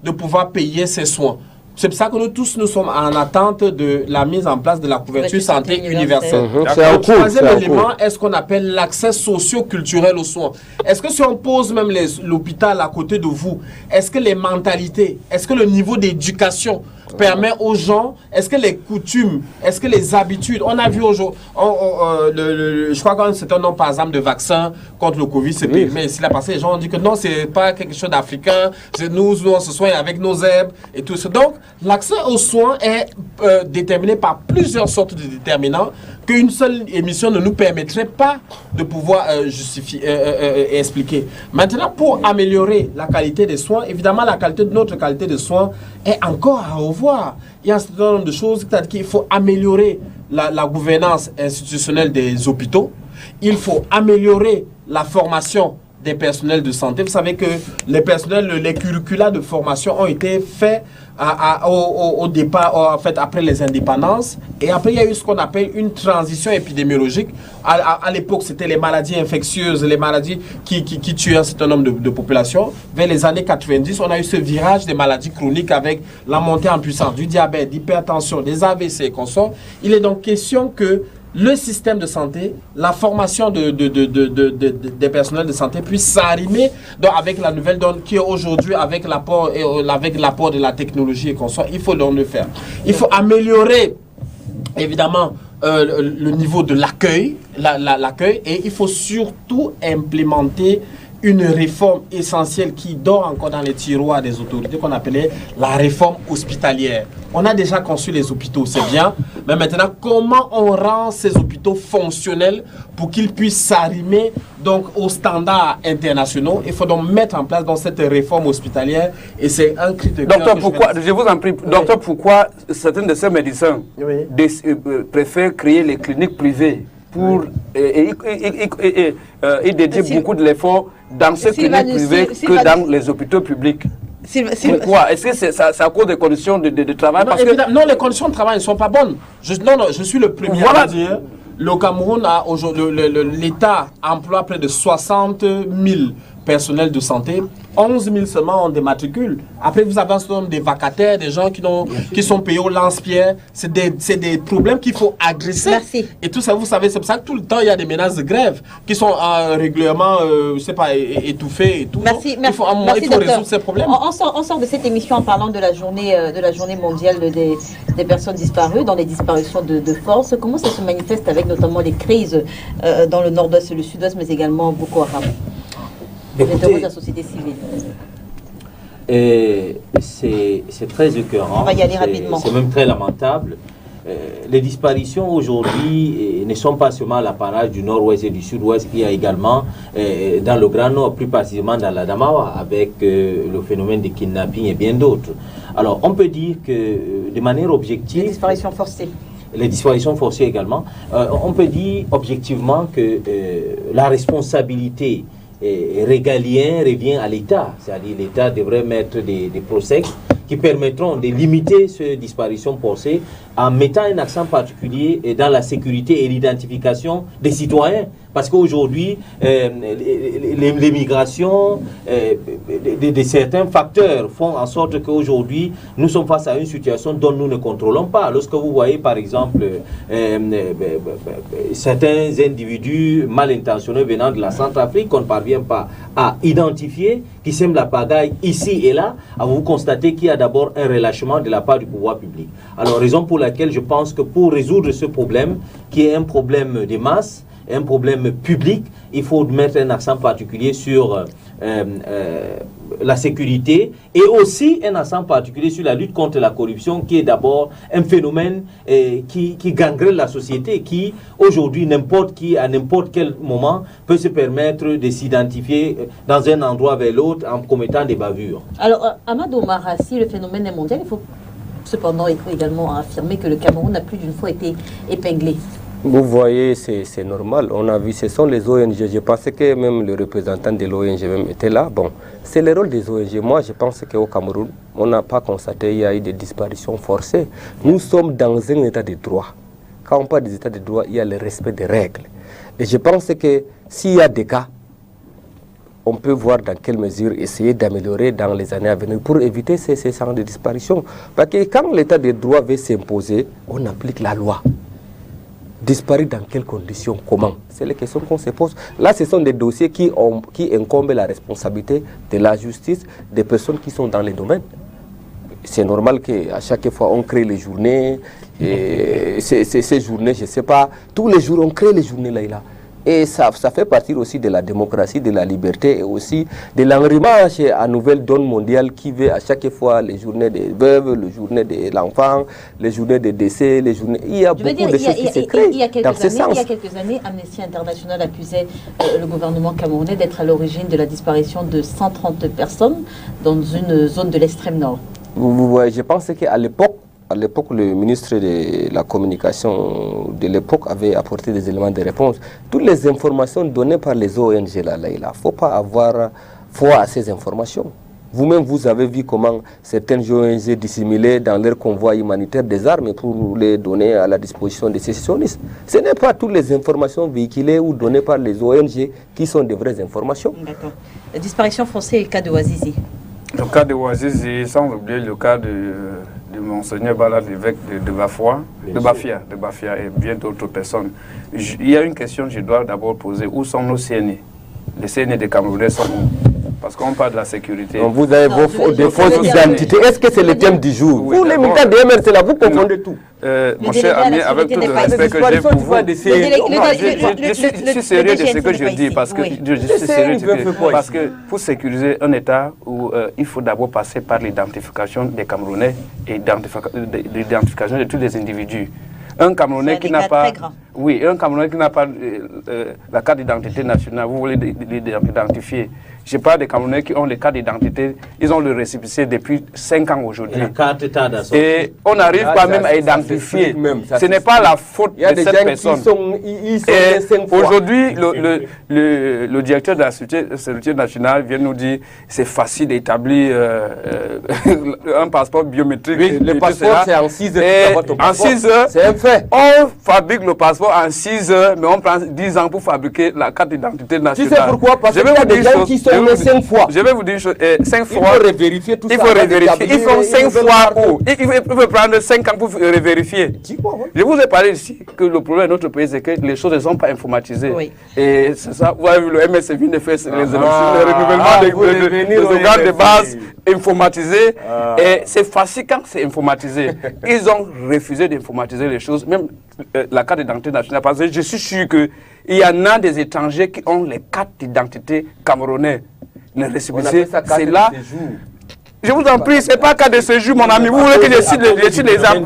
de pouvoir payer ces soins? C'est pour ça que nous tous, nous sommes en attente de la mise en place de la couverture santé universelle. Le troisième élément est ce qu'on appelle l'accès socio-culturel aux soins. Est-ce que si on pose même l'hôpital à côté de vous, est-ce que les mentalités, est-ce que le niveau d'éducation permet aux gens, est-ce que les coutumes, est-ce que les habitudes, on a vu aujourd'hui, je crois que c'est un nom par exemple de vaccin contre le Covid, c'est mais s'il a passé, les gens ont dit que non, c'est pas quelque chose d'africain, nous on se soigne avec nos herbes et tout ça. Donc, l'accès aux soins est déterminé par plusieurs sortes de déterminants qu'une seule émission ne nous permettrait pas de pouvoir justifier et expliquer. Maintenant, pour améliorer la qualité des soins, évidemment, notre qualité de soins est encore à revoir. Il y a un certain nombre de choses, c'est-à-dire qu'il faut améliorer la gouvernance institutionnelle des hôpitaux. Il faut améliorer la formation des personnels de santé. Vous savez que les curricula de formation ont été faits au départ, en fait, après les indépendances. Et après, il y a eu ce qu'on appelle une transition épidémiologique. À l'époque, c'était les maladies infectieuses, les maladies qui tuaient un certain nombre de populations. Vers les années 90, on a eu ce virage des maladies chroniques avec la montée en puissance du diabète, d'hypertension, des AVC et consorts. Il est donc question que le système de santé, la formation des personnels de santé puisse s'arrimer avec la nouvelle donne qui est aujourd'hui avec l'apport de la technologie et consorts. Il faut donc le faire. Il faut améliorer évidemment le niveau de l'accueil, et il faut surtout implémenter une réforme essentielle qui dort encore dans les tiroirs des autorités qu'on appelait la réforme hospitalière. On a déjà conçu les hôpitaux, c'est bien, mais maintenant, comment on rend ces hôpitaux fonctionnels pour qu'ils puissent s'arrimer donc aux standards internationaux? Il faut donc mettre en place dans cette réforme hospitalière et c'est un cri de cœur. Docteur, je vous en prie, docteur, pourquoi certains de ces médecins préfèrent créer les cliniques privées pour et dédier beaucoup de l'effort dans ces cliniques privées que dans les hôpitaux publics? Pourquoi? Est-ce que c'est à cause des conditions de travail? Non, les conditions de travail ne sont pas bonnes. Je suis le premier à dire. Le Cameroun a aujourd'hui, l'État emploie près de 60 000 personnels de santé. 11 000 seulement ont des matricules. Après, vous avez un certain nombre de vacataires, des gens qui sont payés au lance-pierre. C'est des problèmes qu'il faut adresser. Merci. Et tout ça, vous savez, c'est pour ça que tout le temps, il y a des menaces de grève qui sont régulièrement, je sais pas, étouffées et tout. Merci, il faut résoudre ces problèmes. On sort de cette émission en parlant de la journée mondiale des personnes disparues, dans les disparitions de force. Comment ça se manifeste avec notamment les crises dans le nord-ouest et le sud-ouest, mais également Boko Haram? Écoutez, de la société civile. C'est très écœurant. On va y aller rapidement. C'est même très lamentable. Les disparitions aujourd'hui ne sont pas seulement l'apanage du nord-ouest et du sud-ouest, il y a également dans le Grand Nord, plus précisément dans la Damawa, avec le phénomène de kidnapping et bien d'autres. Alors, on peut dire que de manière objective... Les disparitions forcées. Les disparitions forcées également. On peut dire objectivement que la responsabilité régalien revient à l'État. C'est-à-dire l'État devrait mettre des procès qui permettront de limiter ces disparitions forcées en mettant un accent particulier dans la sécurité et l'identification des citoyens. Parce qu'aujourd'hui, les migrations de certains facteurs font en sorte qu'aujourd'hui, nous sommes face à une situation dont nous ne contrôlons pas. Lorsque vous voyez, par exemple, certains individus mal intentionnés venant de la Centrafrique qu'on ne parvient pas à identifier, qui sèment la pagaille ici et là, vous constatez qu'il y a d'abord un relâchement de la part du pouvoir public. Alors, raison pour laquelle je pense que pour résoudre ce problème, qui est un problème de masse, un problème public, il faut mettre un accent particulier sur la sécurité et aussi un accent particulier sur la lutte contre la corruption, qui est d'abord un phénomène qui gangrène la société, qui aujourd'hui n'importe qui à n'importe quel moment peut se permettre de s'identifier dans un endroit vers l'autre en commettant des bavures. Alors, Amadou Mara, si le phénomène est mondial, il faut cependant également affirmer que le Cameroun a plus d'une fois été épinglé. Vous voyez, c'est normal. On a vu, ce sont les ONG. Je pensais que même le représentant de l'ONG même était là. Bon, c'est le rôle des ONG. Moi, je pense qu'au Cameroun, on n'a pas constaté qu'il y a eu des disparitions forcées. Nous sommes dans un état de droit. Quand on parle des états de droit, il y a le respect des règles. Et je pense que s'il y a des cas, on peut voir dans quelle mesure essayer d'améliorer dans les années à venir pour éviter ces genres de disparition. Parce que quand l'état de droit veut s'imposer, on applique la loi. Disparaître dans quelles conditions, comment? C'est les questions qu'on se pose. Là, ce sont des dossiers qui incombent la responsabilité de la justice des personnes qui sont dans les domaines. C'est normal qu'à chaque fois, on crée les journées. Et ces journées, je ne sais pas, tous les jours, on crée les journées là. Et ça fait partie aussi de la démocratie, de la liberté et aussi de l'enrhumage à nouvelle donne mondiale qui veut à chaque fois les journées des veuves, les journées de l'enfant, les journées des décès, les journées... Il y a beaucoup de choses qui se créent dans ce sens. Il y a quelques années, Amnesty International accusait le gouvernement camerounais d'être à l'origine de la disparition de 130 personnes dans une zone de l'extrême nord. Je pense qu'à l'époque, le ministre de la communication de l'époque avait apporté des éléments de réponse. Toutes les informations données par les ONG, il ne faut pas avoir foi à ces informations. Vous-même, vous avez vu comment certaines ONG dissimulaient dans leur convoi humanitaire des armes pour les donner à la disposition des sécessionnistes. Ce n'est pas toutes les informations véhiculées ou données par les ONG qui sont de vraies informations. D'accord. La disparition forcée est le cas de Ouazizi. Le cas de Ouazizi, sans oublier le cas de Monseigneur Bala, l'évêque de Bafia et bien d'autres personnes. Il y a une question que je dois d'abord poser. Où sont nos CNI? Les CNI des Camerounais sont où? Parce qu'on parle de la sécurité. Donc vous avez des fausses identités. Est-ce que c'est le thème du jour? Oui, vous, les militants de MRC, là, vous confondez tout. Mon cher ami, avec tout le respect que j'ai pour vous, je suis sérieux de ce que je dis, parce que je suis sérieux parce que pour sécuriser un État, il faut d'abord passer par l'identification des Camerounais et l'identification de tous les individus. Un Camerounais qui n'a pas, la carte d'identité nationale, vous voulez l'identifier. Je parle des Camerounais qui ont les cartes d'identité, ils ont le récépissé depuis 5 ans aujourd'hui. Et on n'arrive pas même à identifier. Ce n'est pas la faute de cette personne. Aujourd'hui, le directeur de la sécurité nationale vient nous dire que c'est facile d'établir un passeport biométrique. Oui, le passeport, c'est en 6 heures. En 6 heures, c'est un fait. On fabrique le passeport en 6 heures, mais on prend 10 ans pour fabriquer la carte d'identité nationale. Tu sais pourquoi? Parce qu'il y a des gens qui sont nés 5 fois. Je vais vous dire 5 fois. Il faut revérifier tout ça. Il faut revérifier. Ils font 5 fois où? Il faut prendre 5 ans pour revérifier. Je vous ai parlé ici que le problème de notre pays, c'est que les choses ne sont pas informatisées. Oui. Et c'est ça. Vous avez vu, le MS vient de faire les élections, le renouvellement des organes de base informatisés. Et c'est facile quand c'est informatisé. Ils ont refusé d'informatiser les choses, même la carte d'identité nationale. Parce que je suis sûr qu'il y en a des étrangers qui ont les cartes d'identité camerounais. Les récépissés, c'est là. Je vous en prie, ce n'est pas un cas de séjour, mon ami. Vous voulez que je cite les armes?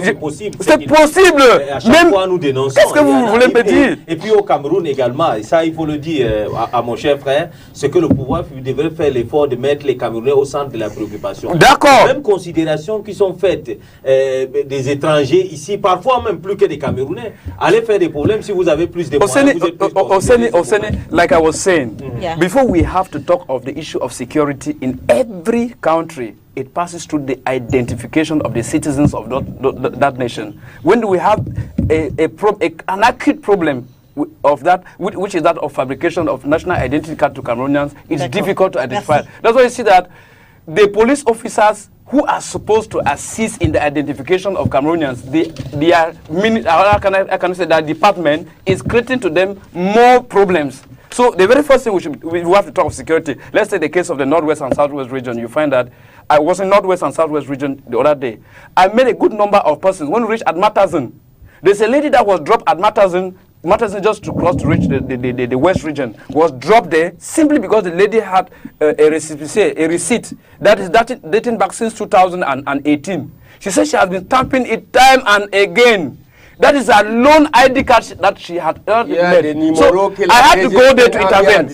C'est possible. C'est possible. À chaque fois, nous dénonçons. Qu'est-ce que vous voulez me dire? Et puis au Cameroun également, et ça il faut le dire à mon cher frère, c'est que le pouvoir devrait faire l'effort de mettre les Camerounais au centre de la préoccupation. D'accord. Même considérations qui sont faites des étrangers ici, parfois même plus que des Camerounais. Allez faire des problèmes si vous avez plus de moyens. Like I was saying, before we have to talk of the issue of security in every country, it passes through the identification of the citizens of that nation. When we have an acute problem of that, which is that of fabrication of national identity card to Cameroonians, it's difficult to identify. That's why you see that the police officers who are supposed to assist in the identification of Cameroonians, that department is creating to them more problems. So the very first thing we have to talk of security. Let's take the case of the Northwest and Southwest region. You find that I was in Northwest and Southwest region the other day. I met a good number of persons. When we reached at Matazan, there's a lady that was dropped at Matazan just to cross to reach the West region, was dropped there simply because the lady had a receipt that is dating back since 2018. She said she has been stamping it time and again. That is a loan ID card that she had earned. So I had to go there to intervene.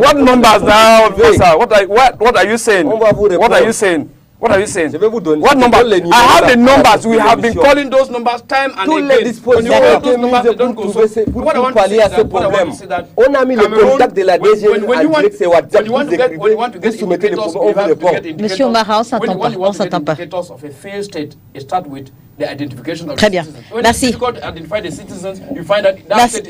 What numbers now, Professor? What are you saying? What are you saying? What are you saying? Je vais vous donner. What number? I have the numbers. We have been calling those numbers time and again. Tous les dispositions ont été mises pour pallier à ce problème. On a mis le contact de la DG en direct, c'est WhatsApp. Vous soumettez les problèmes, on vous répond. Monsieur Omara, on s'entend pas. On s'entend pas. Très bien. Merci. Merci.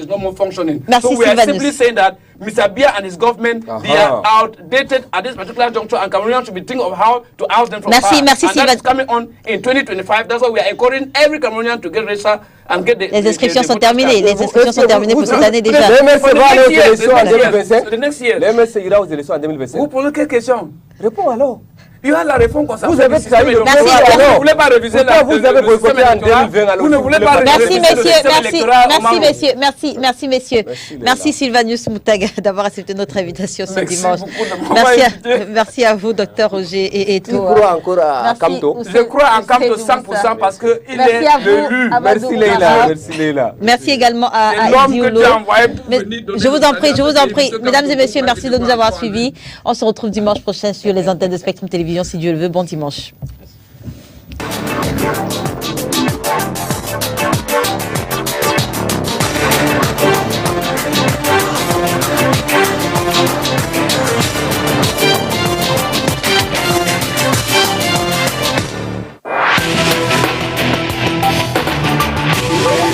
So we are simply saying that Mr. Biya and his government, they are outdated at this particular juncture, and Cameroonians should be thinking of how to oust them from power. Merci, and that is coming on in 2025. That's why we are encouraging every Cameroonian to get registered and get the. Les inscriptions sont terminées. Les inscriptions sont terminées pour cette année déjà. Les MSC va aller aux élections en 2025. The next year. Les MSC ira aux élections en 2025. Vous posez quelle question? Réponds alors. Il y a la réforme comme ça. Vous avez trahi le Merci. Vous ne voulez pas réviser la vous avez boycotté en 2020. Vous ne voulez pas Merci, messieurs. Merci, messieurs. Merci, Sylvanus Moutaga, d'avoir accepté notre invitation ce dimanche. Merci à vous, docteur Roger et Tu crois encore à Kamto? Je crois en Kamto 100% parce qu'il est l'élu. Merci Leïla. Merci Leïla. Merci également à Diolo. Je vous en prie. Mesdames et messieurs, merci de nous avoir suivis. On se retrouve dimanche prochain sur les antennes de Spectrum Télévision, si Dieu le veut. Bon dimanche.